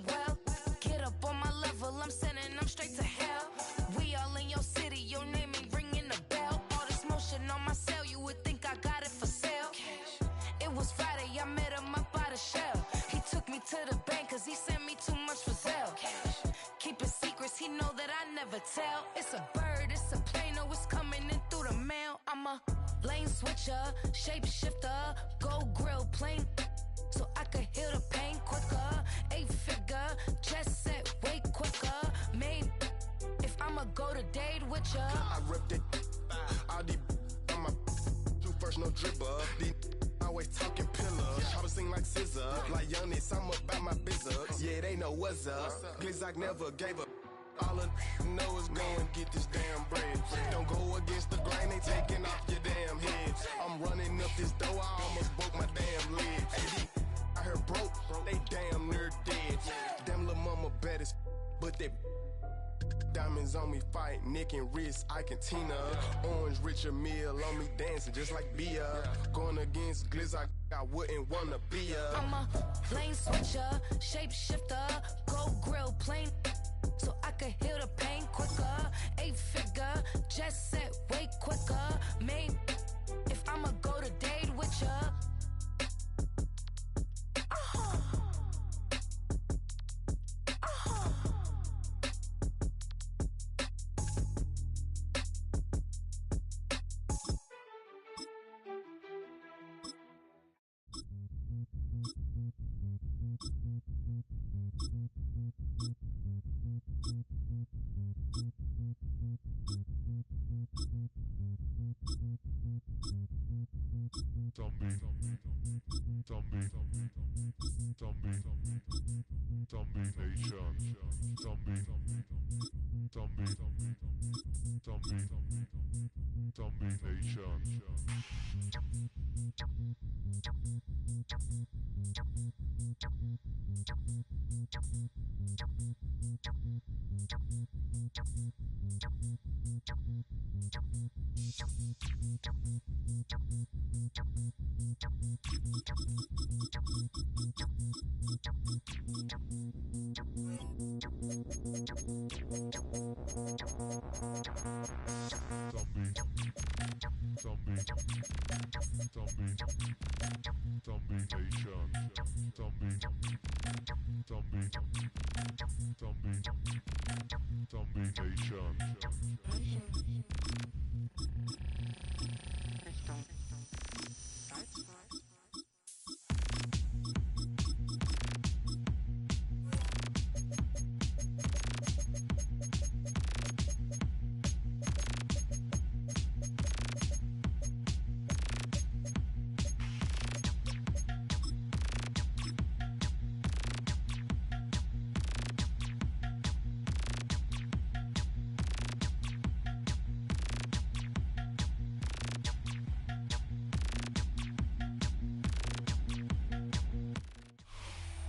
Well, get up on my level, I'm sending them straight to hell. We all in your city, your name ain't ringing the bell. All this motion on my cell, you would think I got it for sale. It was Friday, I met him up by the shell. He took me to the bank cause he sent me too much for Zelle. Keeping secrets, he know that I never tell. It's a bird, it's a plane, oh it's coming in through the mail. I'm a lane switcher, shapeshifter, go grill plane, so I could heal the pain quicker. 8-figure, just set way quicker. Maybe if I'ma go to date with ya. I ripped it. All these on my you first no dribble. These always talking pillars. I was sing like scissor. Like Giannis, I'm about my business. Yeah, they know what's up. Glizak never gave up. All I know is go and get this damn bread. Don't go against the grain, they taking off your damn head. I'm running up this door, I almost broke my damn leg. I heard broke, they damn near dead. Damn little mama bad as but they diamonds on me fight, neck and wrist, I can Tina. Orange Richard Mill on me dancing just like Bia. Going against Glizak, I wouldn't wanna be ya. I'm a lane switcher, shapeshifter, go grill plane, so I could heal the pain quicker. 8-figure, just set way quicker. Maybe if I'ma go to date with ya.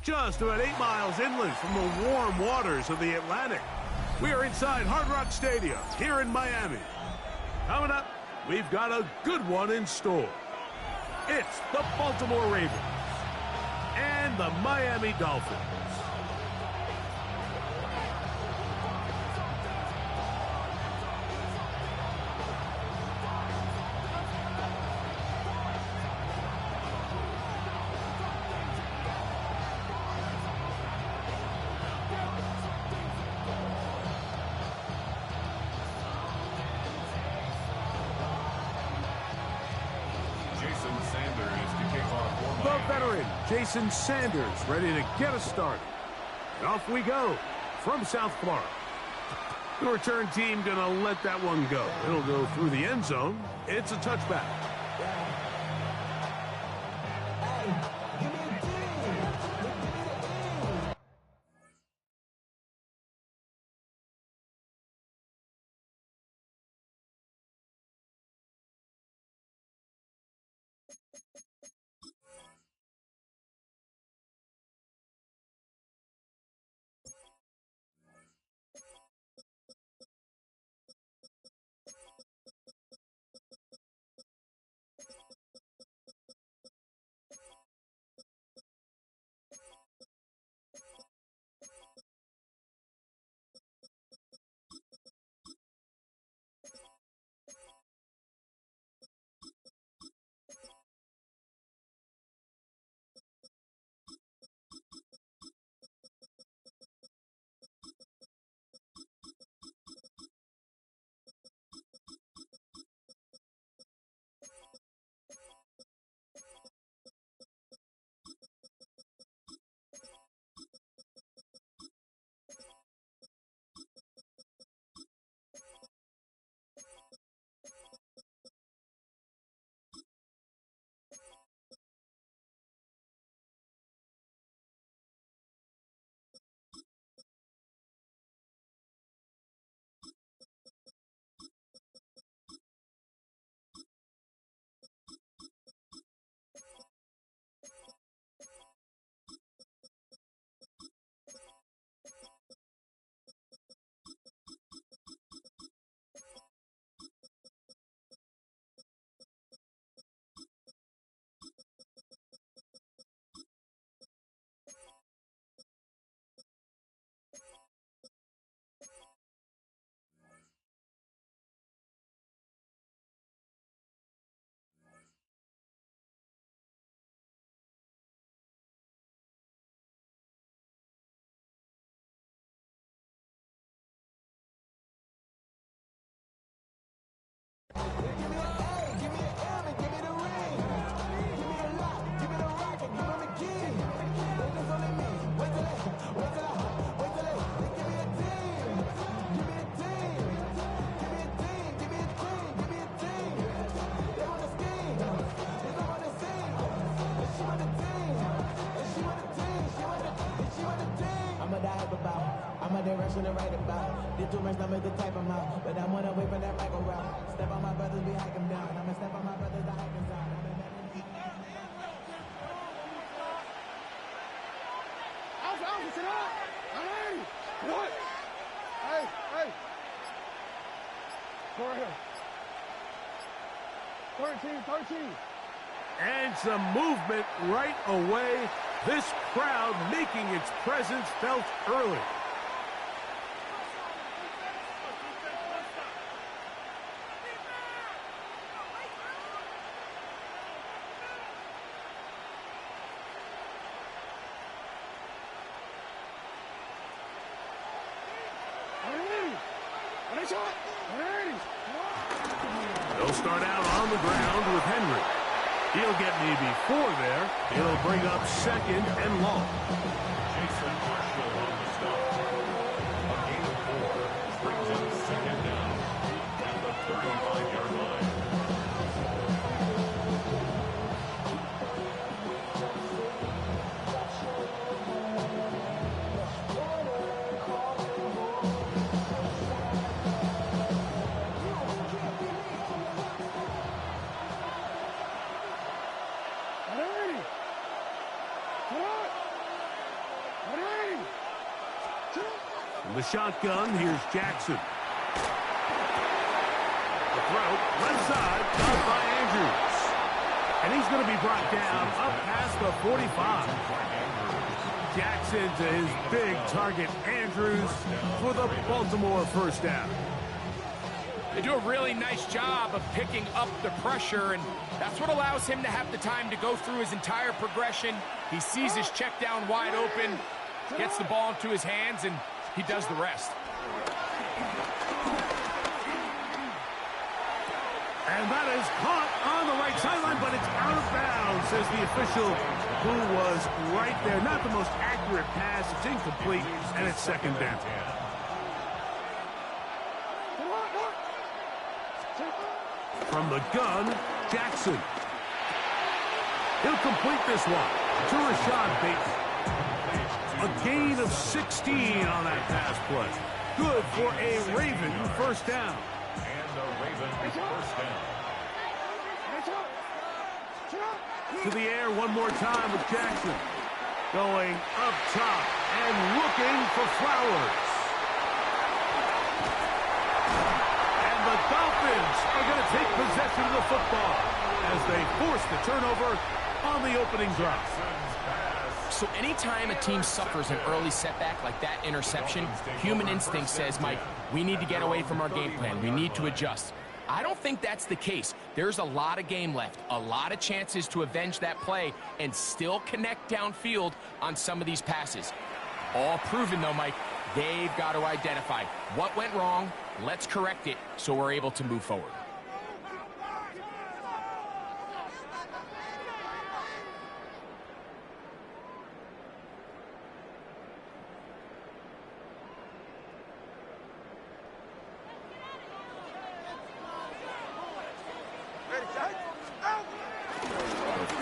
Just about 8 miles inland from the warm waters of the Atlantic, we are inside Hard Rock Stadium here in Miami. Coming up, we've got a good one in store. It's the Baltimore Ravens and the Miami Dolphins. The veteran, Jason Sanders, ready to get us started. And off we go from South Florida. The return team going to let that one go. It'll go through the end zone. It's a touchback. I'm a direction to write about. Did too much, not make the type of mouth. But I'm on away from that Michael route. Step on my brothers, we hike them down. I'ma step on my brothers, the hiking sound. What? Hey! Go ahead. 13. And some movement right away. This crowd making its presence felt early. They'll start out on the ground with Henry. He'll get maybe 4 there. He'll bring up second and long. Jason Marshall on the stop. A gain of 4 brings up second down at the 35-yard line. From the shotgun, here's Jackson. The throw, left side, caught by Andrews. And he's going to be brought down up past the 45. Jackson to his big target, Andrews, for the Baltimore first down. They do a really nice job of picking up the pressure, and that's what allows him to have the time to go through his entire progression. He sees his check down wide open, gets the ball into his hands, and he does the rest. And that is caught on the right sideline, but it's out of bounds, says the official, who was right there. Not the most accurate pass. It's incomplete, and it's second down. From the gun, Jackson. He'll complete this one to Rashad Bateman. A gain of 16 on that pass play. Good for a Raven first down. And a Raven first down. To the air one more time with Jackson. Going up top and looking for Flowers. And the Dolphins are going to take possession of the football as they force the turnover on the opening drive. So anytime a team suffers an early setback like that interception, human instinct says, Mike, we need to get away from our game plan. We need to adjust. I don't think that's the case. There's a lot of game left, a lot of chances to avenge that play and still connect downfield on some of these passes. All proven, though, Mike, they've got to identify what went wrong, let's correct it so we're able to move forward.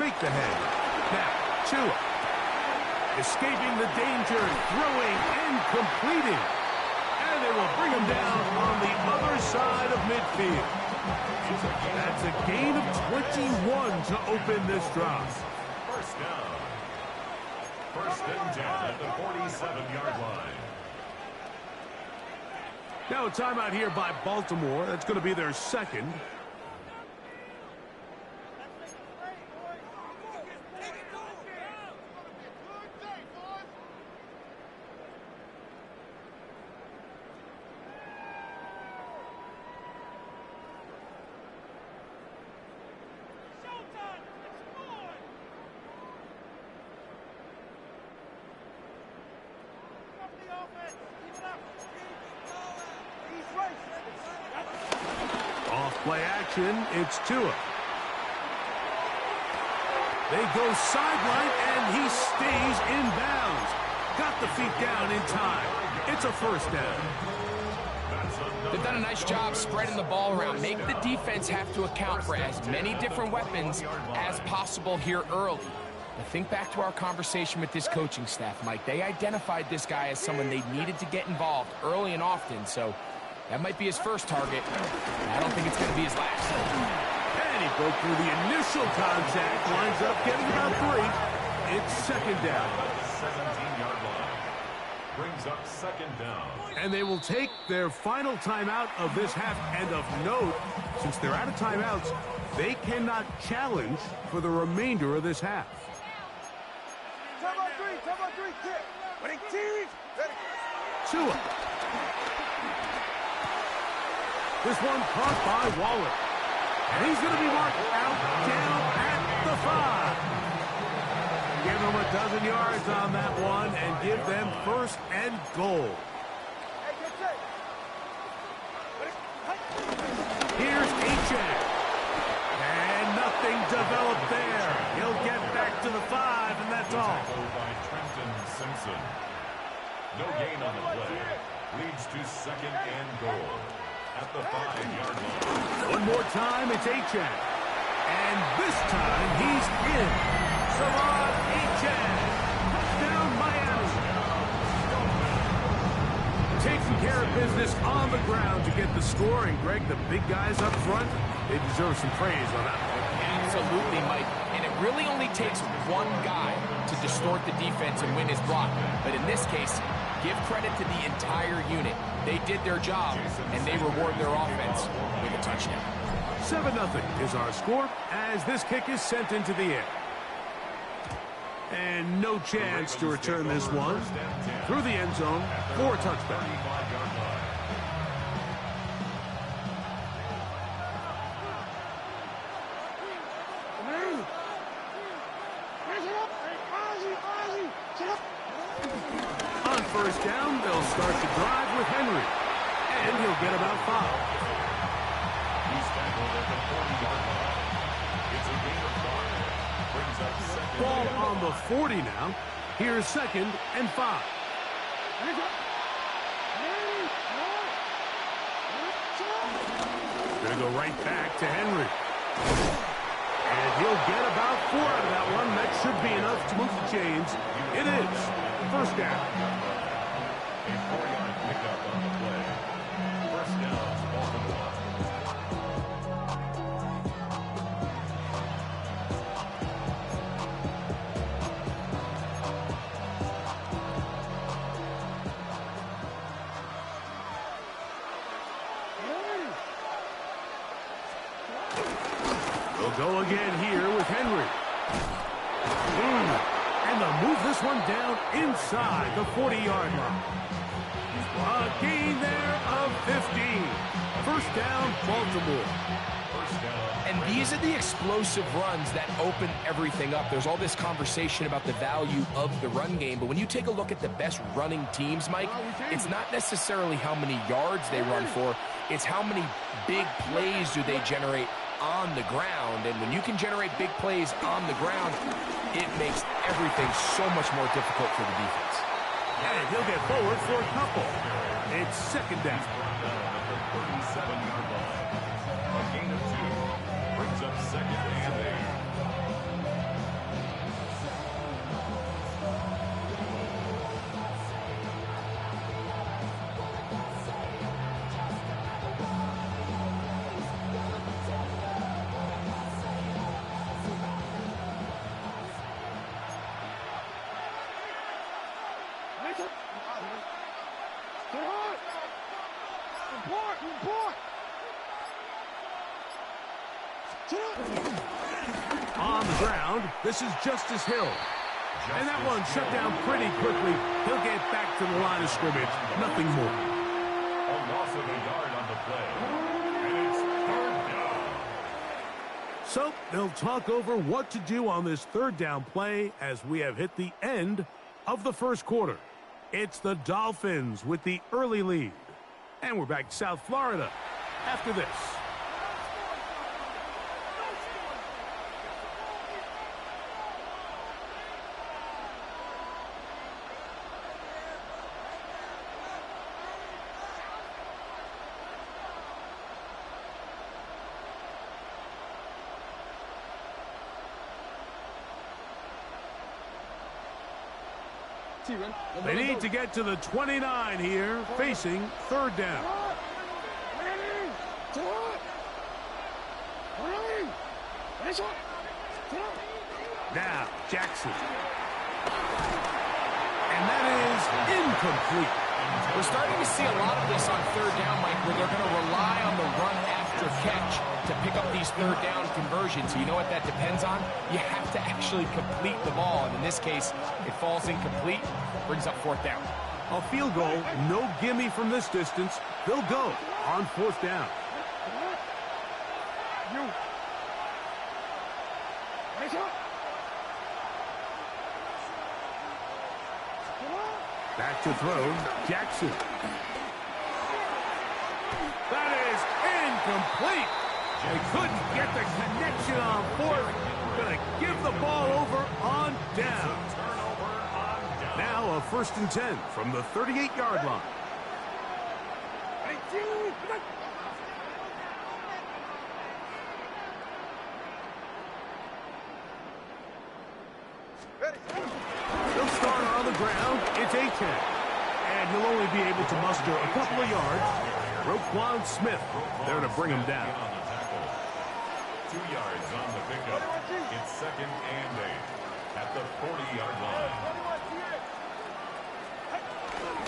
Fake the head. Now, Tua. Escaping the danger, throwing and completing. And they will bring him down on the other side of midfield. That's a gain of 21 to open this drive. First down. First and 10 at the 47-yard line. Now a timeout here by Baltimore. That's going to be their second. Play action, it's Tua. They go sideline, and he stays in bounds. Got the feet down in time. It's a first down. They've done a nice job spreading the ball around. Make the defense have to account for as many different weapons as possible here early. But think back to our conversation with this coaching staff, Mike. They identified this guy as someone they needed to get involved early and often, so that might be his first target. I don't think it's going to be his last. And he broke through the initial contact. Winds up getting about 3. It's second down. 17-yard line. Brings up second down. And they will take their final timeout of this half. And of note, since they're out of timeouts, they cannot challenge for the remainder of this half. Time on three, kick. Winning teams. Tua. This one caught by Waller. And he's going to be marked out down at the 5. Give them a dozen yards on that one and give them first and goal. Here's Achane. And nothing developed there. He'll get back to the 5, and that's all. By Trenton Simpson. No gain on the play. Leads to second and goal. At the 5-yard line. One more time, it's Achane. And this time, he's in. Saran Achane. Touchdown, Miami. Taking care of business on the ground to get the score. And, Greg, the big guys up front, they deserve some praise on that one. Absolutely, Mike. And it really only takes one guy to distort the defense and win his block. But in this case, give credit to the entire unit. They did their job, and they reward their offense with a touchdown. 7-0 is our score as this kick is sent into the air. And no chance to return this one through the end zone for a touchdown. On first down, they'll start the drive with Henry. And he'll get about 5. He's tackled at the 40-yard line. It's a gain of 5. Brings up second. Ball on the 40 now. Here's second and 5. Gonna go right back to Henry. And he'll get about 4 out of that one. enough to move the chains. It is first down. A 4-yard pickup on the play. First down, Baltimore. They'll go again here with Henry. And they'll move this one down inside the 40-yard line. A gain there of 15. First down, Baltimore. And these are the explosive runs that open everything up. There's all this conversation about the value of the run game, but when you take a look at the best running teams, Mike, it's not necessarily how many yards they run for, it's how many big plays do they generate on the ground. And when you can generate big plays on the ground, it makes everything so much more difficult for the defense. And he'll get forward for a couple. It's second down. 37-yard line. A gain of 2 brings up second and 8. On the ground, this is Justice Hill. And that one shut down pretty quickly. He'll get back to the line of scrimmage. Nothing more. A loss of a yard on the play. And it's third down. So they'll talk over what to do on this third down play as we have hit the end of the first quarter. It's the Dolphins with the early lead. And we're back to South Florida after this. They need to get to the 29 here, facing third down. Now, Jackson. And that is incomplete. We're starting to see a lot of this on third down, Mike, where they're going to rely on the run after catch to pick up these third down conversions. You know what that depends on? You have to actually complete the ball, and in this case, it falls incomplete, brings up fourth down. A field goal, no gimme from this distance. They'll go on fourth down. Back to throw, Jackson. That is incomplete. They couldn't get the connection on fourth. Gonna give the ball over on down. Now a 1st and 10 from the 38-yard line. They'll start on the ground. It's A-10. And he'll only be able to muster a couple of yards. Roquan Smith there to bring him down. 2 yards on the pickup. It's second and 8 at the 40-yard line.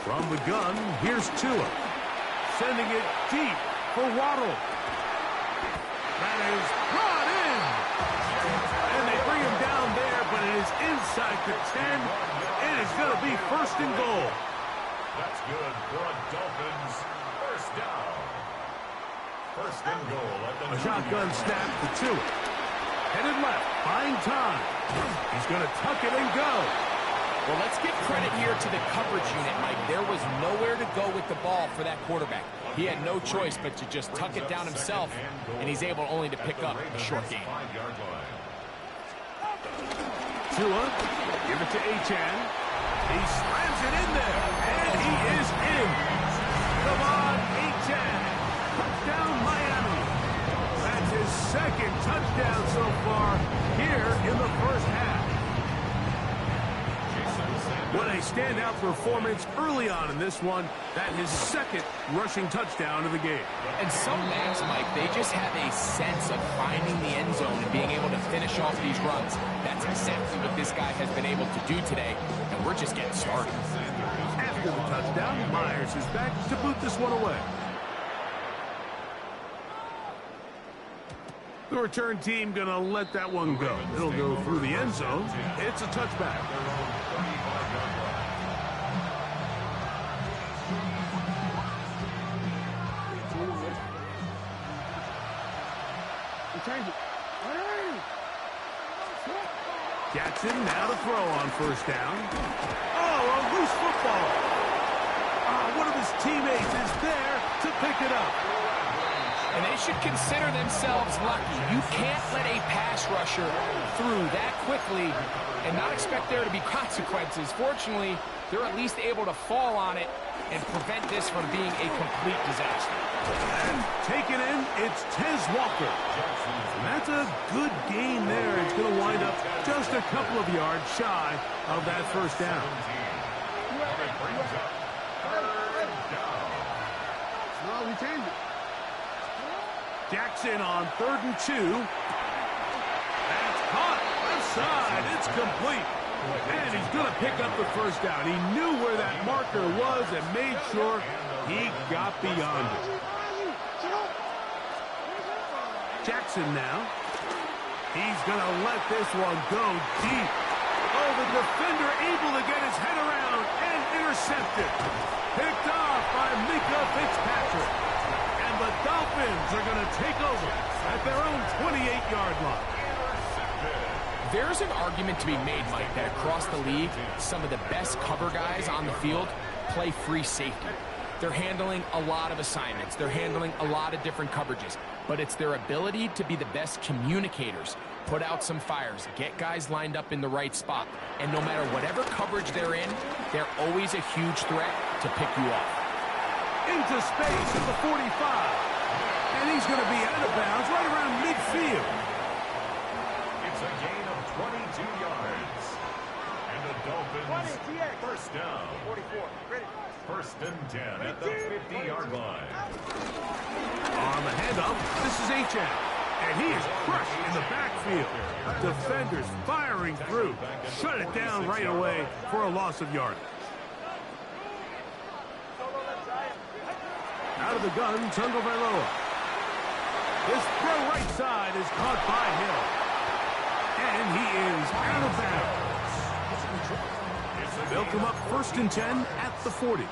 From the gun, here's Tua. Sending it deep for Waddle. That is brought in. And they bring him down there, but it is inside the 10. It is going to be 1st and goal. That's good for a Dolphins first down. 1st and goal at the A shotgun snap to Tua. Headed left, buying time. He's going to tuck it and go. Well, let's give credit here to the coverage unit, Mike. There was nowhere to go with the ball for that quarterback. He had no choice but to just tuck it down himself, and he's able only to pick up a short gain. Tua, give it to Achan. He slams it in there, and he is in. Come on, Achan. Touchdown, Miami. That's his 2nd touchdown so far here in the first half. standout performance early on in this one. That his second rushing touchdown of the game. And some backs, Mike, they just have a sense of finding the end zone and being able to finish off these runs. That's exactly what this guy has been able to do today, and we're just getting started. After the touchdown, Myers is back to boot this one away. The return team gonna let that one go. It'll go through the end zone. It's a touchback. Jackson now to throw on first down. Oh, a loose football. One of his teammates is there to pick it up. And they should consider themselves lucky. You can't let a pass rusher through that quickly and not expect there to be consequences. Fortunately, they're at least able to fall on it and prevent this from being a complete disaster. And taken in, it's Tez Walker. And that's a good gain there. It's going to wind up just a couple of yards shy of that first down. Jackson on 3rd and 2. That's caught. Left side. It's complete. And he's going to pick up the first down. He knew where that marker was and made sure he got beyond it. Jackson now. He's going to let this one go deep. Oh, the defender able to get his head around and intercepted. Picked off by Mika Fitzpatrick. And the Dolphins are going to take over at their own 28-yard line. There's an argument to be made, Mike, that across the league, some of the best cover guys on the field play free safety. They're handling a lot of assignments. They're handling a lot of different coverages. But it's their ability to be the best communicators, put out some fires, get guys lined up in the right spot. And no matter whatever coverage they're in, they're always a huge threat to pick you off. Into space at the 45. And he's going to be out of bounds right around midfield. It's a gain of 22 yards. And the Dolphins, first down. 44. First and 10 at the 50-yard line. On the handoff, this is H.M. And he is crushed in the backfield. Defenders firing through. Shut it down right away for a loss of yardage. Out of the gun, Tagovailoa. This throw right side is caught by Hill. And he is out of bounds. They'll come up 1st and 10 at the 40.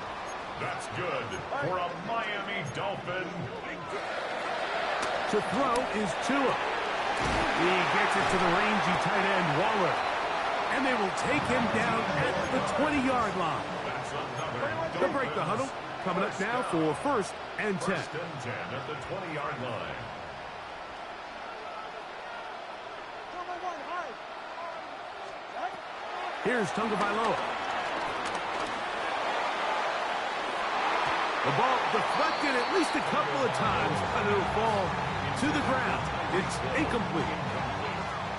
That's good for a Miami Dolphin. To throw is Tua. He gets it to the rangy tight end, Waller. And they will take him down at the 20-yard line. They'll break the huddle. Coming up now for 1st and 10. 1st and 10 at the 20-yard line. Here's Tagovailoa. The ball deflected at least a couple of times, but it'll fall to the ground. It's incomplete.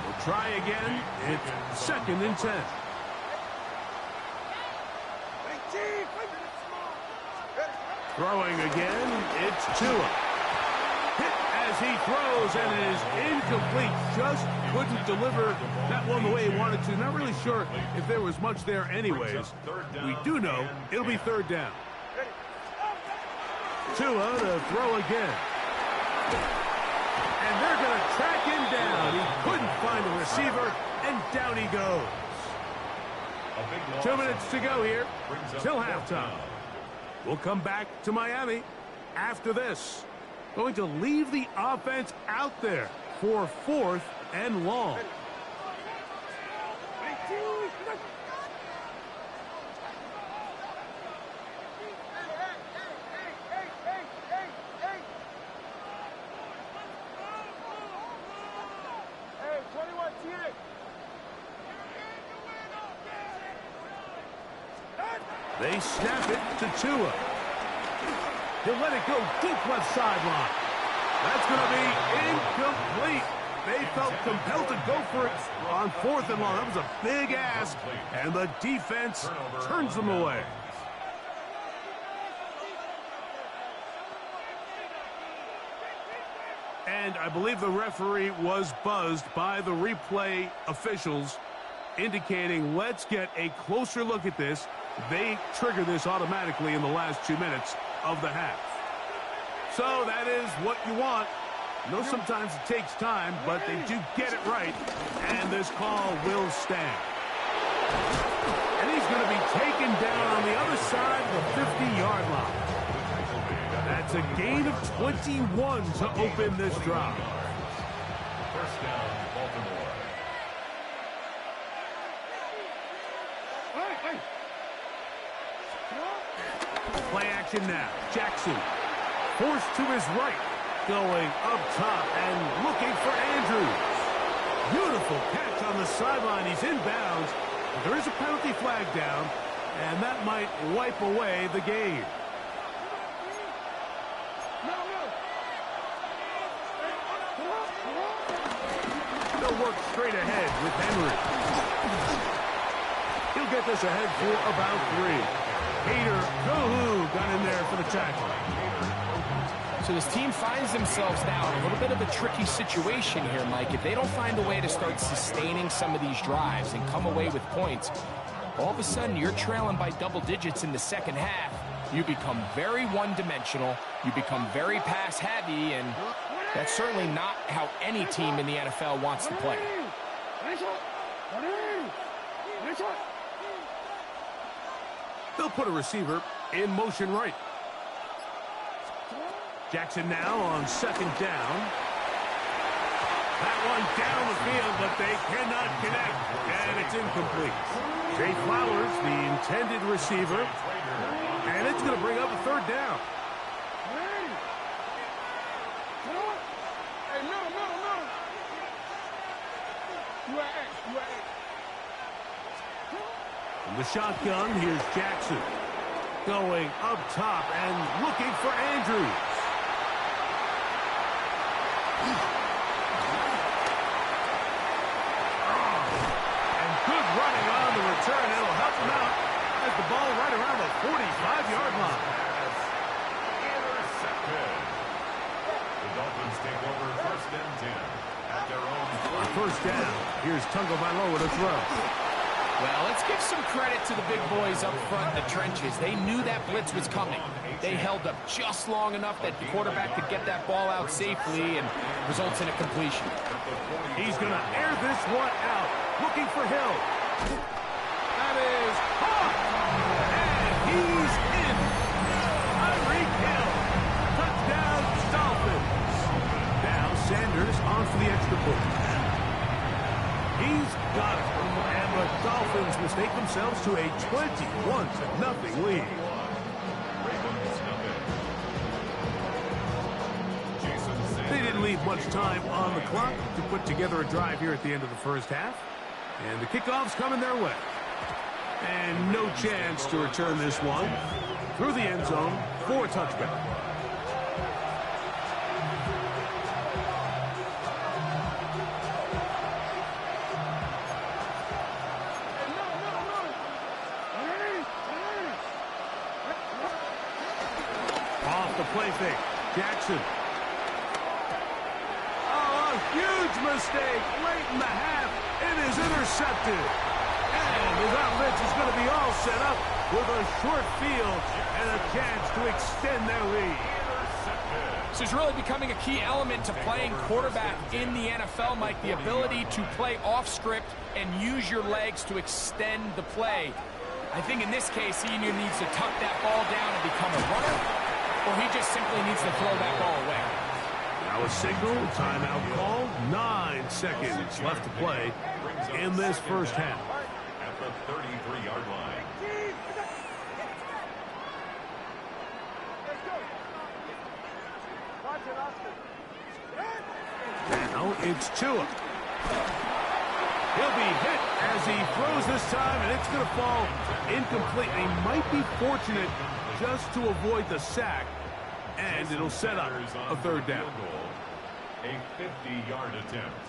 We'll try again. It's 2nd and 10. Throwing again, it's Tua. Hit as he throws, and it is incomplete. Just couldn't deliver that one the way he wanted to. Not really sure if there was much there anyways. We do know it'll be 3rd down. Tua to throw again. And they're going to track him down. He couldn't find a receiver, and down he goes. 2 minutes to go here till halftime. We'll come back to Miami after this. Going to leave the offense out there for 4th and long. They snap it to Tua. He'll let it go deep left sideline. That's going to be incomplete. They felt compelled to go for it on 4th and long. That was a big ask, and the defense turns them away. And I believe the referee was buzzed by the replay officials, indicating let's get a closer look at this. They trigger this automatically in the last 2 minutes of the half. So that is what you want. I know sometimes it takes time, but they do get it right, and this call will stand. And he's going to be taken down on the other side of the 50-yard line. That's a gain of 21 to open this drive. First down, Baltimore. Play action now. Jackson forced to his right, going up top and looking for Andrews. Beautiful catch on the sideline. He's inbounds. But there is a penalty flag down, and that might wipe away the game. They'll work straight ahead with Henry. He'll get this ahead for about 3. Peter Gohu got in there for the tackle. So this team finds themselves now in a little bit of a tricky situation here, Mike. If they don't find a way to start sustaining some of these drives and come away with points, all of a sudden you're trailing by double digits in the second half. You become very one-dimensional. You become very pass-heavy, and that's certainly not how any team in the NFL wants to play. They'll put a receiver in motion right. Jackson now on 2nd down. That one down the field, but they cannot connect, and it's incomplete. Jay Flowers, the intended receiver, and it's going to bring up a 3rd down. From the shotgun, here's Jackson. Going up top and looking for Andrews. And good running on the return. It'll help him out. Has the ball right around the 45-yard line. Intercepted. The Dolphins take over 1st and 10 at their own. On 1st down, here's Tungo Bailoa with a throw. Well, let's give some credit to the big boys up front in the trenches. They knew that blitz was coming. They held up just long enough that the quarterback could get that ball out safely and results in a completion. He's going to air this one out, looking for Hill. That is caught, and he's in. Tyreek Hill, touchdown Dolphins. Now Sanders on for the extra point. He's got it, and the Dolphins mistake themselves to a 21-0 lead. They didn't leave much time on the clock to put together a drive here at the end of the first half. And the kickoff's coming their way. And no chance to return this one through the end zone for a touchback. Off the play fake, Jackson. Oh, a huge mistake late in the half. It is intercepted. And his offense is going to be all set up with a short field and a chance to extend their lead. This is really becoming a key element to playing quarterback in the NFL, Mike, the ability to play off script and use your legs to extend the play. I think in this case, he either needs to tuck that ball down and become a runner, or he just simply needs to throw that ball away. Now a signal, timeout call, 9 seconds left to play in this first half. At the 33-yard line. Now it's Tua. He'll be hit as he throws this time, and it's going to fall incomplete. He might be fortunate just to avoid the sack, and it'll set up a third down. A 50-yard attempt.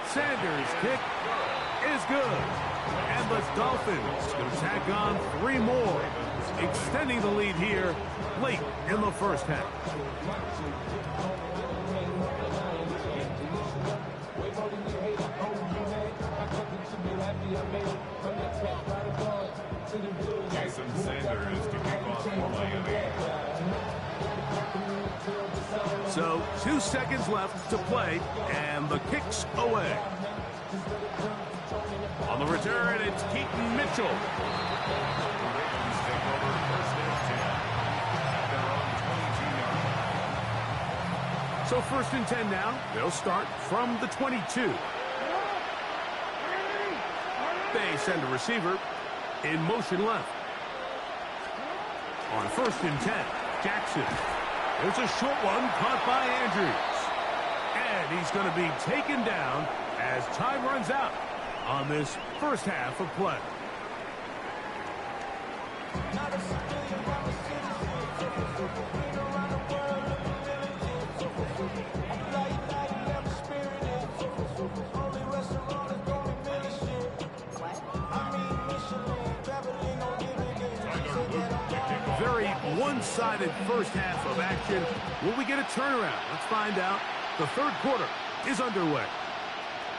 Sanders' kick is good. And the Dolphins can tack on 3 more, extending the lead here late in the first half. Jason Sanders to kick off for Miami. So 2 seconds left to play, and the kick's away. On the return, it's Keaton Mitchell. The Ravens take over first and 10 at their own 22-yard line. So first and 10 now. They'll start from the 22. They send a receiver in motion left. On first and 10, Jackson. There's a short one caught by Andrews. And he's going to be taken down as time runs out on this first half of play. Very one-sided first half of action. Will we get a turnaround? Let's find out. The third quarter is underway.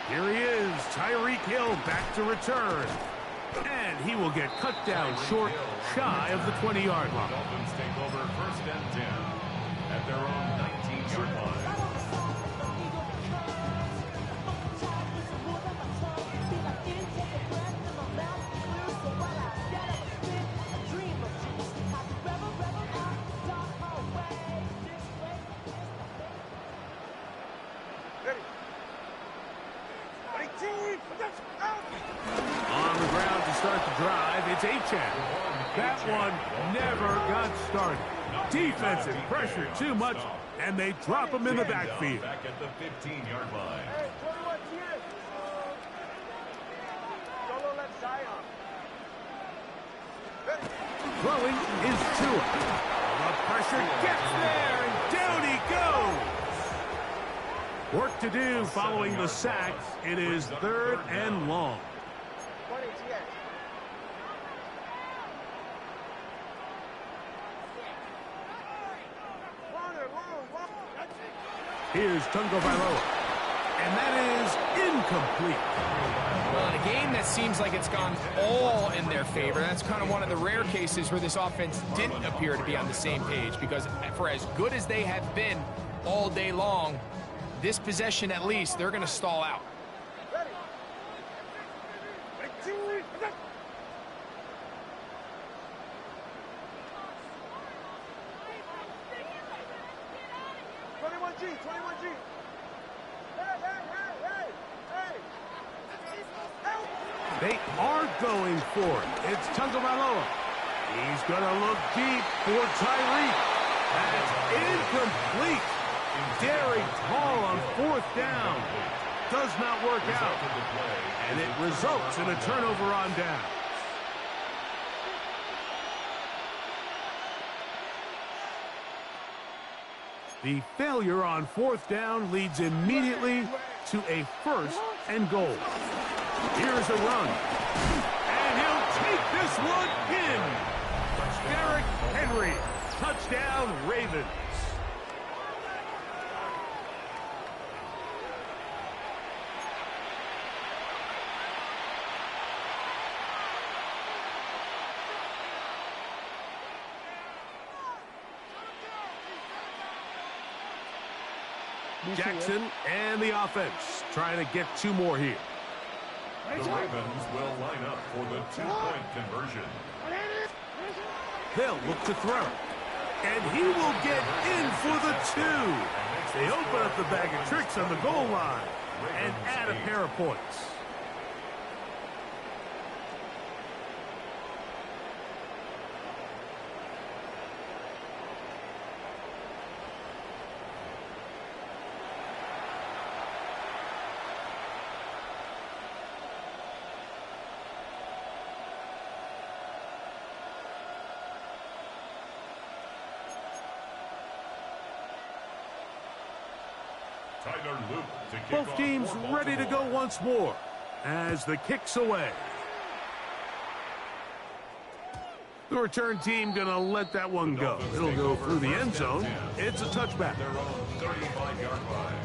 Here he is, Tyreek Hill back to return. And he will get cut down short, shy of the 20-yard line. Dolphins take over first and 10 at their own 19-yard line. On the ground to start the drive, it's Achane. That one never got started. Defensive pressure too much, and they drop him in the backfield. Back at the 15-yard line. Throwing is Tua. The pressure gets there, and down he goes. Work to do following the sack. It is third and long. Here's Tungo Vailoa. And that is incomplete. Well, in a game that seems like it's gone all in their favor, that's kind of one of the rare cases where this offense didn't appear to be on the same page, because for as good as they have been all day long, this possession at least, they're going to stall out. They are going for it. It's Tungo Vailoa. He's going to look deep for Tyreek. That's incomplete. Daring call on fourth down. Does not work out. And it results in a turnover on down. The failure on fourth down leads immediately to a first and goal. Here's a run. And he'll take this one in. Derrick Henry. Touchdown, Ravens. Jackson and the offense trying to get 2 more here. The Ravens will line up for the 2-point conversion. They'll look to throw. And he will get in for the 2. They open up the bag of tricks on the goal line and add a pair of points. Both teams ready to go once more as the kick's away. The return team going to let that one go. It'll go through the end zone. It's a touchback. Their own 35-yard line.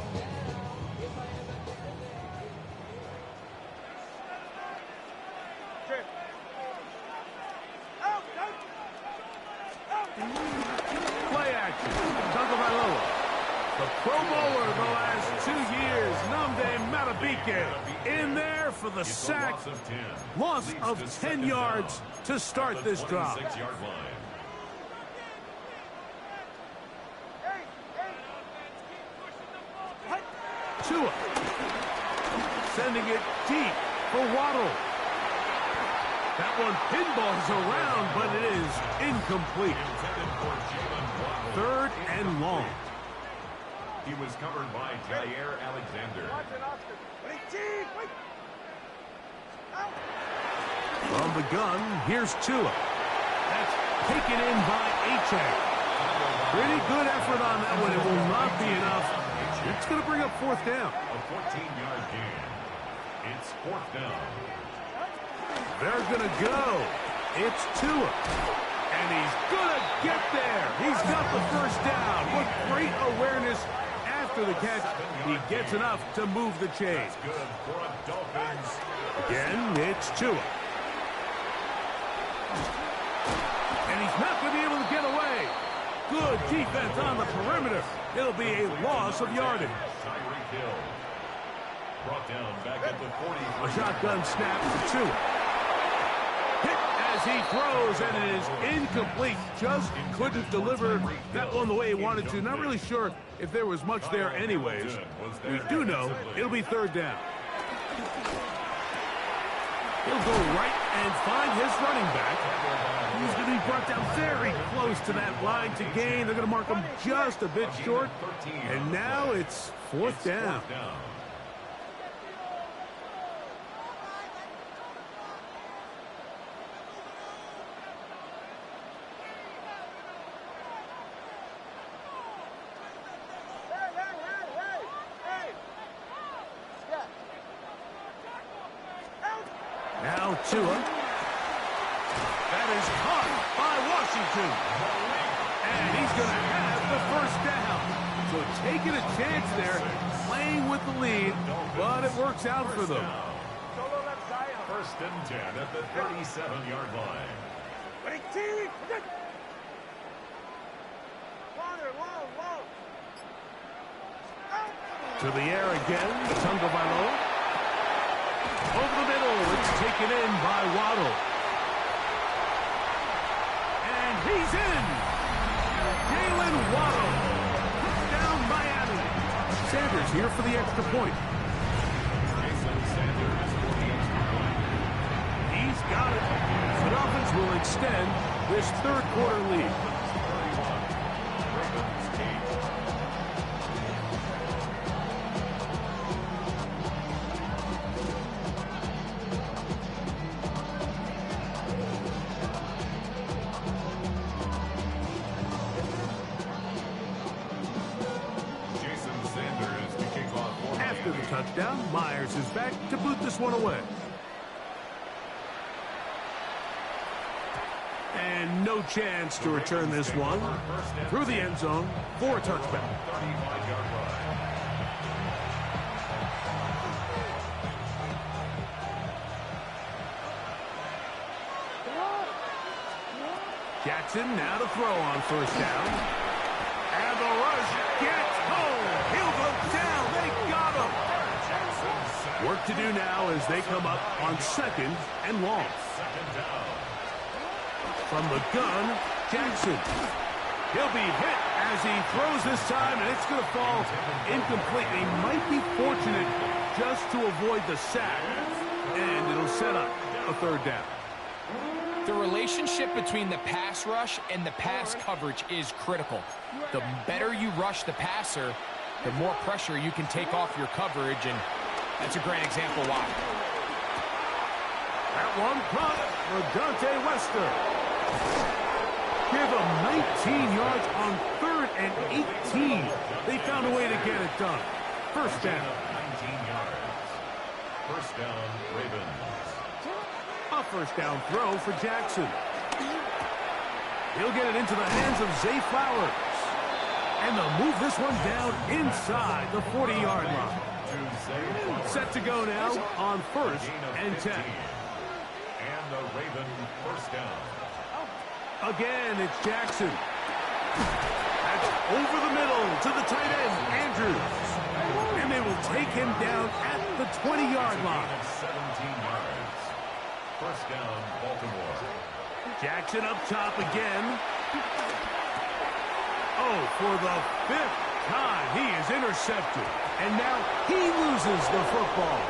Play action. Tagovailoa. The Pro Bowler the last 2 years, Nnamdi Madubuike, in there for the sack. Loss of 10 yards to start this drive. Tua sending it deep for Waddle. That one pinballs around, but it is incomplete. 3rd and long. He was covered by Jair Alexander. From the gun, here's Tua. That's taken in by Achane. Pretty good effort on that one. It will not be enough. It's going to bring up 4th down. A 14-yard gain. It's 4th down. They're going to go. It's Tua. And he's going to get there. He's got the 1st down. What great awareness after the catch. He gets enough to move the chain. Good for Dolphins. Again, it's Tua. And he's not going to be able to get away. Good defense on the perimeter. It'll be a loss of yardage. Tyreek Hill. Brought down back at the 40. A shotgun snap to Tua. Hit as he throws, and it is incomplete. Just couldn't deliver that one the way he wanted to. Not really sure if there was much there anyways. We do know it'll be 3rd down. He'll go right and find his running back. He's going to be brought down very close to that line to gain. They're going to mark him just a bit short. And now it's 4th down. Now Tua. That is caught by Washington. And he's going to have the 1st down. So taking a chance there, playing with the lead, but it works out for them. 1st and 10 at the 37-yard line. To the air again, Tagovailoa. Over the middle, it's taken in by Waddle. And he's in! Jalen Waddle. Down Miami. Sanders here for the extra point. Jason Sanders for the extra point. He's got it. The Dolphins will extend this 3rd quarter lead. After the touchdown, Myers is back to boot this one away. And no chance to return this one through the end zone for a touchback. Jackson now to throw on 1st down. And the rush gets home. He'll go down. They got him. Work to do now as they come up on 2nd and long. From the gun, Jackson. He'll be hit as he throws this time, and it's going to fall incomplete. He might be fortunate just to avoid the sack, and it'll set up a 3rd down. The relationship between the pass rush and the pass coverage is critical. The better you rush the passer, the more pressure you can take off your coverage, and that's a great example why. That one caught for Dante Wester. Give them 19 yards on 3rd and 18. They found a way to get it done. First down. 19 yards. First down, Ravens. A first down throw for Jackson. He'll get it into the hands of Zay Flowers. And they'll move this one down inside the 40-yard line. Set to go now on 1st and 10. And the Raven first down. Again, it's Jackson. That's over the middle to the tight end, Andrews. And they will take him down at the 20-yard line. 17 yards. First down, Baltimore. Jackson up top again. Oh, for the 5th time, he is intercepted. And now he loses the football.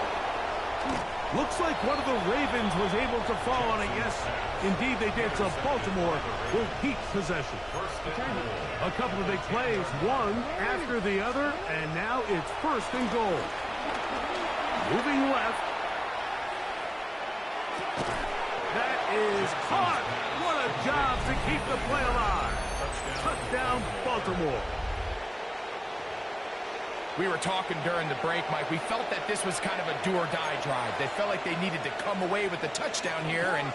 Looks like one of the Ravens was able to fall on it. Yes, indeed they did. So Baltimore will keep possession. A couple of big plays, one after the other, and now it's 1st and goal. Moving left. That is caught. What a job to keep the play alive. Touchdown, Baltimore. We were talking during the break, Mike. We felt that this was kind of a do-or-die drive. They felt like they needed to come away with the touchdown here, and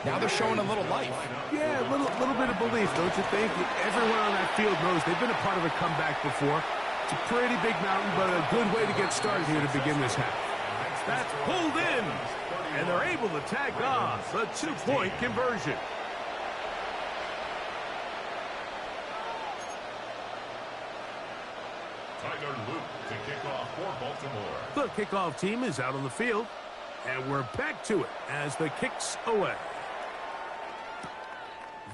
now they're showing a little life. Yeah, a little bit of belief, don't you think? Everyone on that field knows they've been a part of a comeback before. It's a pretty big mountain, but a good way to get started here to begin this half. That's pulled in, and they're able to tack on the 2-point conversion. Tyler Luke to kick off for Baltimore. The kickoff team is out on the field, and we're back to it as the kick's away.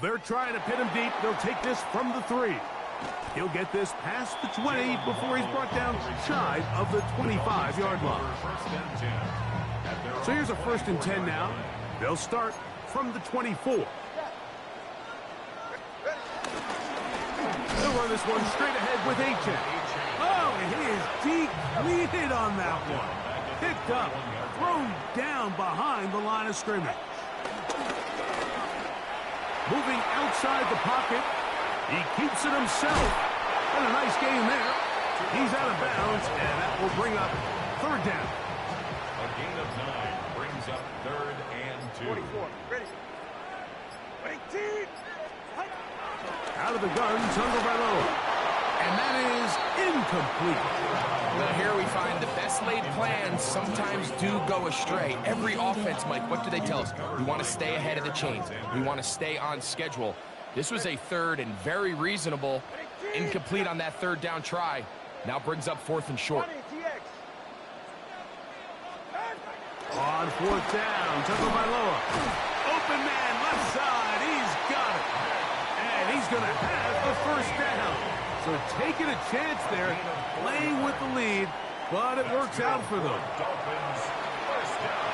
They're trying to pin him deep. They'll take this from the 3. He'll get this past the 20 before he's brought down shy of the 25-yard line. So here's a 1st and 10 now. They'll start from the 24. They'll run this one straight ahead with H.A. Oh, and he is depleted on that one. Picked up, thrown down behind the line of scrimmage. Moving outside the pocket. He keeps it himself. And a nice game there. He's out of bounds, and that will bring up 3rd down. A gain of 9 brings up 3rd and 2. 44. Ready. 18. Out of the gun, Tagovailoa. And that is incomplete. Now here we find the best laid plans sometimes do go astray. Every offense, Mike, what do they tell us? We want to stay ahead of the chains. We want to stay on schedule. This was a 3rd and very reasonable. Incomplete on that 3rd down try. Now brings up 4th and short. On 4th down, Tagovailoa. Open man, left side. He's got it. And he's going to have the 1st down. So taking a chance there, playing with the lead, but it works out for them.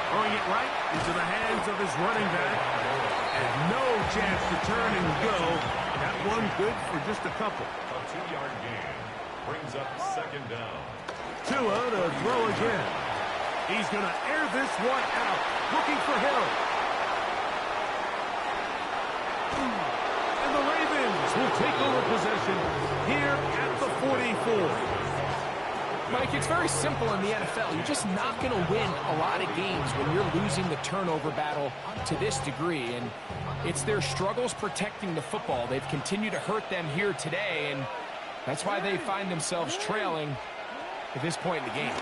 Throwing it right into the hands of his running back. And no chance to turn and go. That one good for just a couple. A 2-yard gain brings up 2nd down. Tua to throw again. He's going to air this one out. Looking for Hill. And the Ravens will take over possession here at the 44. Mike, it's very simple in the NFL. You're just not going to win a lot of games when you're losing the turnover battle to this degree. And it's their struggles protecting the football. They've continued to hurt them here today, and that's why they find themselves trailing at this point in the game.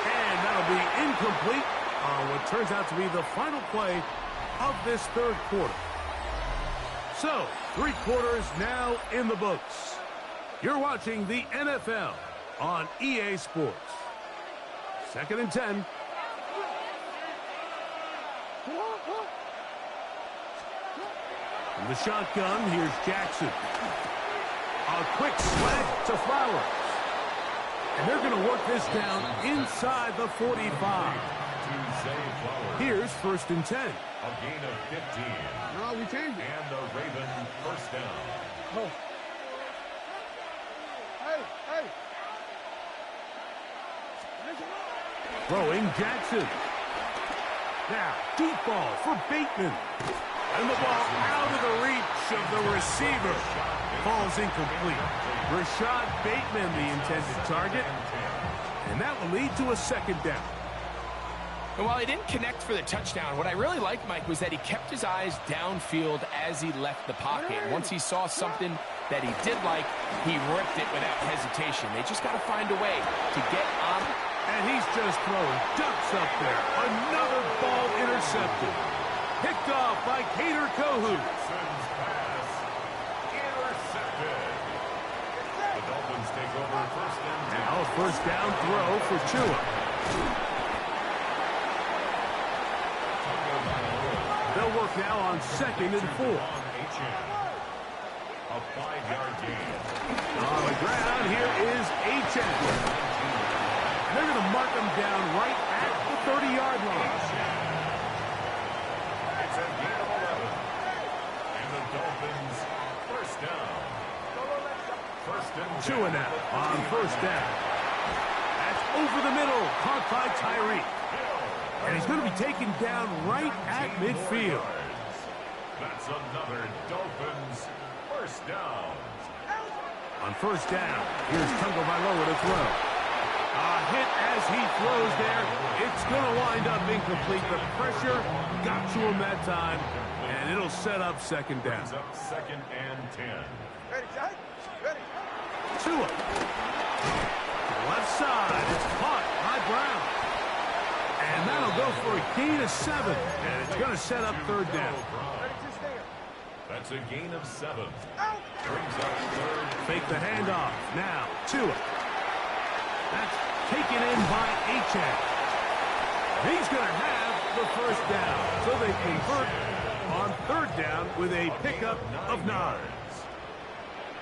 And that'll be incomplete on what turns out to be the final play of this 3rd quarter. So, 3 quarters now in the books. You're watching the NFL on EA Sports. 2nd and 10. From the shotgun, here's Jackson. A quick slant to Flowers. And they're going to work this down inside the 45. Here's 1st and 10. A gain of 15. No, we changed it. And the Raven 1st down. Oh. Hey. Throwing Jackson. Now, deep ball for Bateman. And the ball out of the reach of the receiver. Falls incomplete. Rashad Bateman, the intended target. And that will lead to a second down. And while he didn't connect for the touchdown, what I really liked, Mike, was that he kept his eyes downfield as he left the pocket. Once he saw something that he did like, he ripped it without hesitation. They just got to find a way to get on. And he's just throwing ducks up there. Another ball intercepted. Picked off by Cater Kohu. The Dolphins take over first and 10. Now first down throw for Tua. They'll work now on 2nd and 4. A 5-yard gain. On the ground, here is Achane. They're going to mark him down right at the 30-yard line. It's a gain of 11. And the Dolphins first down. First and 10. Tua now on first down. That's over the middle, caught by Tyreek. And he's going to be taken down right at midfield. That's another Dolphins first down. On first down, here's Tagovailoa to throw. A hit as he throws there. It's going to wind up incomplete. The pressure got to him that time, and it'll set up second down. Brings up 2nd and 10. Ready, Jack? Ready. Tua. Left side. It's caught by Brown. And that'll go for a gain of 7. And it's going to set up third down. That's a gain of 7. Brings up third. Fake the handoff. Now, Tua. That's taken in by Achane. He's going to have the first down. So they convert on third down with a pickup of 9.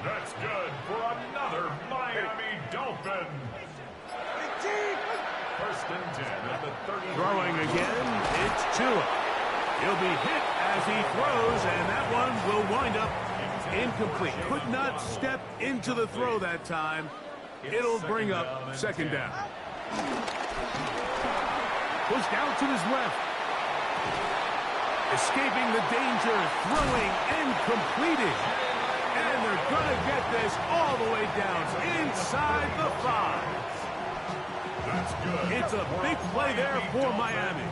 That's good for another Miami Dolphin. First and 10 at the 30. Throwing again, it's Tua. He'll be hit as he throws, and that one will wind up incomplete. Could not step into the throw that time. It'll bring up second down. Pushed out to his left. Escaping the danger, throwing and completing. And they're going to get this all the way down inside the 5. That's good. It's a big play there for Miami.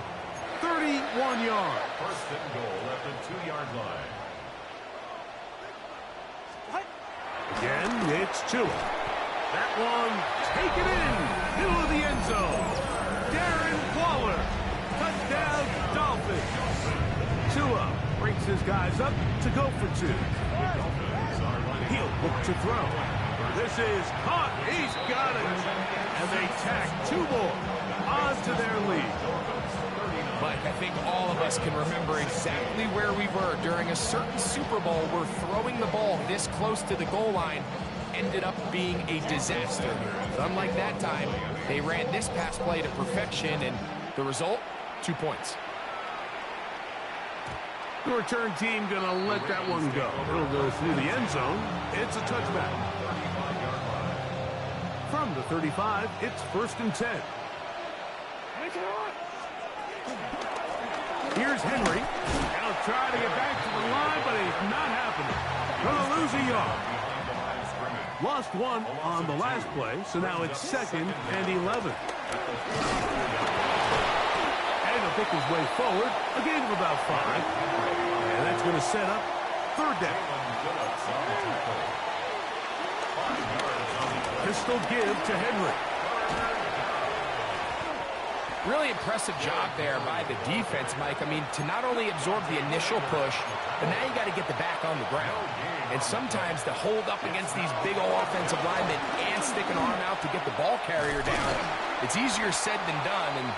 31 yards. First and goal at the 2-yard line. Again, it's Tua. That one taken in, middle of the end zone. Darren Waller, touchdown Dolphins. Tua brings his guys up to go for 2. He'll look to throw. This is caught. He's got it. And they tack 2 more onto their lead. Mike, I think all of us can remember exactly where we were during a certain Super Bowl where throwing the ball this close to the goal line ended up being a disaster. Unlike that time, they ran this pass play to perfection, and the result, 2 points. The return team going to let that one go. It'll go through the end zone. It's a touchback. From the 35, it's first and 10. Here's Henry. He'll try to get back to the line, but it's not happening. Going to lose a yard. Lost 1 on the last play, so now it's 2nd and 11. And he'll pick his way forward, a gain of about 5. And that's going to set up third down. Pistol give to Henry. Really impressive job there by the defense, Mike. I mean, to not only absorb the initial push, but now you got to get the back on the ground. And sometimes to hold up against these big old offensive linemen and stick an arm out to get the ball carrier down, it's easier said than done. And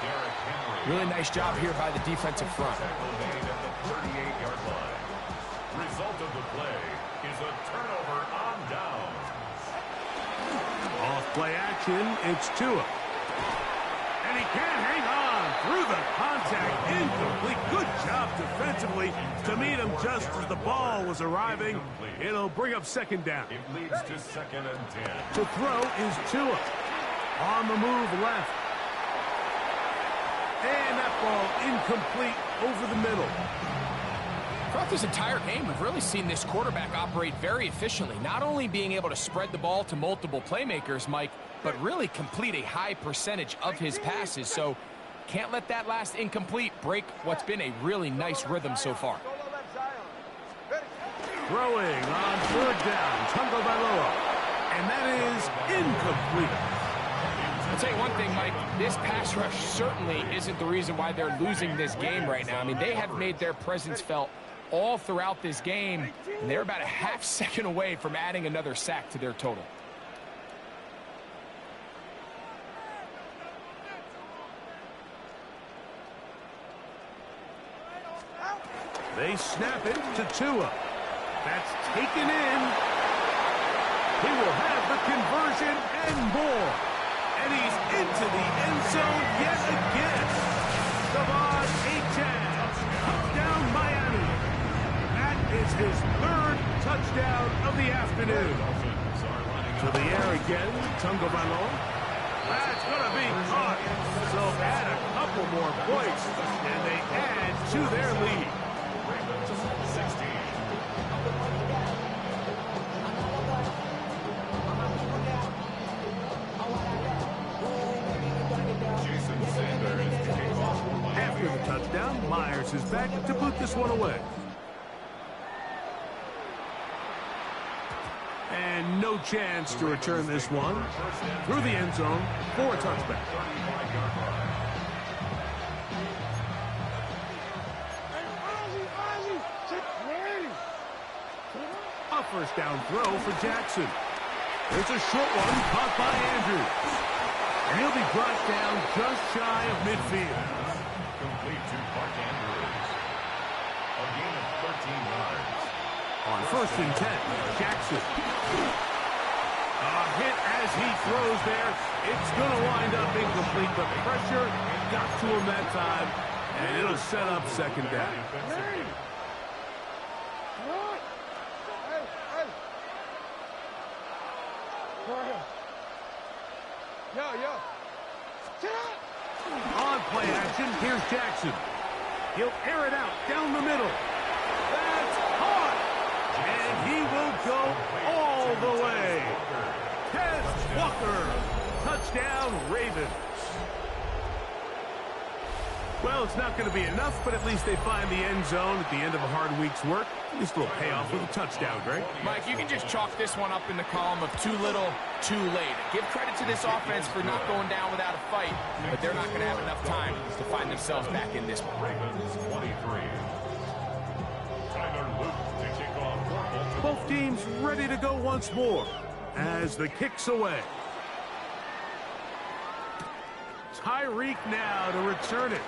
really nice job here by the defensive front. Result of the play is a turnover on downs. Off play action, it's Tua. And he can't hang on through the contact. Incomplete. Good job defensively to meet him just as the ball was arriving. It'll bring up second down. It leads to 2nd and 10. To throw is Tua. On the move left. And that ball incomplete over the middle. Throughout this entire game, we've really seen this quarterback operate very efficiently, not only being able to spread the ball to multiple playmakers, Mike, but really complete a high percentage of his passes. So can't let that last incomplete break what's been a really nice rhythm so far. Throwing on third down, Tagovailoa, and that is incomplete. I'll tell you one thing, Mike, this pass rush certainly isn't the reason why they're losing this game right now. I mean, they have made their presence felt all throughout this game, and they're about a half second away from adding another sack to their total. They snap it to Tua. That's taken in. He will have the conversion and more. And he's into the end zone yet again. Devon Achane, touchdown Miami. That is his third touchdown of the afternoon. To the air again, Tagovailoa. That's going to be caught. So add a couple more points, and they add to their lead. After the touchdown, Myers is back to boot this one away. And no chance to return this one through the end zone for a touchback. A first down throw for Jackson. There's a short one caught by Andrews. And he'll be brought down just shy of midfield. Complete to Mark Andrews. A gain of 13 yards. On first and 10, Jackson. A hit as he throws there. It's going to wind up incomplete. The pressure got to him that time, and it'll set up second down. On play action, here's Jackson. He'll air it out down the middle. That's caught. And he will go all the way. Tez Walker. Touchdown, Ravens. Well, it's not going to be enough, but at least they find the end zone at the end of a hard week's work. At least a little payoff with a touchdown, Greg. Mike, you can just chalk this one up in the column of too little, too late. Give credit to this offense for not going down without a fight, but they're not going to have enough time to find themselves back in this one. Ravens 23. Tyler Luke to kick off for Baltimore. Both teams ready to go once more as the kick's away. Tyreek now to return it.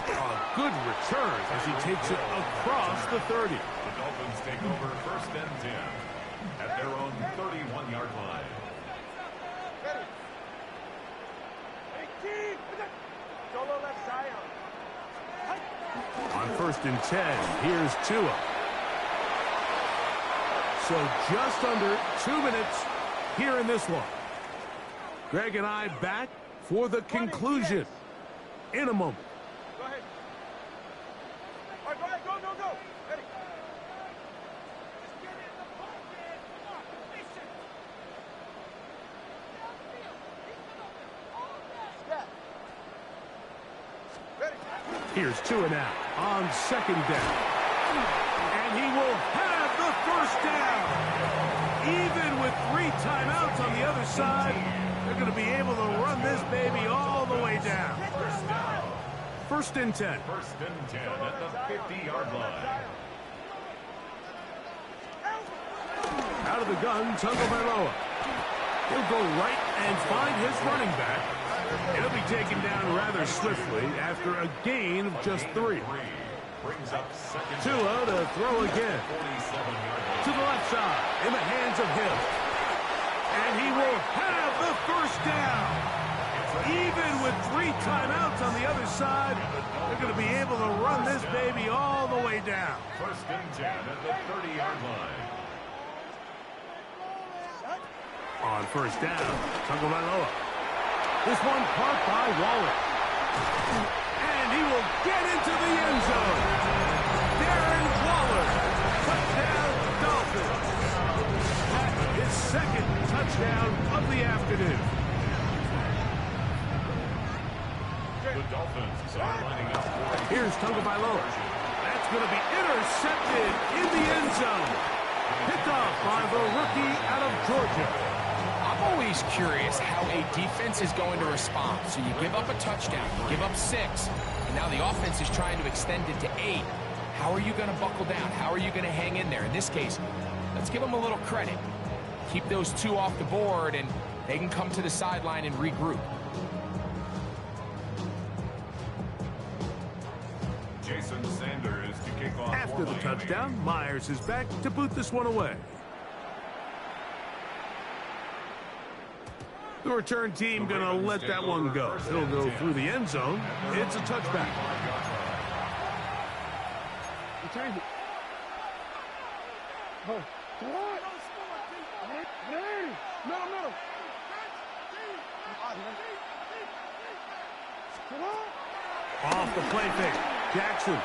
A good return as he takes it across the 30. The Dolphins take over first and 10 at their own 31-yard line. On first and 10, here's Tua. So just under 2 minutes here in this one. Greg and I back for the conclusion in a moment. Go ahead. All right, go ahead. Go, go, go. Ready. Here's Tua now on second down. And he will have the first down. Even with 3 timeouts on the other side, they're going to be able to run this baby all the way down. First and 10. First and 10 at the 50-yard line. Out of the gun, Tagovailoa. He'll go right and find his running back. He'll be taken down rather swiftly after a gain of just 3. Brings up second. Tua to throw again. 47-yard line. To the left side, in the hands of Hill. And he will have the first down. Even with 3 timeouts on the other side, they're going to be able to run this baby all the way down. First and 10 at the 30-yard line. On first down, Tagovailoa. This one caught by Waller. And he will get into the end zone. touchdown of the afternoon. The Dolphins are lining up for Here's Tagovailoa. That's going to be intercepted in the end zone. Picked off by the rookie out of Georgia. I'm always curious how a defense is going to respond. So you give up a touchdown, you give up 6, and now the offense is trying to extend it to 8. How are you going to buckle down? How are you going to hang in there? In this case, let's give them a little credit. Keep those 2 off the board, and they can come to the sideline and regroup. Jason Sanders to kick off. After the touchdown, Myers is back to boot this one away. The return team going to let that one go. It'll go through the end zone. It's a touchback. Change it. Oh, what? Middle. Off the play fake. Jackson.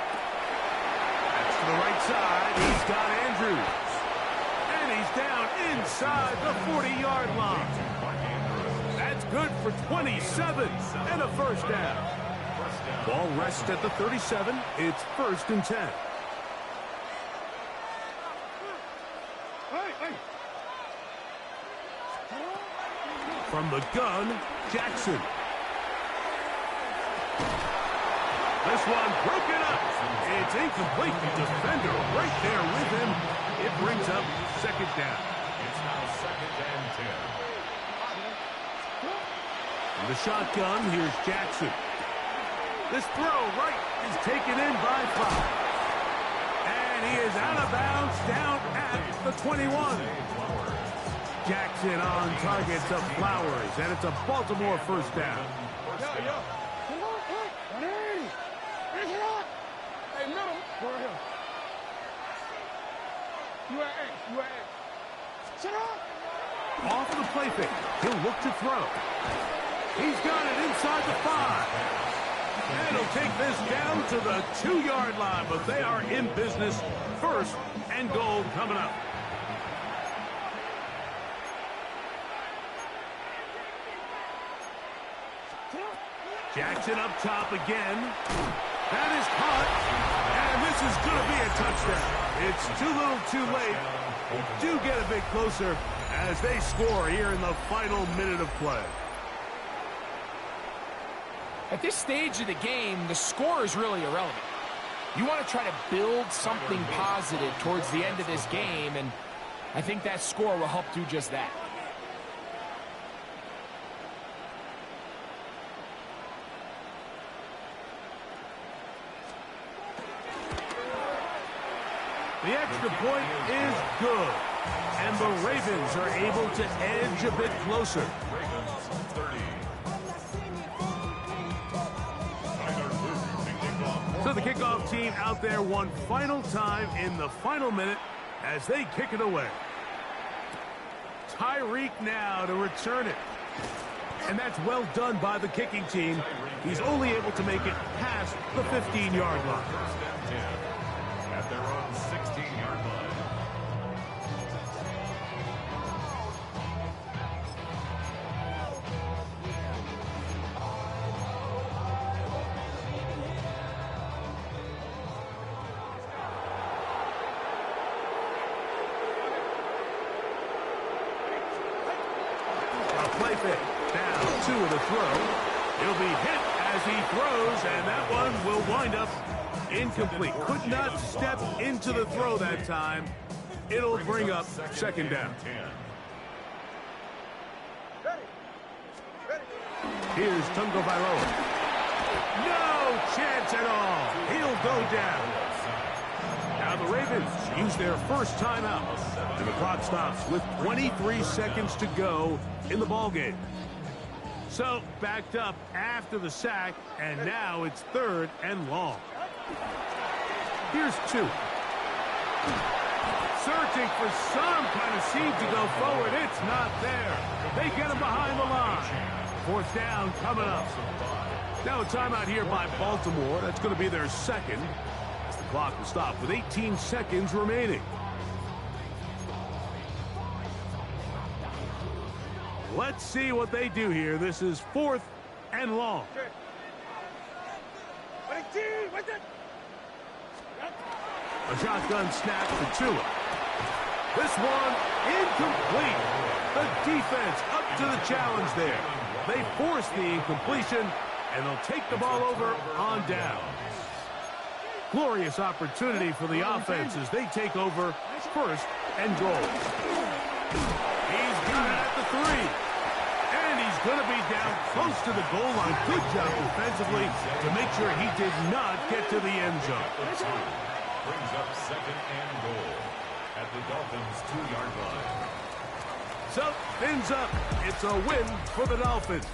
That's to the right side. He's got Andrews. And he's down inside the 40-yard line. That's good for 27 and a first down. Ball rests at the 37. It's 1st and 10. From the gun, Jackson. This one broken up. It's incomplete. The defender right there with him. It brings up 2nd down. It's now 2nd and 10. From the shotgun, here's Jackson. This throw right is taken in by Flowers. And he is out of bounds down at the 21. Jackson on target to Flowers, and it's a Baltimore first down. Hey, middle. Go right here. You at A. Shut up. Off the play fake. He'll look to throw. He's got it inside the 5. And he'll take this down to the 2-yard line, but they are in business. 1st and goal coming up. Jackson up top again. That is caught. And this is going to be a touchdown. It's too little too late. We do get a bit closer as they score here in the final minute of play. At this stage of the game, the score is really irrelevant. You want to try to build something positive towards the end of this game, and I think that score will help do just that. The extra point is good, and the Ravens are able to edge a bit closer. So the kickoff team out there one final time in the final minute as they kick it away. Tyreek now to return it. And that's well done by the kicking team. He's only able to make it past the 15-yard line. At their own 16-yard line. A play fake. Down 2 of the throw. He'll be hit as he throws, and that one will wind up incomplete. Could not step into the throw that time. It'll bring up 2nd down. Here's Tagovailoa. No chance at all. He'll go down. Now the Ravens use their first timeout. And the clock stops with 23 seconds to go in the ballgame. So backed up after the sack, and now it's 3rd and long. Here's 2. Searching for some kind of seed to go forward. It's not there. They get him behind the line. 4th down coming up. Now a timeout here by Baltimore. That's going to be their 2nd. As the clock will stop with 18 seconds remaining. Let's see what they do here. This is 4th and long. A shotgun snap to Tua. This one incomplete. The defense up to the challenge there. They force the incompletion, and they'll take the ball over on downs. Glorious opportunity for the offense as they take over 1st and goal. He's got it at the 3. And he's going to be down close to the goal line. Good job defensively to make sure he did not get to the end zone. Brings up 2nd and goal at the Dolphins' 2-yard line. So, fins up. It's a win for the Dolphins.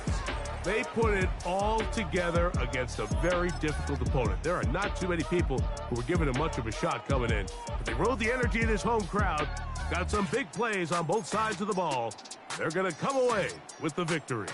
They put it all together against a very difficult opponent. There are not too many people who were giving him much of a shot coming in. But they rode the energy of this home crowd, got some big plays on both sides of the ball. They're going to come away with the victory.